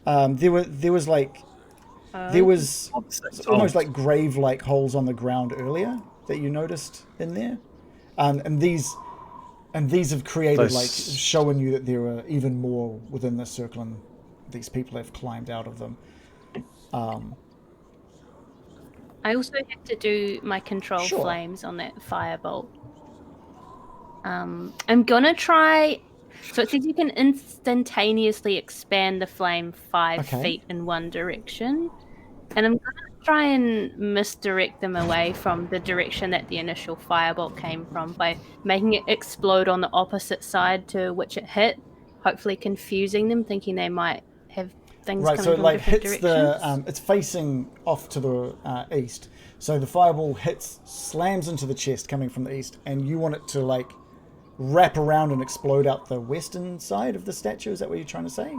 There was almost like grave-like holes on the ground earlier that you noticed in there, and these have created showing you that there are even more within the circle, and these people have climbed out of them. I also have to do my control flames on that firebolt. I'm gonna try. So it says you can instantaneously expand the flame 5 feet in one direction, and I'm gonna try and misdirect them away from the direction that the initial firebolt came from by making it explode on the opposite side to which it hit, hopefully confusing them, thinking they might have things coming from different directions. It's facing off to the east, so the fireball slams into the chest coming from the east, and you want it to like wrap around and explode out the western side of the statue. Is that what you're trying to say?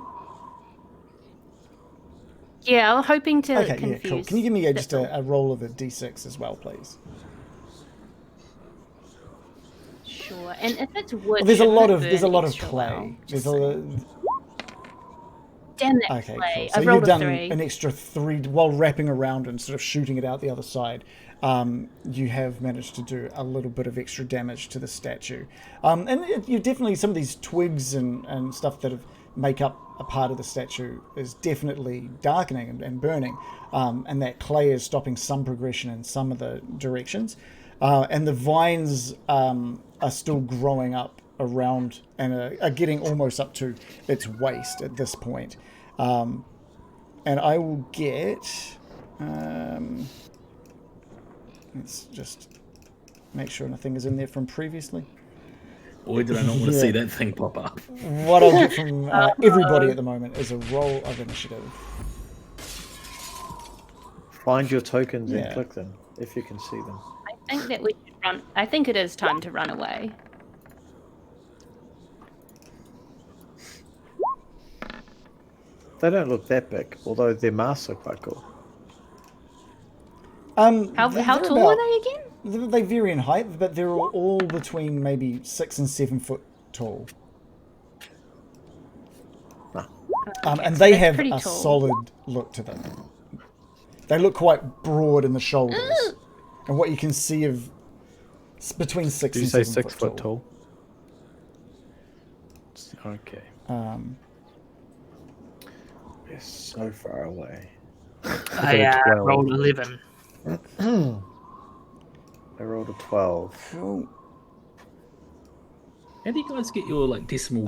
Yeah, I'm hoping to confuse. Yeah, cool. Can you give me just a roll of a d6 as well, please? Sure. And if it's wood, there's a lot of clay. Damn that okay, clay. Cool. So I've you've done 3. an extra 3 while wrapping around and sort of shooting it out the other side. You have managed to do a little bit of extra damage to the statue. And you definitely, some of these twigs and stuff that make up a part of the statue is definitely darkening and burning. And that clay is stopping some progression in some of the directions. And the vines are still growing up around and are getting almost up to its waist at this point. And I will get... let's just make sure nothing is in there from previously. Boy, did I not want to see that thing pop up. What I'll get from everybody at the moment is a roll of initiative. Find your tokens and click them if you can see them. I think that we should run. I think it is time to run away. They don't look that big, although their masks are quite cool. How tall are they again? They vary in height, but they're all between maybe 6 and 7 foot tall. And they have a solid look to them. They look quite broad in the shoulders. And what you can see of between 6 and 7 foot tall. Did you say 6 foot tall? Okay. We're so far away. I rolled 11. I rolled a 12. Cool. How do you guys get your decimal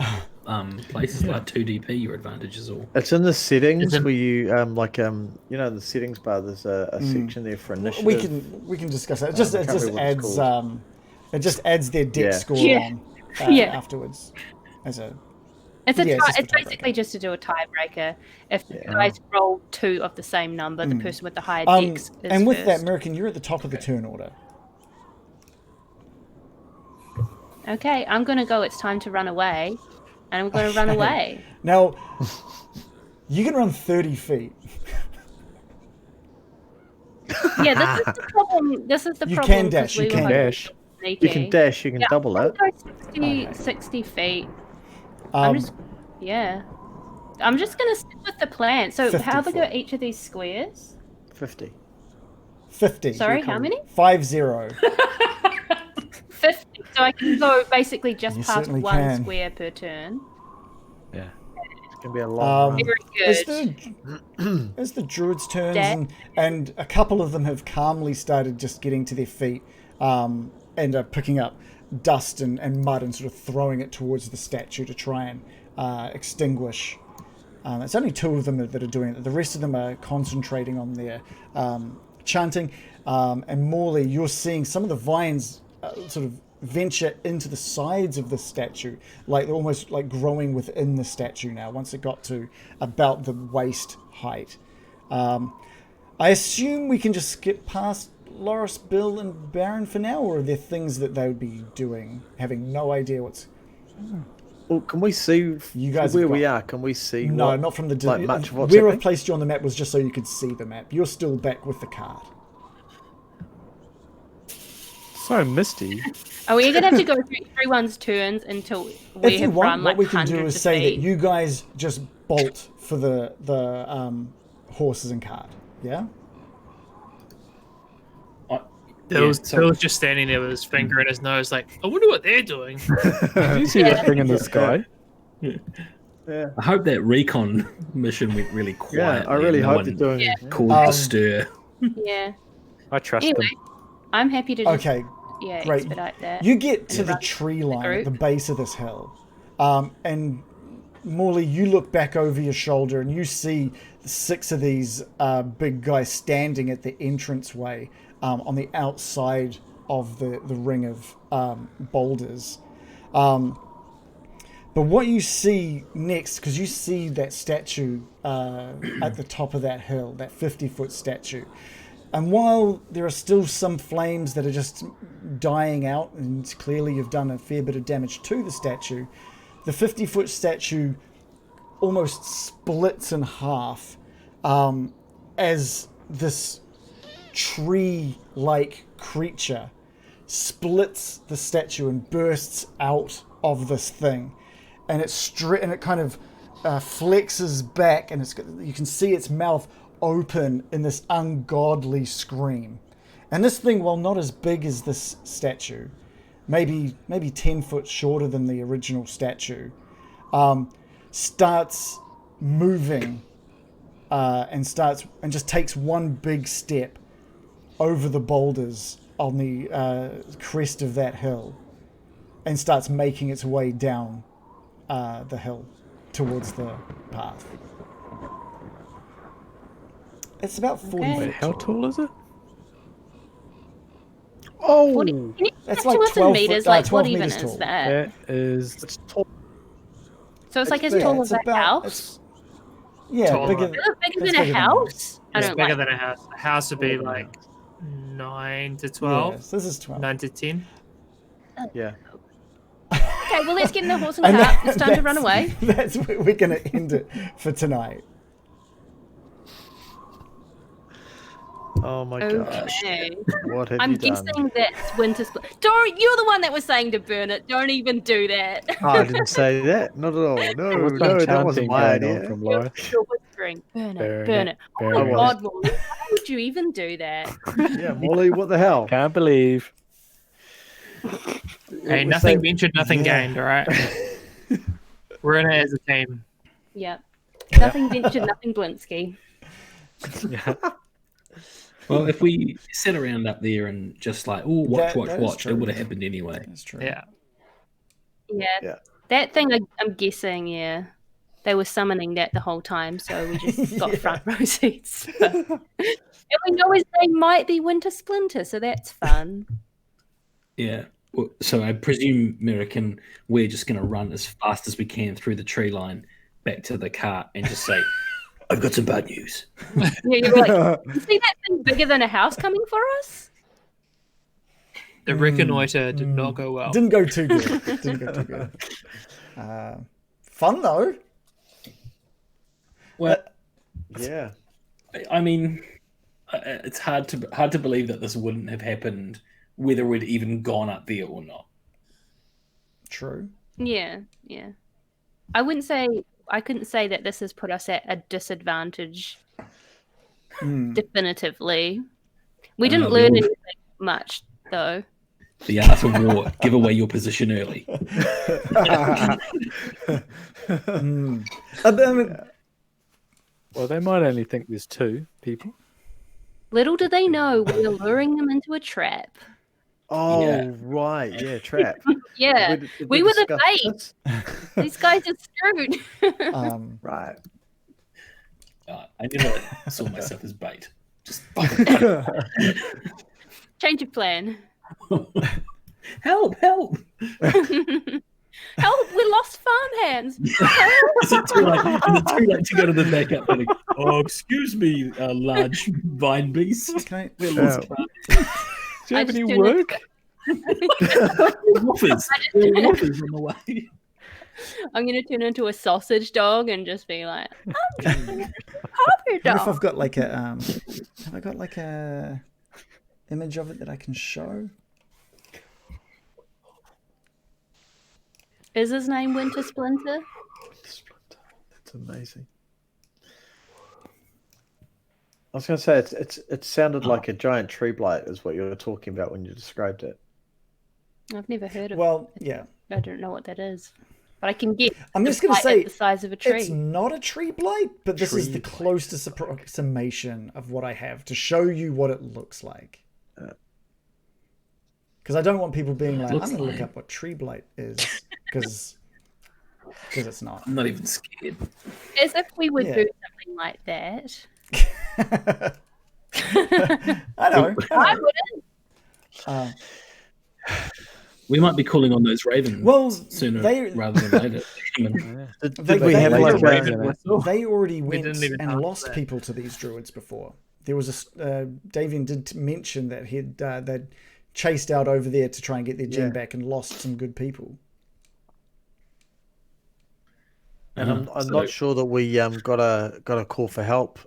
places like 2DP, your advantages all? It's in the settings where you the settings bar. There's a section there for initiative. We can discuss that. It just adds their deck score on afterwards as a. It's basically just to do a tiebreaker. If the guys roll 2 of the same number, the person with the higher dex is and with first. that, Miraqen, you're at the top of the turn order. Okay, I'm going to go. It's time to run away. And I'm going to run away. Now, you can run 30 feet. Yeah, this is the problem. You can dash. You can dash. You can dash. You can double that. 60 feet. I'm just going to stick with the plan. So how big are each of these squares? 50. Sorry, how many? 50. 50. So I can go basically just past one square per turn. Yeah. It's going to be a long Very good. As the druids' turns, and a couple of them have calmly started just getting to their feet and are picking up dust and mud and sort of throwing it towards the statue to try and extinguish. It's only 2 of them that are doing it. The rest of them are concentrating on their chanting. And Morely, you're seeing some of the vines sort of venture into the sides of the statue, like almost like growing within the statue now, once it got to about the waist height. I assume we can just skip past Loris, Bill, and Baron for now, or are there things that they would be doing, having no idea what's... Well, can we see You guys where have we got- are? Can we see No, what, not from the... like, much of what's Where I've happening? placed you on the map was just so you could see the map. You're still back with the cart. So misty. Are we gonna have to go through everyone's turns until we If you have want, run what like we can do hundreds is of say feet? that you guys just bolt for the horses and cart. Yeah? Bill's so- just standing there with his finger in his nose, like, I wonder what they're doing. Did you see that thing in the sky? Yeah. I hope that recon mission went really Yeah, quiet. I really hope they're doing it. caused Um, a stir. Yeah. I trust Anyway, them. I'm happy to just Okay, great. expedite that. You get to And the run tree the line at the group. base of this hill. And Morley, you look back over your shoulder and you see 6 of these big guys standing at the entranceway on the outside of the ring of boulders. But what you see next, because you see that statue at the top of that hill, that 50-foot statue. And while there are still some flames that are just dying out, and clearly you've done a fair bit of damage to the statue, the 50-foot statue almost splits in half as this tree-like creature splits the statue and bursts out of this thing. And it kind of flexes back, and you can see its mouth open in this ungodly scream. And this thing, while not as big as this statue, maybe 10 foot shorter than the original statue, starts moving and just takes one big step over the boulders on the crest of that hill and starts making its way down the hill towards the path. It's about 40 Okay. Wait, feet how tall is it? Oh, 40, can you That's to like us in 12 meters? foot- Like, 12 what even meters is tall. that? That is. it's tall. So it's like as yeah, tall it's as a about- house? Yeah, Taller. bigger, Is it bigger it's than a bigger than house? I It's don't bigger like than a house. A house would be Bigger than a like 9 to yeah, 12, so this is 12. 9 to 10. Yeah. Okay, well, let's get in the horse and And cart. that- It's time to run that's- away. That's where we're going to end it for tonight. Oh my gosh. Okay. What have I'm you done? guessing that's winter split. Don't, you're the one that was saying to burn it. Don't even do that. I didn't say that. Not at all. No, There was some no, that chanting wasn't my going on idea. from You're, Loris. you're whispering. Burn it, Burn burn it, it. Oh burn my it. god, Morley. Why would you even do that? Yeah, Morley, what the hell? Can't believe. Hey, we nothing say- ventured, nothing Yeah. gained, all right? We're in it as a team. Yep. Nothing ventured, nothing Blinsky. Yeah. Well, if we sat around up there and just like, oh, That watch, is watch, true. it would have happened anyway. That's true. Yeah. Yeah. Yeah. That thing, I'm guessing, yeah. They were summoning that the whole time, so we just got Yeah. front row seats. And we know his name might be Winter Splinter, so that's fun. Yeah. Well, so I presume, Miraqen, we're just going to run as fast as we can through the tree line back to the cart and just say, I've got some bad news. Yeah, you're like, you see that thing bigger than a house coming for us? The reconnoiter did not go well. Didn't go too good. Didn't go too good. Fun though. Well, Yeah. I mean, it's hard to believe that this wouldn't have happened whether we'd even gone up there or not. True. Yeah, yeah. I couldn't say that this has put us at a disadvantage definitively. We didn't the learn old- anything much though. The art of war, give away your position early. Well, they might only think there's 2 people. Little do they know we're luring them into a trap. Oh, Yeah. right. Yeah, trap. Yeah, Did we were the discuss bait. this? These guys are screwed. Right. I never saw myself as bait. Just Change of plan. Help! Help! Help! We lost farmhands. Is it too late to go to the backup? And, oh, excuse me, large vine beast. Can We're lost. Do you have I any just work? Woofers. There are woofers on the way. I'm gonna turn into a sausage dog and just be like, I'm just gonna help your I wonder if dog. I've got like a have I got like a image of it that I can show? Is his name Winter Splinter? That's amazing. I was going to say it sounded like a giant tree blight is what you were talking about when you described it. I've never heard of Well, it. yeah. I don't know what that is. But I can get I'm just the going to blight say at the size of a tree. it's not a tree blight, but this is the closest approximation of what I have to show you what it looks like. Because I don't want people being like, I'm going to look up what tree blight is, because it's not. I'm not even scared. As if we would do something like that. I know. I wouldn't. We might be calling on those ravens sooner rather than later. They already went didn't even and ask lost that. people to these druids before. There was a Davian did mention that they'd chased out over there to try and get their gem back and lost some good people. And I'm not sure that we got a call for help.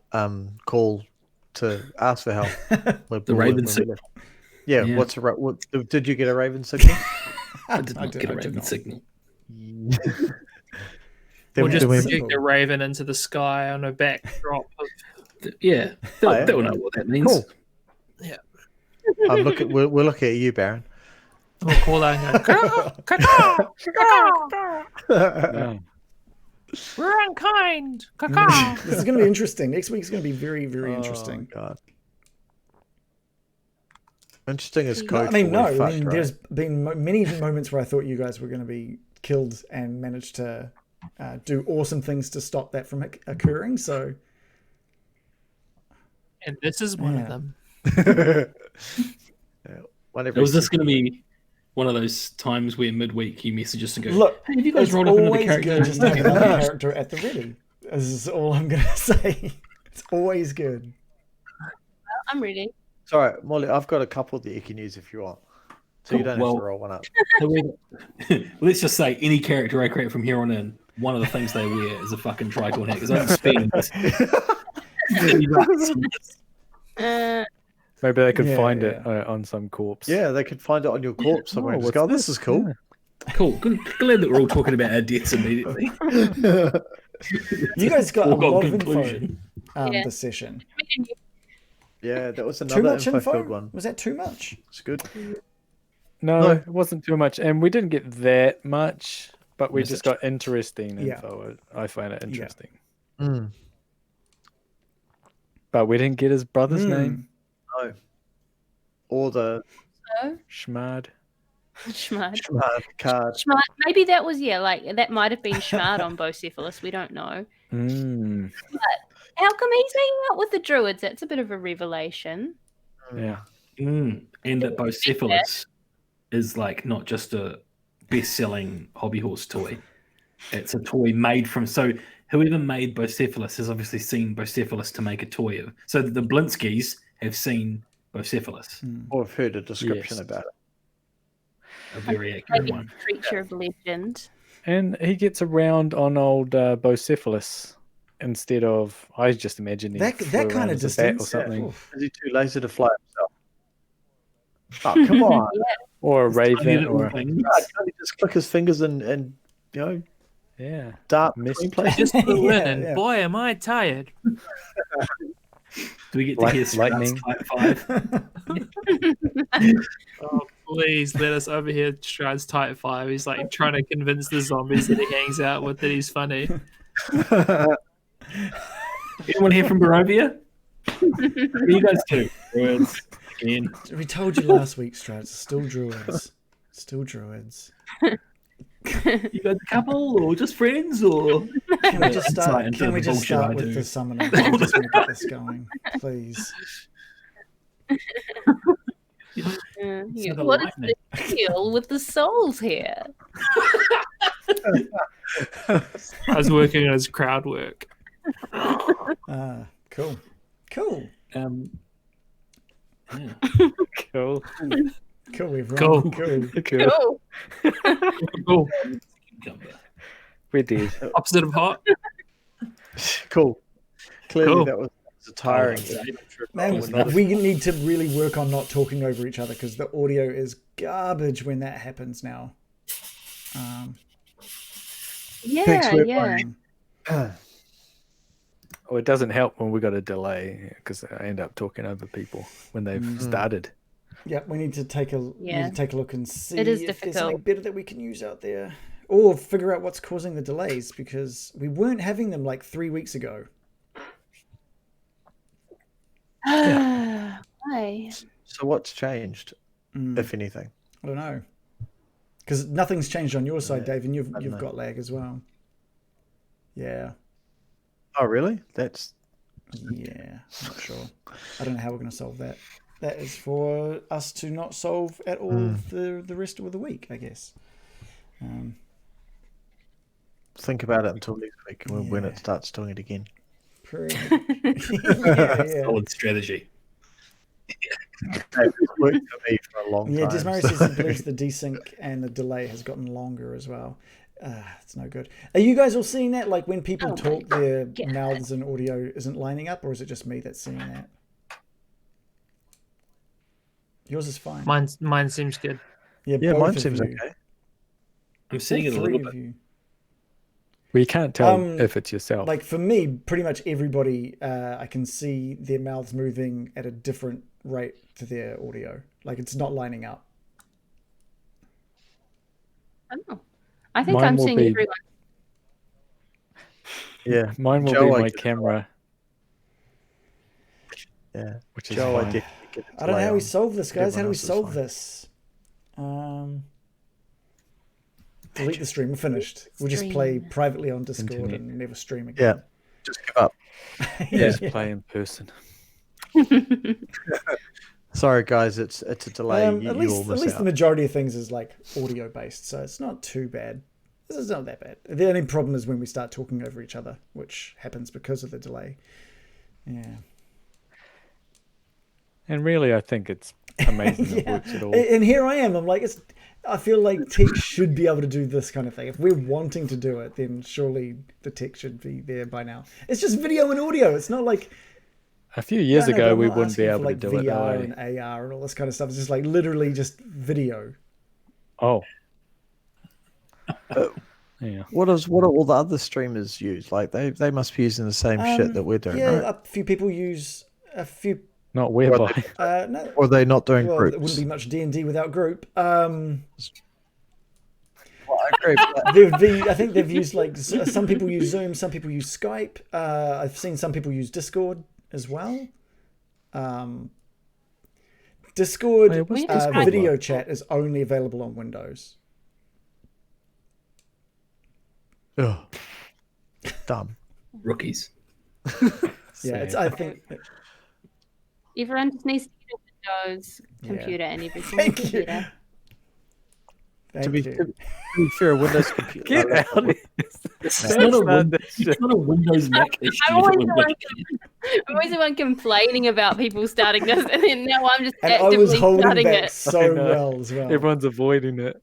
Call to ask for help. The raven signal. Yeah. What did you get a raven signal? I did not get a raven signal. We'll just project a raven into the sky on a backdrop. Yeah, they'll know what that means. Cool. Yeah. We're looking at you, Baron. We'll call out and go, Yeah. we're unkind. This is going to be interesting. Next week's going to be very, very interesting. God. Interesting as code. There's been many moments where I thought you guys were going to be killed and managed to do awesome things to stop that from occurring. So, And this is one of them. Was this going to be one of those times where midweek you message us and go, look, hey, have you guys rolled up another character? Good just to have another character at the ready. This is all I'm going to say. It's always good. I'm ready. Sorry, Molly, I've got a couple that you can use if you want. So you don't have to roll one up. Let's just say any character I create from here on in, one of the things they wear is a fucking tricorn hat because I spend Maybe they could find it on some corpse. Yeah, they could find it on your corpse somewhere. And just go, this is cool. Yeah. Cool. Glad that we're all talking about our deaths immediately. You guys got a lot of conclusion. info this session. Yeah, that was Too another much info? one. Was that too much? It's good. No, it wasn't too much. And we didn't get that much, but we just got interesting info. I find it interesting. Yeah. Mm. But we didn't get his brother's name. No. Or the... Schmad. Schmad. Card. Schmad. Maybe that was, that might have been Schmad on Bocephalus. We don't know. But how come he's hanging out with the druids? That's a bit of a revelation. Yeah. And that Bocephalus is not just a best-selling hobby horse toy. It's a toy made from... So whoever made Bocephalus has obviously seen Bocephalus to make a toy of. So the Blinskys have seen Bocephalus. Or have heard a description about it. A very accurate one. Creature of legend. And he gets around on old Bocephalus instead of... I just imagine that kind of distance or something. Yeah. Is he too lazy to fly himself? Oh, come on. Or a raven. Or can't he just click his fingers and dart between places? Just flew in and boy, am I tired. Do we get to hear lightning? Type 5? Oh, please let us overhear Strahd's Type 5. He's trying to convince the zombies that he hangs out with that he's funny. Anyone here from Barovia? What do you guys do? Druids. Again. We told you last week, Strahd. Still druids. Still druids. You guys a couple or just friends or? Can we just start with the summoner? Can we just get this going, please? What is the deal with the souls here? I was working as crowd work. Cool. Yeah. Cool. Cool, everyone. Cool. Cool. We did. Opposite of hot. Cool. Clearly, Cool. that was a tiring. Man, we need to really work on not talking over each other because the audio is garbage when that happens now. Yeah. Oh, it doesn't help when we got a delay because I end up talking over people when they've started. Yeah, we need to take a look and see It is if difficult. there's something better that we can use out there, or figure out what's causing the delays because we weren't having them like 3 weeks ago. Why? So what's changed, if anything? I don't know, because nothing's changed on your side, Dave, and you've got lag as well. Yeah. Oh, really? That's I'm not sure. I don't know how we're going to solve that. That is for us to not solve at all the rest of the week, I guess. think about it until next week when it starts doing it again. Solid strategy. It's worked for me for a long time. Yeah, Desmario says he believes the desync and the delay has gotten longer as well. It's no good. Are you guys all seeing that? Like when people talk, their mouths and audio isn't lining up, or is it just me that's seeing that? Yours is fine. Mine seems good. Yeah, mine seems okay. I'm seeing it a little bit. Well, you can't tell if it's yourself. Like for me, pretty much everybody, I can see their mouths moving at a different rate to their audio. Like it's not lining up. Oh. I think I'm seeing everyone. Yeah, mine will be my camera. Yeah, which is Joe, fine. I don't know how we solve this, guys. How do we solve this? Delete the stream. We're finished. We'll just play privately on Discord and never stream again. Yeah, just give up. Just play in person. Sorry, guys. It's a delay. At least the majority of things is like audio based, so it's not too bad. This is not that bad. The only problem is when we start talking over each other, which happens because of the delay. Yeah. And really, I think it's amazing it works at all. And here I am. I'm like, I feel like tech should be able to do this kind of thing. If we're wanting to do it, then surely the tech should be there by now. It's just video and audio. It's not like a few years ago we wouldn't be able to do it that VR way. and AR and all this kind of stuff. It's just like literally just video. Oh. Yeah. What do all the other streamers use? Like they must be using the same shit that we're doing, right? A few people use a few. Not whereby. No. Or are they not doing groups? It wouldn't be much D&D without group. Well, I agree. I think they've used like some people use Zoom, some people use Skype. I've seen some people use Discord as well. Discord video chat is only available on Windows. Oh, dumb rookies. Yeah, I think everyone just needs to get a Windows computer and everything. Thank you. To be fair, a Windows computer. Get out of here. It's not a Windows Mac issue. I'm always the one complaining about people starting this, and then now I'm just actively starting it. So well as well. Everyone's avoiding it.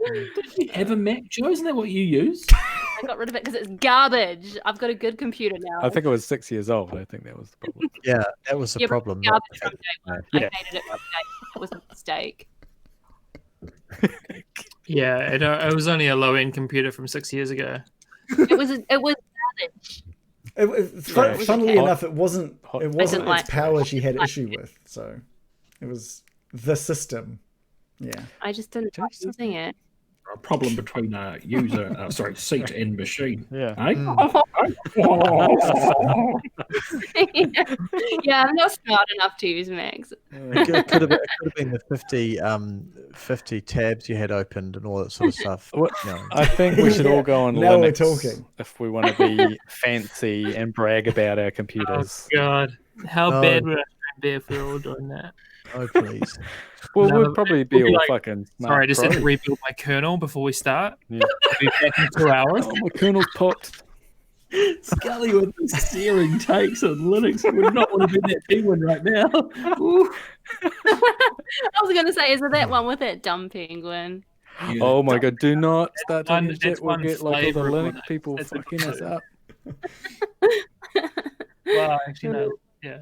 Did you have a Mac, Joe? Isn't that what you use? I got rid of it because it's garbage. I've got a good computer now. I think it was 6 years old. I think that was the problem. Yeah, that was the problem. Garbage from day one. I hated it from day one. It was a mistake. Yeah, it was only a low-end computer from 6 years ago. It was garbage. Funnily enough, it wasn't its power she had issue with. So it was the system. Yeah. I just didn't like using it. A problem between seat and machine. Yeah. Eh? Yeah, I'm not smart enough to use Macs. It could have been the 50 tabs you had opened and all that sort of stuff. I think we should all go on now Linux we're talking. if we want to be fancy and brag about our computers. Oh God, how bad would I be if we were all doing that? Oh, please. Well, No, we'll probably be we'll be all like, fucking smart. Sorry, I just had to pros. rebuild my kernel before we start. Yeah. I'll be back in 2 hours. Oh, my kernel's popped. Scully with the searing takes on Linux would not want to be that penguin right now. Ooh. I was going to say, isn't that one with that dumb penguin? Yeah. Oh my god, do not start one- talking shit. that's We'll one get like all the flavour of Linux Linux. people That's a fucking us good- up. Well, actually, no. Yeah.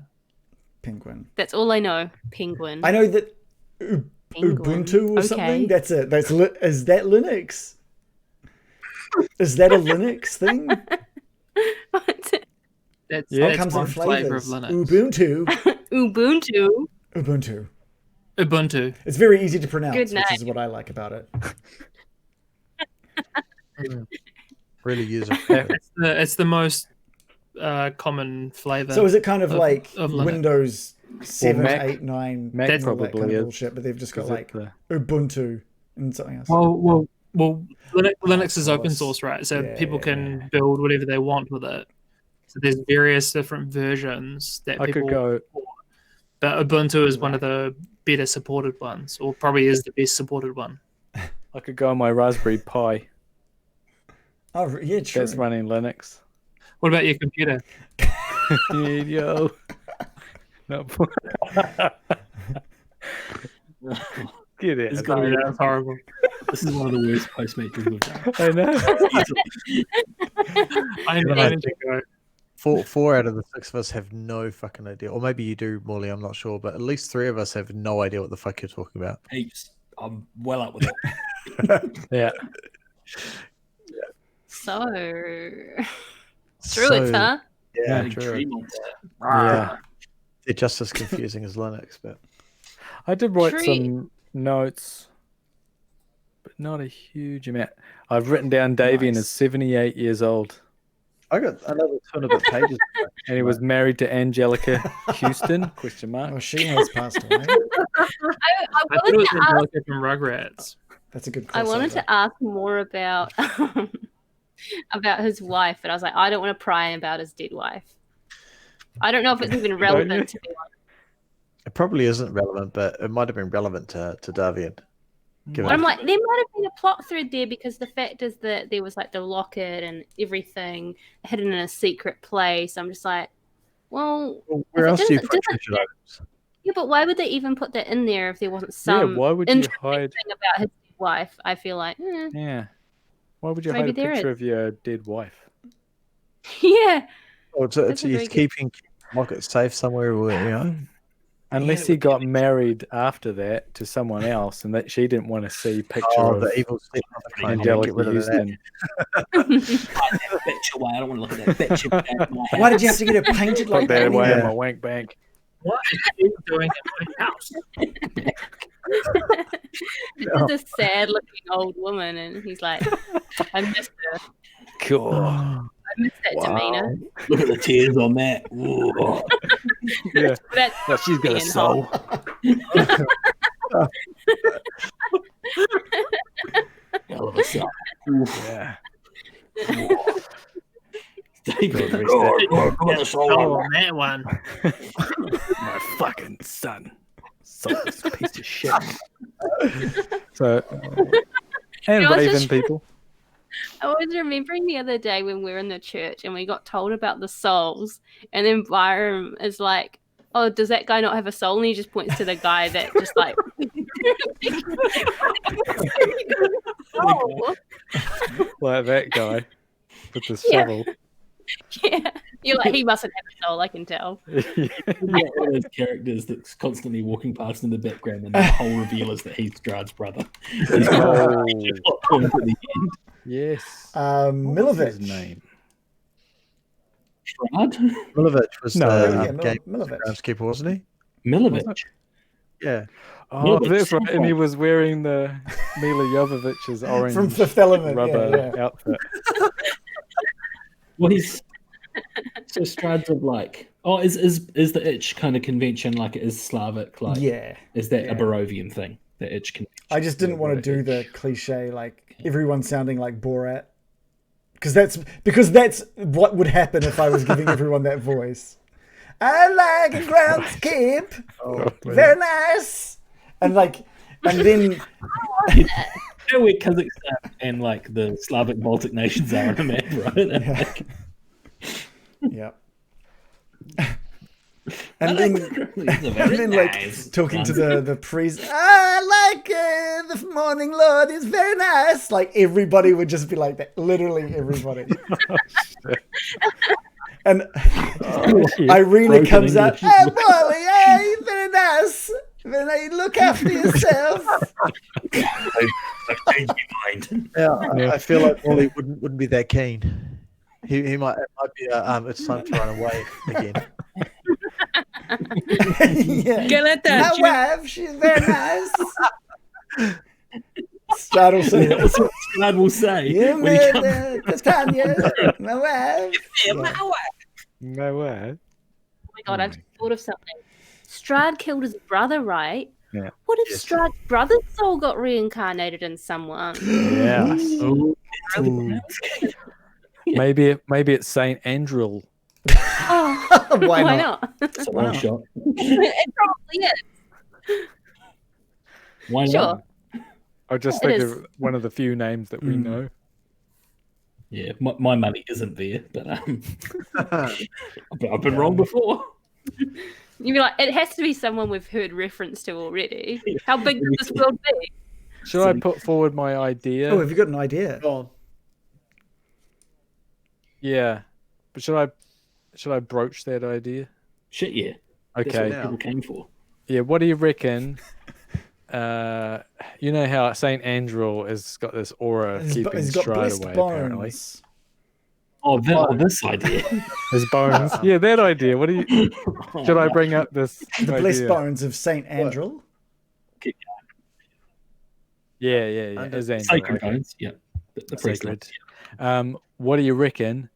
Penguin. That's all I know. Penguin. I know that Penguin. Ubuntu or Okay. something. Is that Linux? Is that a Linux thing? That's, Yeah. It that's comes in one flavour of flavors. Linux. Ubuntu. Ubuntu. Ubuntu. It's very easy to pronounce, Good which is night. what I like about it. Really user-friendly. It's the most common flavour. So is it kind of of- like of Linux. Windows 7, Mac- 8, 9, Mac and all that probably kind of is, bullshit, but they've just got 'cause like it, Ubuntu and something else. Well, Linux is open course. source, right? So Yeah, people can build whatever they want with it. So there's various different versions that I people could go. support. But Ubuntu is one of the better supported ones, or probably is the best supported one. I could go on my Raspberry Pi. Oh, yeah, true. That's running Linux. What about your computer? Yo. No. Get It's it. got to be- That's horrible. This is one of the worst post matches we've done. I know. I'm Yeah, going to go. Four out of the 6 of us have no fucking idea. Or maybe you do, Morley, I'm not sure. But at least 3 of us have no idea what the fuck you're talking about. Heaps. I'm well up with it. Yeah. So, Druids, huh? Yeah, Yeah, true. Dream on that. Yeah. they're just as confusing as Linux. But I did write Tree. some notes, but not a huge amount. I've written down Davian is 78 years old, I got another 2 and a bit pages. and he was married to Angelica Houston? Question mark. Oh, she has passed away. I I thought it wanted was to ask. Angelica from Rugrats. That's a good I wanted crossover. to ask more about about his wife, but I was like, I don't want to pry about his dead wife. I don't know if it's even relevant to be honest. It probably isn't relevant, but it might have been relevant to Davian. Given But I'm like, there might have been a plot thread there because the fact is that there was like the locket and everything hidden in a secret place. I'm just like, well, Well, where if else it do you doesn't- put doesn't- treasure items? yeah, but why would they even put that in there if there wasn't Yeah, some why would you interesting hide? thing about his dead wife? I feel like, Yeah. Why would you Maybe hide a there picture is. of your dead wife? yeah. Oh, it's That's a very he's good- keeping locket safe somewhere where, you know. Unless he got married after that to someone else, and that she didn't want to see a picture Oh, of the evil stepmother kind. Angelica Get rid of that. Houston. Hide that bitch away. I don't want to look at that bitch in my house. Why did you have to get it painted Put like that that? away in Yeah. my wank bank. What is she doing in my house? It's just a sad looking old woman, and he's like, I miss her. Cool. I miss that demeanor. Look at the tears on that. Ooh. Yeah. But that's Well, she's got a being soul. Hell of a son. Yeah. David, Good oh, come on, the soul. Oh, on that one. My fucking son. Soulless piece of shit. So, and You know, it's Raven just- people. I was remembering the other day when we were in the church and we got told about the souls, and then Byram is like, "Oh, does that guy not have a soul?" And he just points to the guy that just like, soul. Like that guy with the Yeah. shovel. Yeah, you're like, he mustn't have a soul. I can tell. He's like one of those characters that's constantly walking past in the background, and the whole reveal is that he's Strahd's brother. He's got Oh, a plot point at the end. yes. What was his Milovich. name? Strahd? Milovich was No, the yeah, game Milovich. groundskeeper, wasn't he? Milovich. Yeah. Oh, Milovich, that's right. And he someone. was wearing the Mila Jovovich's orange From Fifth Element. rubber Yeah. outfit. Well, he's so Strahd's of like, oh, is the itch kind of convention like it is Slavic? Like, Yeah. is that Yeah. a Barovian thing? The itch convention. I just didn't want to do the cliche, like everyone sounding like Borat, because that's what would happen if I was giving everyone that voice. I like a groundscape. Very nice. And then where Kazakhstan and like the Slavic Baltic nations are on a map, right? And yeah. And then talking to the priest, I like the morning, Lord. It's very nice. Like everybody would just be like that. Literally everybody. And Irina comes out. Hey, Morely, hey, very nice. Very nice. Look after yourself. I've changed my mind. I feel like Morely wouldn't be that keen. He might. It might be. It's time to run away again. Yeah. My wife, she's very nice. Strahd will say. That's what Strahd will say. Yeah, man, Tanya, my wife. My wife. No way. Oh my god, I've just thought of something. Strahd killed his brother, right? Yeah. What if Strahd's brother's soul got reincarnated in someone? Yeah. Ooh. Maybe it's Saint Andrel. Oh, Why not? It's a one shot. It probably is. Why Sure. not? I just It think is. of one of the few names that we know. Yeah, my money isn't there, but I've been wrong before. You'd be like, it has to be someone we've heard reference to already. How big does this world be? Should I put forward my idea? Oh, have you got an idea? Go on. Yeah, but should I broach that idea? Shit, yeah. That's Okay. what people came for. Yeah. What do you reckon? You know how Saint Andrel has got this aura keeping He's got Strahd blessed away. bones. Apparently, Oh, this idea. his bones. Yeah, that idea. What do you? Should I bring up this? The blessed idea? bones of Saint Andrel. Yeah. As Andrel. Sacred Okay. bones, yeah. The priest Sacred. ones, What do you reckon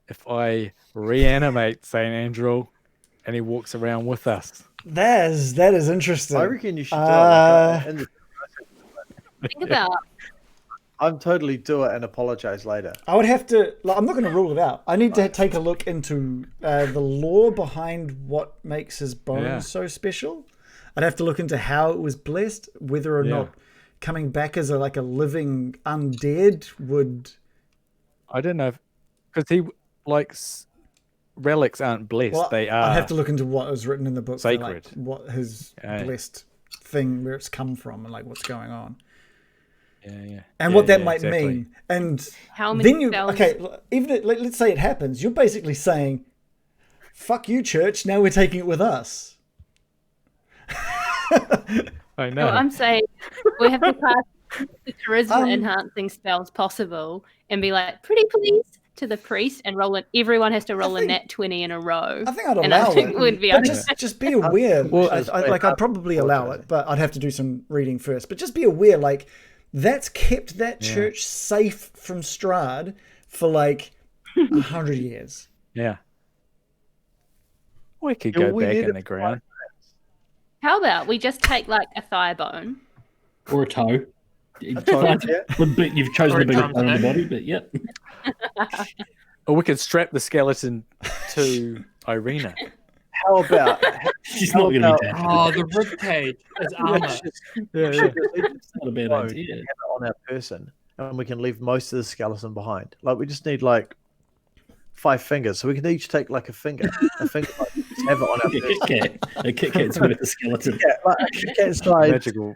if I reanimate Saint Andrel and he walks around with us? That is interesting. I reckon you should do it. In the Think about I'm totally do it and apologize later. I would have to. I'm not going to rule it out. I need to take a look into the lore behind what makes his bones so special. I'd have to look into how it was blessed, whether or not coming back as a living undead would. I don't know, because he relics aren't blessed; Well, they are. I'd have to look into what was written in the book. for, Sacred. what his blessed thing, where it's come from, and what's going on. Yeah. And what that might mean. And how many then spells. even let's say it happens, you're basically saying, fuck you, church, now we're taking it with us. I know. No, I'm saying we have to pass the charisma enhancing spells possible and be like, pretty please to the priest and roll it. Everyone has to roll a nat 20 in a row. I think I'd and allow I think it. we'd be But okay. just be aware. Well, I'd probably allow it, but I'd have to do some reading first. But just be aware, that's kept that church safe from Strahd for 100 years. Yeah. We could go back in the ground. How about we just take a thigh bone? or a toe. A toe, yeah. You've chosen Or a a bigger drumstick. part of the body, but yep. Or we could strap the skeleton to Irina. How about She's How not going to be about- dead. Oh, the rib cage as armor. It's not a bad have idea. it on our person, and we can leave most of the skeleton behind. We just need 5 fingers, so we can each take a finger, just have it on our A person. Kit Kat. A Kit Kat's with a skeleton. Yeah, a Kit Kat size. Magical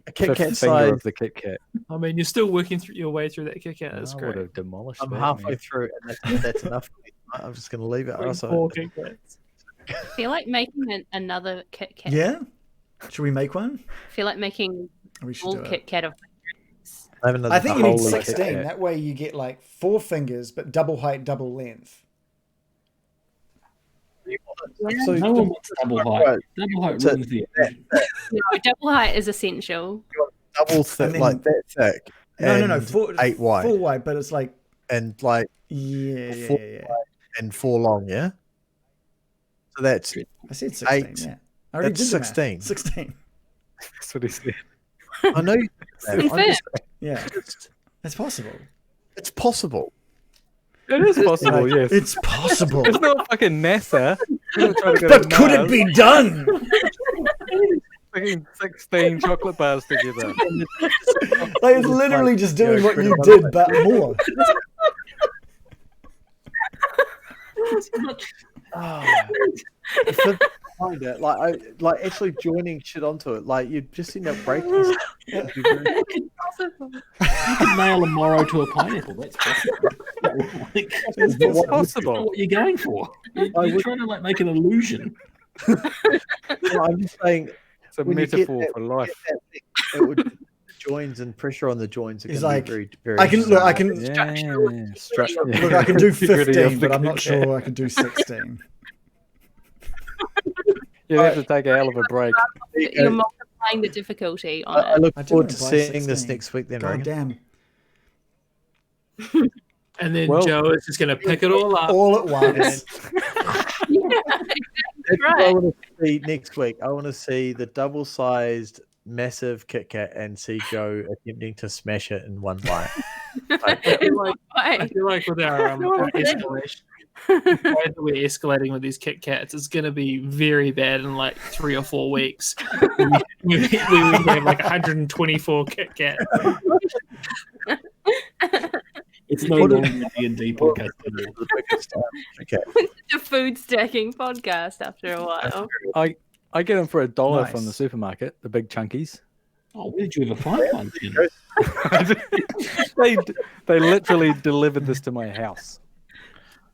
A Kit fifth Kat finger size. of the Kit Kat. I mean, you're still working through your way through that Kit Kat. That's I great. would have demolished I'm that, halfway man. through, and that's enough for me. I'm just going to leave it. Also, 4 Kit Kats. I feel like making another Kit Kat. Yeah? Should we make one? I feel like making We should all do it. Kit Kat of I have another I think you need Holy 16. Kit Kat. That way you get 4 fingers, but double height, double length. So No one wants double height. Double height So- ruins the No, double height is essential. double thick, then- that thick. No, and 8 wide, 4 wide, but it's and yeah. 4 and 4 long. Yeah. So that's I said 16, 8. yeah. I already That's did the math. 16. 16. That's what he said. I know. You To be fair. Yeah. It's possible. it's possible. It is possible, yes. It's possible. It's not fucking NASA. We're not trying to go But to could it Mars. be done? Fucking 16 chocolate bars together. Like, it's literally just doing what you did, but more. Find it, like actually joining shit onto it, like you'd just end up breaking stuff. It'd be very- You could nail a Moro to a pineapple. That's possible. Like, It's possible. what you're going for. You're trying to like make an illusion. I'm just saying, It's a when you get metaphor that- for life. it would joins and pressure on the joints. Are He's gonna like, be very, very I can look. I can Yeah. Structural. look. I can do Integrity of 15, the but I'm not Kit sure I can do 16. You have to take a hell of a break. You're multiplying the difficulty on I it. look I do forward to wanna buy seeing this 16. next week. Then, God Reagan. damn! And then Well- Joe is just going to pick it all up. All at once. Yeah, That's what I right. want to see next week. I want to see the double-sized, massive Kit Kat and see Joe attempting to smash it in one bite. I feel like with our escalation, as we're escalating with these Kit Kats, it's going to be very bad in like 3 or 4 weeks. we would have like 124 Kit Kat. It's no longer a D&D podcast anymore. The biggest, okay. It's a food stacking podcast after a while. I get them for $1 Nice. from the supermarket, the big chunkies. Oh, where did you ever find one? Then? they literally delivered this to my house.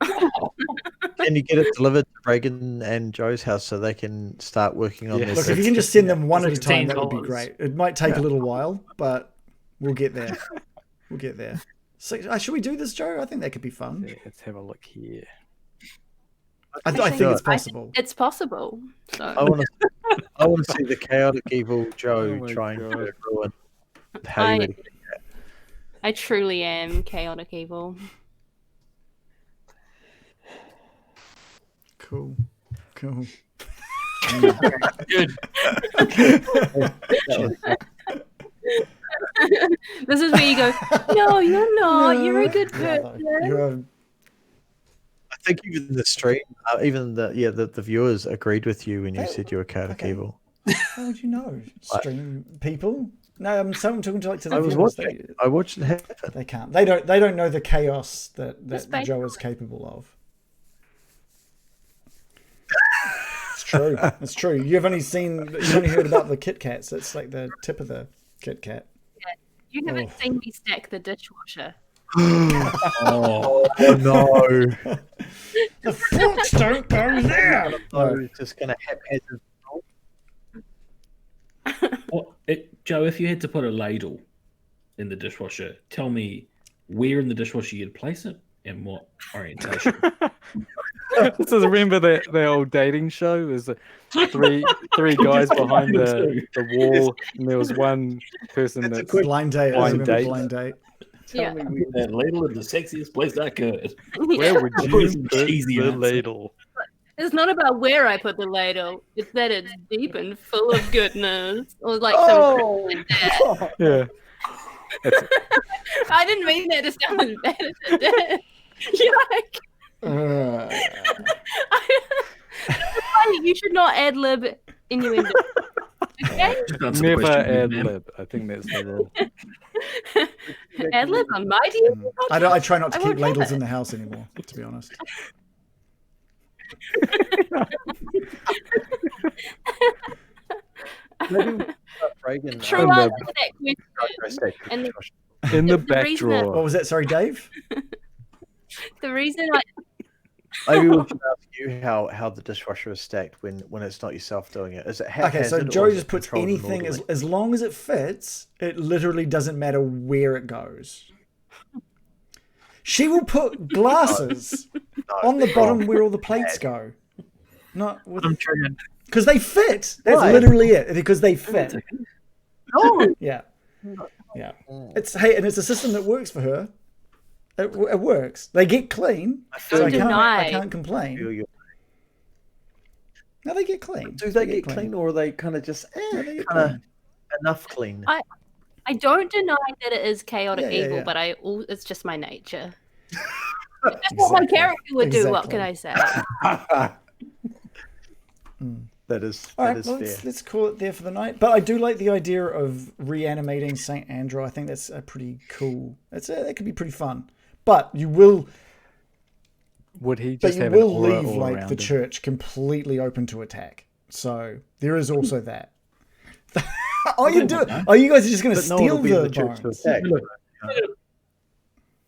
Can you get it delivered to Reagan and Joe's house so they can start working on Yeah. this? Look, if you can just send them one at a time, that would be $16. great. It might take a little while, but we'll get there. We'll get there. So, should we do this, Joe? I think that could be fun. Yeah, let's have a look here. I think it's possible. It's possible. So I want to see the chaotic evil Joe Oh my trying God. to ruin how you really I truly am chaotic evil. Cool. Cool. Good. This is where you go, no, you're not. You're a good Yeah, person. you're a, I think even the stream, even the viewers agreed with you when you said you were chaotic okay. evil. how would you know? Stream people? No, I'm talking to like to the I was viewers. watching. I watched it happen. They can't. They don't know the chaos that Just Joe is capable of. It's true. It's true. You've only heard about the Kit Kats. It's like the tip of the Kit Kat. You haven't seen me stack the dishwasher. Oh no! The forks don't go there. No, just gonna haphazard. Joe, if you had to put a ladle in the dishwasher, tell me where in the dishwasher you'd place it and what orientation. This is remember the old dating show? There's three guys behind the wall, and there was one person that's Blind date. I Blind remember date. blind date. Yeah. Put that ladle in the sexiest place I could. where would That you was put an easy the answer. ladle? It's not about where I put the ladle. It's that it's deep and full of goodness. Or like Oh. some crap like that. Yeah. I didn't mean that to sound as bad as it did. Yuck. You should not ad lib innuendo. Okay? Just answer the Never question, ad ma'am. lib. I think that's the rule. Ad lib on my TV. I try not to I keep won't have ladles it. in the house anymore, to be honest. Maybe Reagan. True And the- answer to that question. And In the The back reason that- What drawer. was that? Sorry, Dave? the reason I Maybe we should ask you how the dishwasher is stacked when it's not yourself doing it. Is it Okay, so haphazard or Joe is just it puts controlled and anything orderly? as long as it fits. It literally doesn't matter where it goes. She will put glasses on the bottom where all the plates go. Not with I'm trying. because they fit. That's Why? literally it. Because they fit. No. Yeah, yeah. It's and it's a system that works for her. It works. They get clean, so Don't I deny. can't complain. No, they get clean. Do they get clean or are they kind of just they get kind of enough clean? I don't deny that it is chaotic Yeah, yeah, evil, yeah. but it's just my nature. That's what my character would do. What can I say? That is All right, fair. let's call it there for the night. But I do like the idea of reanimating Saint Andrew. I think that's a pretty cool. That could be pretty fun. But you will. Would he But just you have will an aura leave all like around the him? church completely open to attack. So there is also that. Oh, you do? Oh, you guys are just going to But no one steal will be in the the church to bones? attack.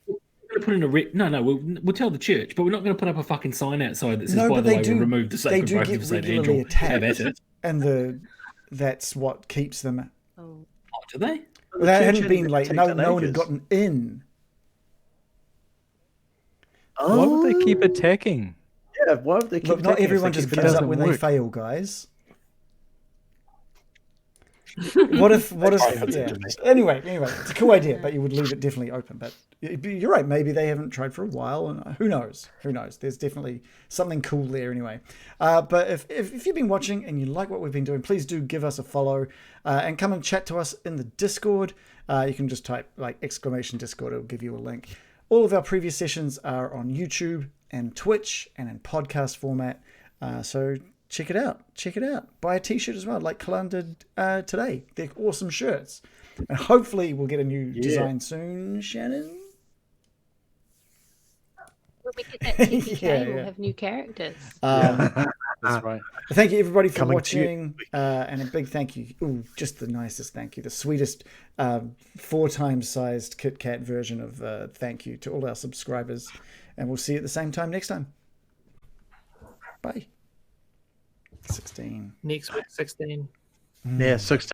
We're put in a no. We'll tell the church, but we're not going to put up a fucking sign outside that says, No, "By but the they way, do. we removed the They sacred do bones get of Saint regularly Andrew." Have at attacked, it. and that's what keeps them. Oh, do they? That hadn't church been like hadn't no one had ages. gotten in. Why would they keep attacking? Yeah, why would they keep Look, not attacking if everyone they just keep gives up doesn't when they work. fail, guys. What if? Yeah. Anyway, it's a cool idea, but you would leave it definitely open. But you're right. Maybe they haven't tried for a while, and who knows? Who knows? There's definitely something cool there anyway. But if you've been watching and you like what we've been doing, please do give us a follow and come and chat to us in the Discord. You can just type like !Discord. It'll give you a link. All of our previous sessions are on YouTube and Twitch and in podcast format. So check it out. Buy a t-shirt as well, like Kalan did today. They're awesome shirts. And hopefully we'll get a new design soon, Shannon. When we get that TPK, Yeah. we'll have new characters. That's right. Thank you everybody for Coming to you. watching. And a big thank you. Ooh, just the nicest thank you. The sweetest 4 times sized Kit Kat version of thank you to all our subscribers. And we'll see you at the same time next time. Bye. 16. Next week, 16. Yeah, 16.